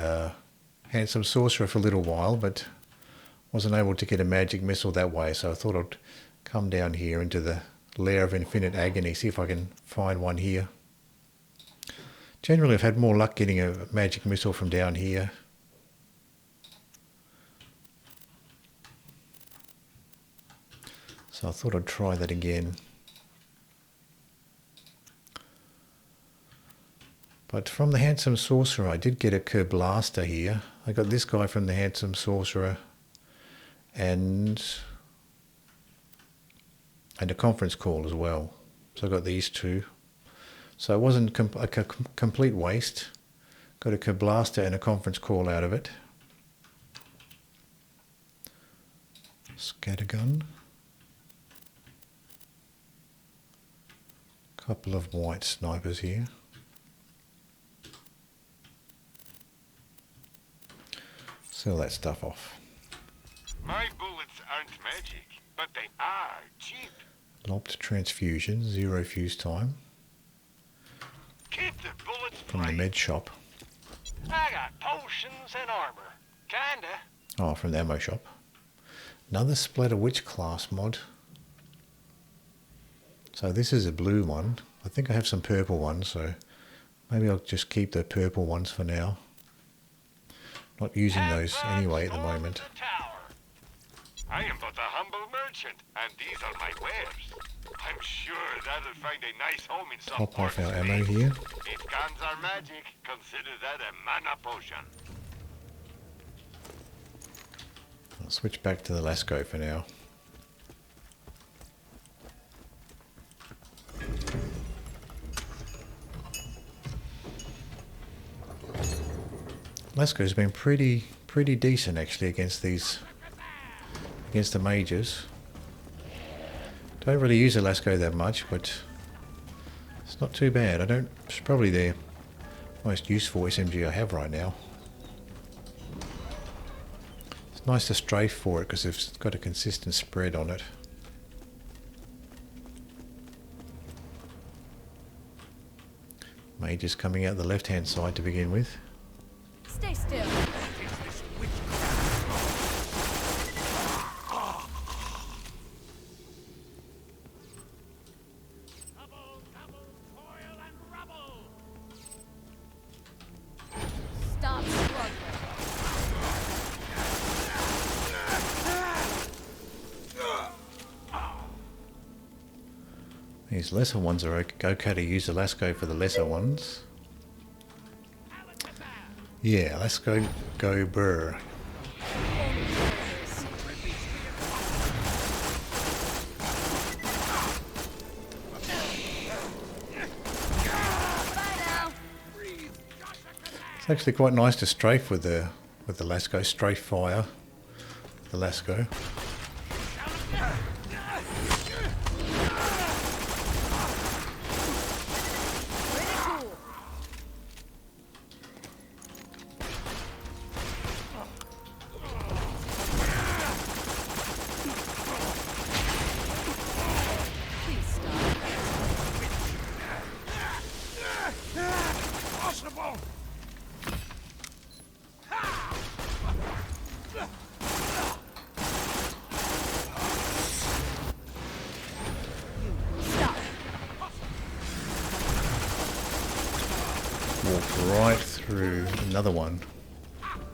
Handsome Sorcerer for a little while, but wasn't able to get a magic missile that way, so I thought I'd come down here into the Lair of Infinite Agony, see if I can find one here. Generally I've had more luck getting a magic missile from down here. So I thought I'd try that again. But from the Handsome Sorcerer I did get a Kerblaster here. I got this guy from the Handsome Sorcerer and a conference call as well. So I got these two. So it wasn't a complete waste. Got a Kerblaster and a conference call out of it. Scattergun. Couple of white snipers here. Sell that stuff off. My bullets aren't magic, but they are cheap. Lobbed transfusion, 0 fuse time. Keep the bullets From the plain. med shop. I got potions and armor. Kinda. Oh, from the ammo shop. Another Splatter Witch class mod. So this is a blue one. I think I have some purple ones, so maybe I'll just keep the purple ones for now. Not using those anyway at the moment. I am but a humble merchant, and these are my wares. I'm sure that'll find a nice home in some Top off parts our of ammo the- here. If guns are magic, consider that a mana potion. I'll switch back to the Lasco for now. Lasco's been pretty decent actually against the mages. Don't really use a Lasco that much, but it's not too bad. It's probably the most useful SMG I have right now. It's nice to strafe for it because it's got a consistent spread on it. Mages coming out the left hand side to begin with. Stay still. Stop struggling. These lesser ones are okay to use the Lasco for the lesser ones. Yeah, let's go brr. It's actually quite nice to strafe with the Lasco, strafe fire the Lasco. Walked right through another one.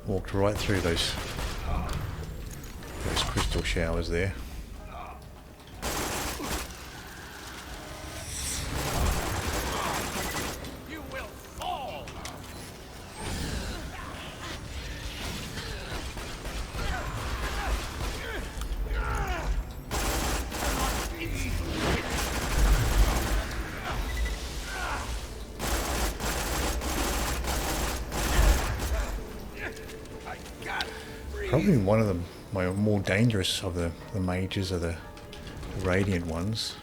Walked right through those crystal showers there. You will fall. Probably one of my more dangerous of the mages are the radiant ones.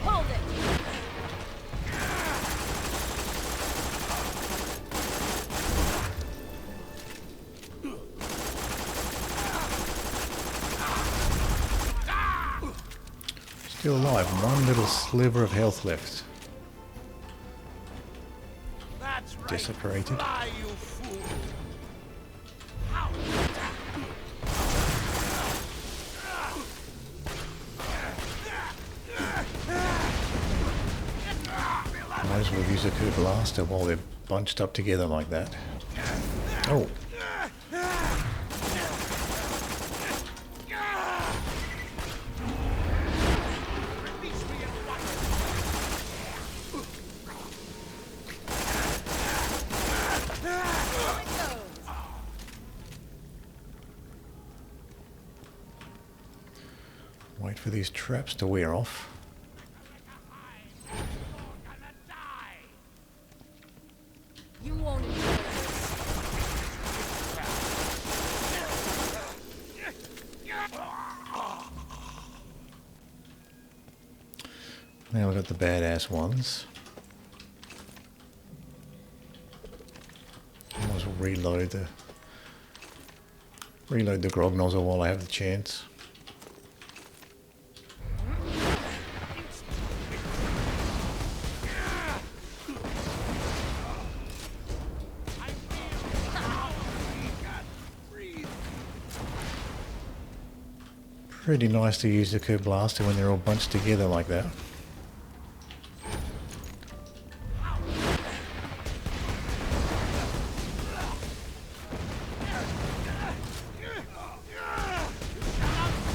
Hold it. Still alive, one little sliver of health left. That's right. Desecrated. Fly, you fool. Might as well use a Kerblaster while they're bunched up together like that. Oh. Wait for these traps to wear off. You won't enjoy this. Now we've got the badass ones. I might as well reload the Grog Nozzle while I have the chance. Pretty nice to use the Kerblaster when they're all bunched together like that.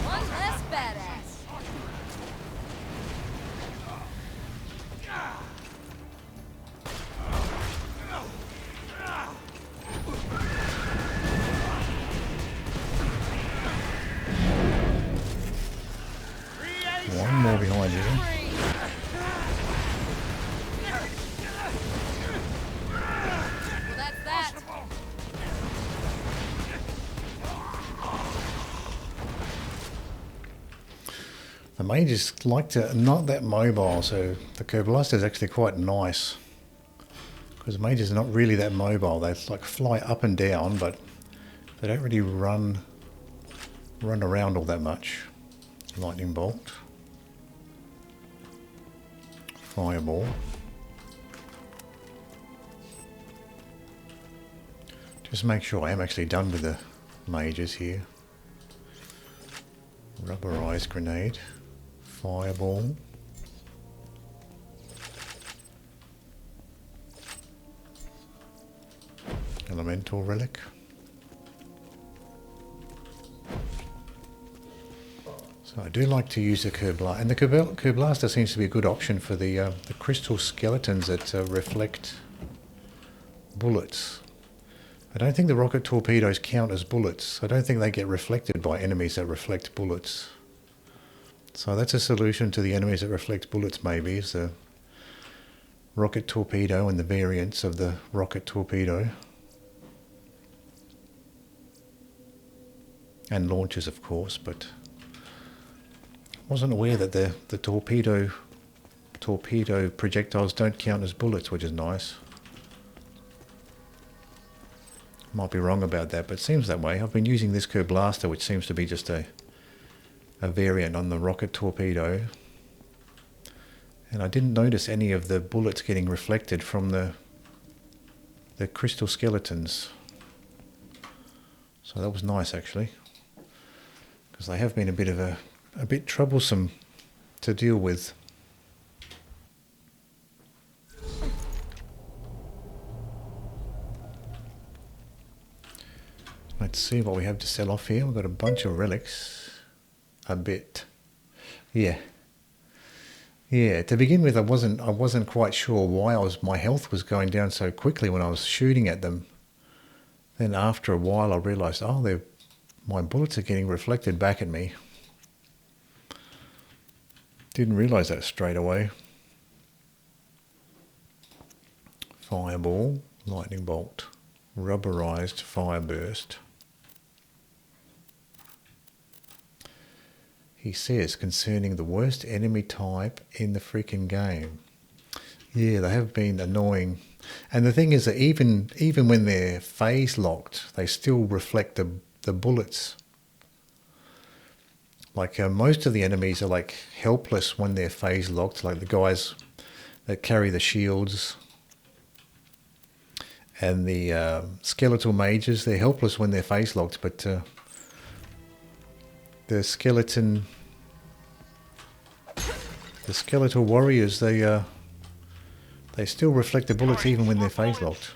One less badass. One more behind you. Well, that's that. The mages like to not that mobile, so the Kerblaster is actually quite nice. Because the mages are not really that mobile. They like fly up and down, but they don't really run around all that much. Lightning bolt. Fireball. Just make sure I am actually done with the mages here. Rubberized grenade. Fireball. Elemental relic. So I do like to use the Kerblaster, and the Kerblaster seems to be a good option for the crystal skeletons that reflect bullets. I don't think the rocket torpedoes count as bullets. I don't think they get reflected by enemies that reflect bullets. So that's a solution to the enemies that reflect bullets, maybe, is the rocket torpedo and the variants of the rocket torpedo. And launchers, of course, but wasn't aware that the torpedo projectiles don't count as bullets, which is nice. Might be wrong about that, but it seems that way. I've been using this Kerblaster, which seems to be just a variant on the rocket torpedo, and I didn't notice any of the bullets getting reflected from the crystal skeletons. So that was nice, actually, because they have been a bit troublesome to deal with. Let's see what we have to sell off here. We've got a bunch of relics. A bit. Yeah. To begin with, I wasn't quite sure why my health was going down so quickly when I was shooting at them. Then after a while I realized, oh, my bullets are getting reflected back at me. Didn't realize that straight away. Fireball, lightning bolt, rubberized fire burst. He says, concerning the worst enemy type in the freaking game. Yeah, they have been annoying. And the thing is that even when they're phase locked, they still reflect the bullets. Like most of the enemies are like helpless when they're phase locked, like the guys that carry the shields. And the skeletal mages, they're helpless when they're phase locked, but the skeletal warriors, they still reflect the bullets even when they're phase locked.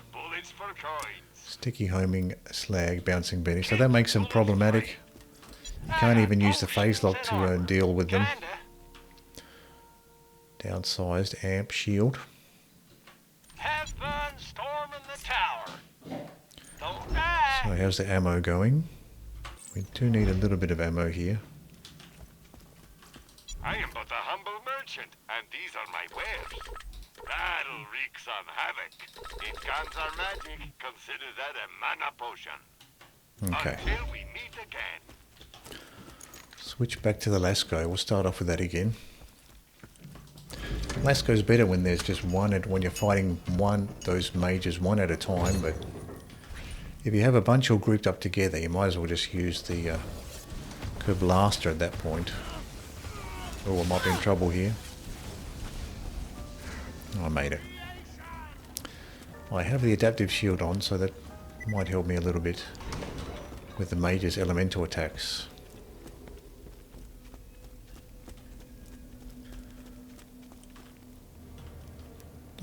Sticky homing, slag, bouncing Benny. So that makes them problematic. You can't even use the phase lock to deal with them. Downsized amp shield. Have fun storming the tower. Don't die. So how's the ammo going? We do need a little bit of ammo here. I am but a humble merchant, and these are my wares. Battle wreaks on havoc. If guns are magic, consider that a mana potion. Okay. Until we meet again. Switch back to the Lasco. We'll start off with that again. Lasco's better when there's just one, when you're fighting those mages one at a time, but if you have a bunch all grouped up together, you might as well just use the Kerblaster at that point. Oh, I might be in trouble here. Oh, I made it. I have the adaptive shield on, so that might help me a little bit with the mage's elemental attacks.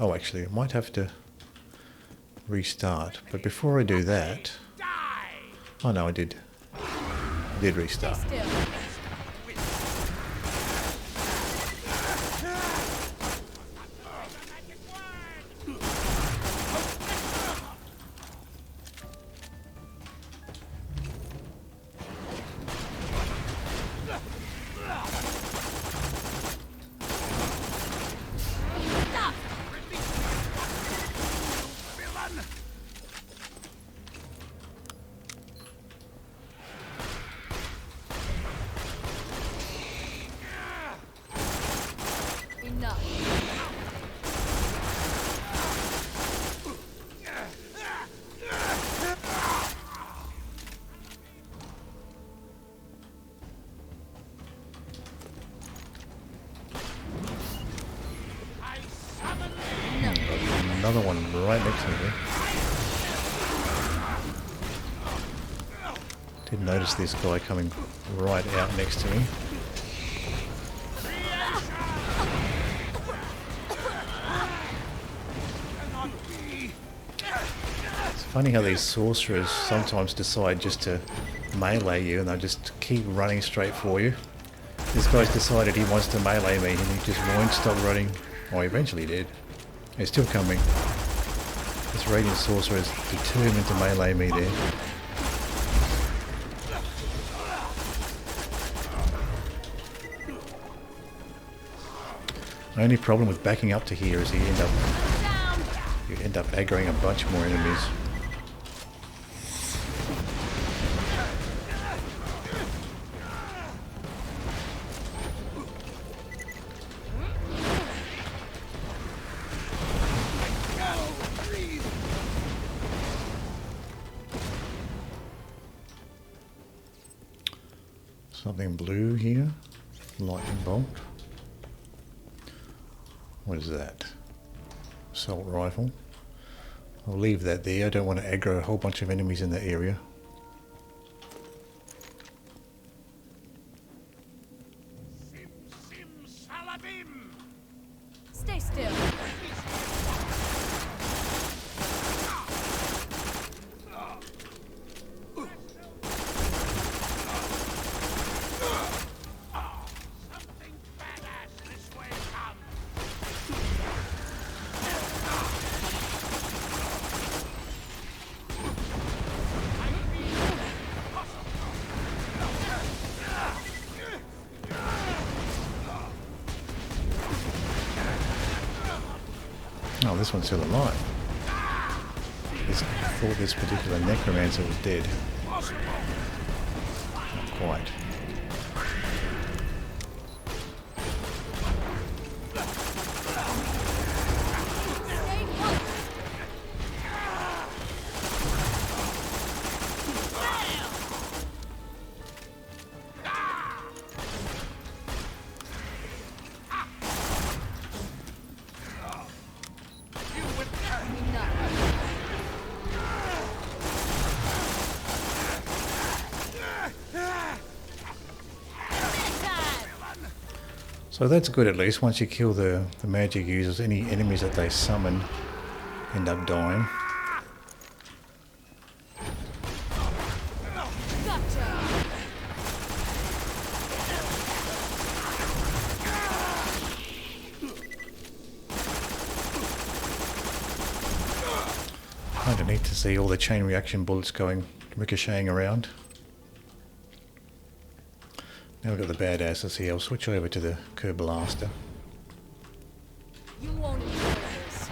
Oh, actually, I might have to restart. But before I do that... Oh no, I did. I did restart. Another one right next to me. Didn't notice this guy coming right out next to me. It's funny how these sorcerers sometimes decide just to melee you and they'll just keep running straight for you. This guy's decided he wants to melee me and he just won't stop running. Oh, he eventually did. He's still coming. This Radiant Sorcerer is determined to melee me there. The only problem with backing up to here is you end up aggroing a bunch more enemies. Something blue here. Lightning bolt. What is that? Assault rifle. I'll leave that there. I don't want to aggro a whole bunch of enemies in that area. Stay still. Oh, this one's still alive. I thought this particular necromancer was dead. Not quite. So that's good at least. Once you kill the magic users, any enemies that they summon end up dying. Kind of neat to see all the chain reaction bullets going ricocheting around. Now we've got the badasses here. I'll switch over to the Kerblaster. You won't enjoy this.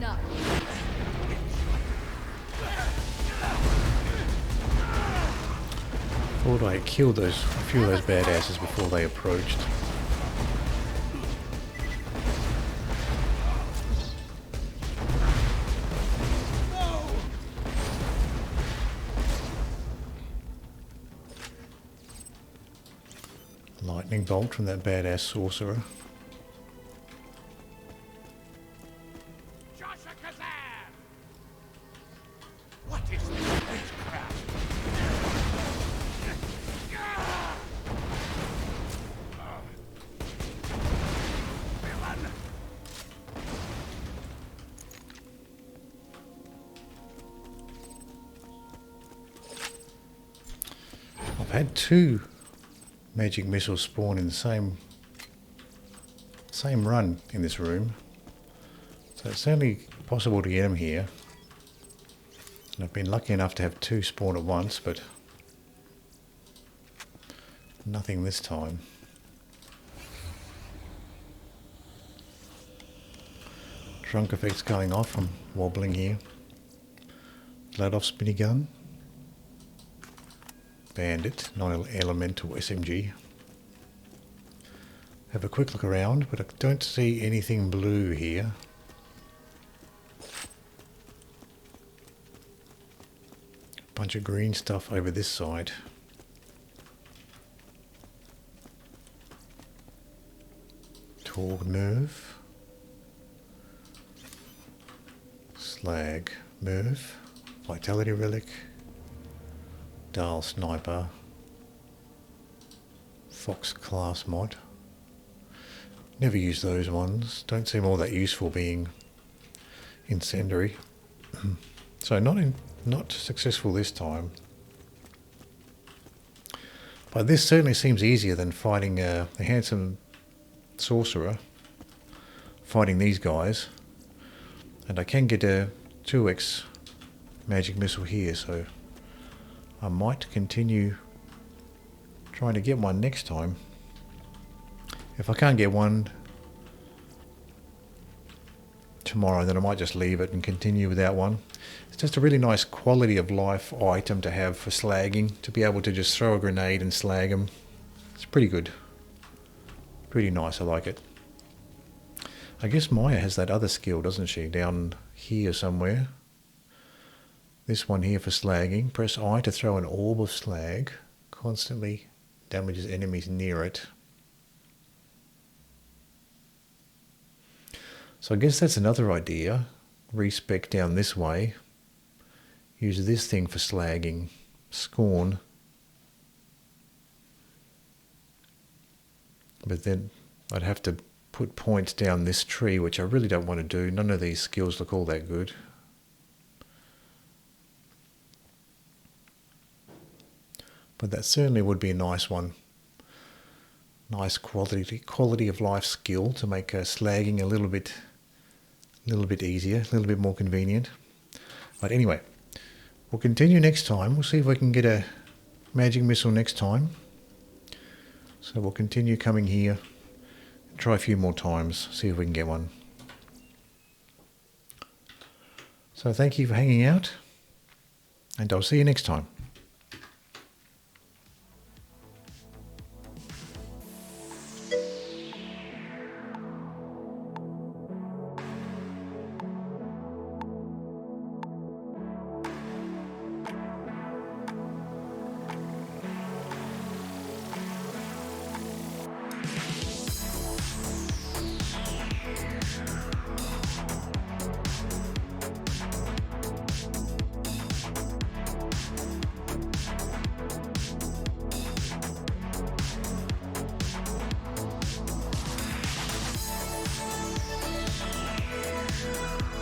enough. Thought I killed a few of those badasses before they approached. Lightning bolt from that badass sorcerer. What is this witchcraft? I've had 2 magic missiles spawn in the same run in this room, so it's certainly possible to get them here. And I've been lucky enough to have 2 spawn at once, but nothing this time. Trunk effects going off. I'm wobbling here. Let off spinny gun. Bandit, non-elemental SMG. Have a quick look around, but I don't see anything blue here. Bunch of green stuff over this side. Torgue nerve. Slag nerve. Vitality relic. Dial sniper. Fox class mod. Never use those ones. Don't seem all that useful being incendiary. So not successful this time. But this certainly seems easier than fighting the Handsome Sorcerer. Fighting these guys. And I can get a 2x magic missile here, so I might continue trying to get one next time. If I can't get one tomorrow, then I might just leave it and continue without one. It's just a really nice quality of life item to have for slagging, to be able to just throw a grenade and slag them. It's pretty good. Pretty nice, I like it. I guess Maya has that other skill, doesn't she? Down here somewhere. This one here for slagging. Press I to throw an orb of slag. Constantly damages enemies near it. So I guess that's another idea. Respec down this way. Use this thing for slagging. Scorn. But then I'd have to put points down this tree, which I really don't want to do. None of these skills look all that good. But that certainly would be a nice one. Nice quality of life skill to make slagging a little bit easier, a little bit more convenient. But anyway, we'll continue next time. We'll see if we can get a magic missile next time. So we'll continue coming here, try a few more times, see if we can get one. So thank you for hanging out, and I'll see you next time.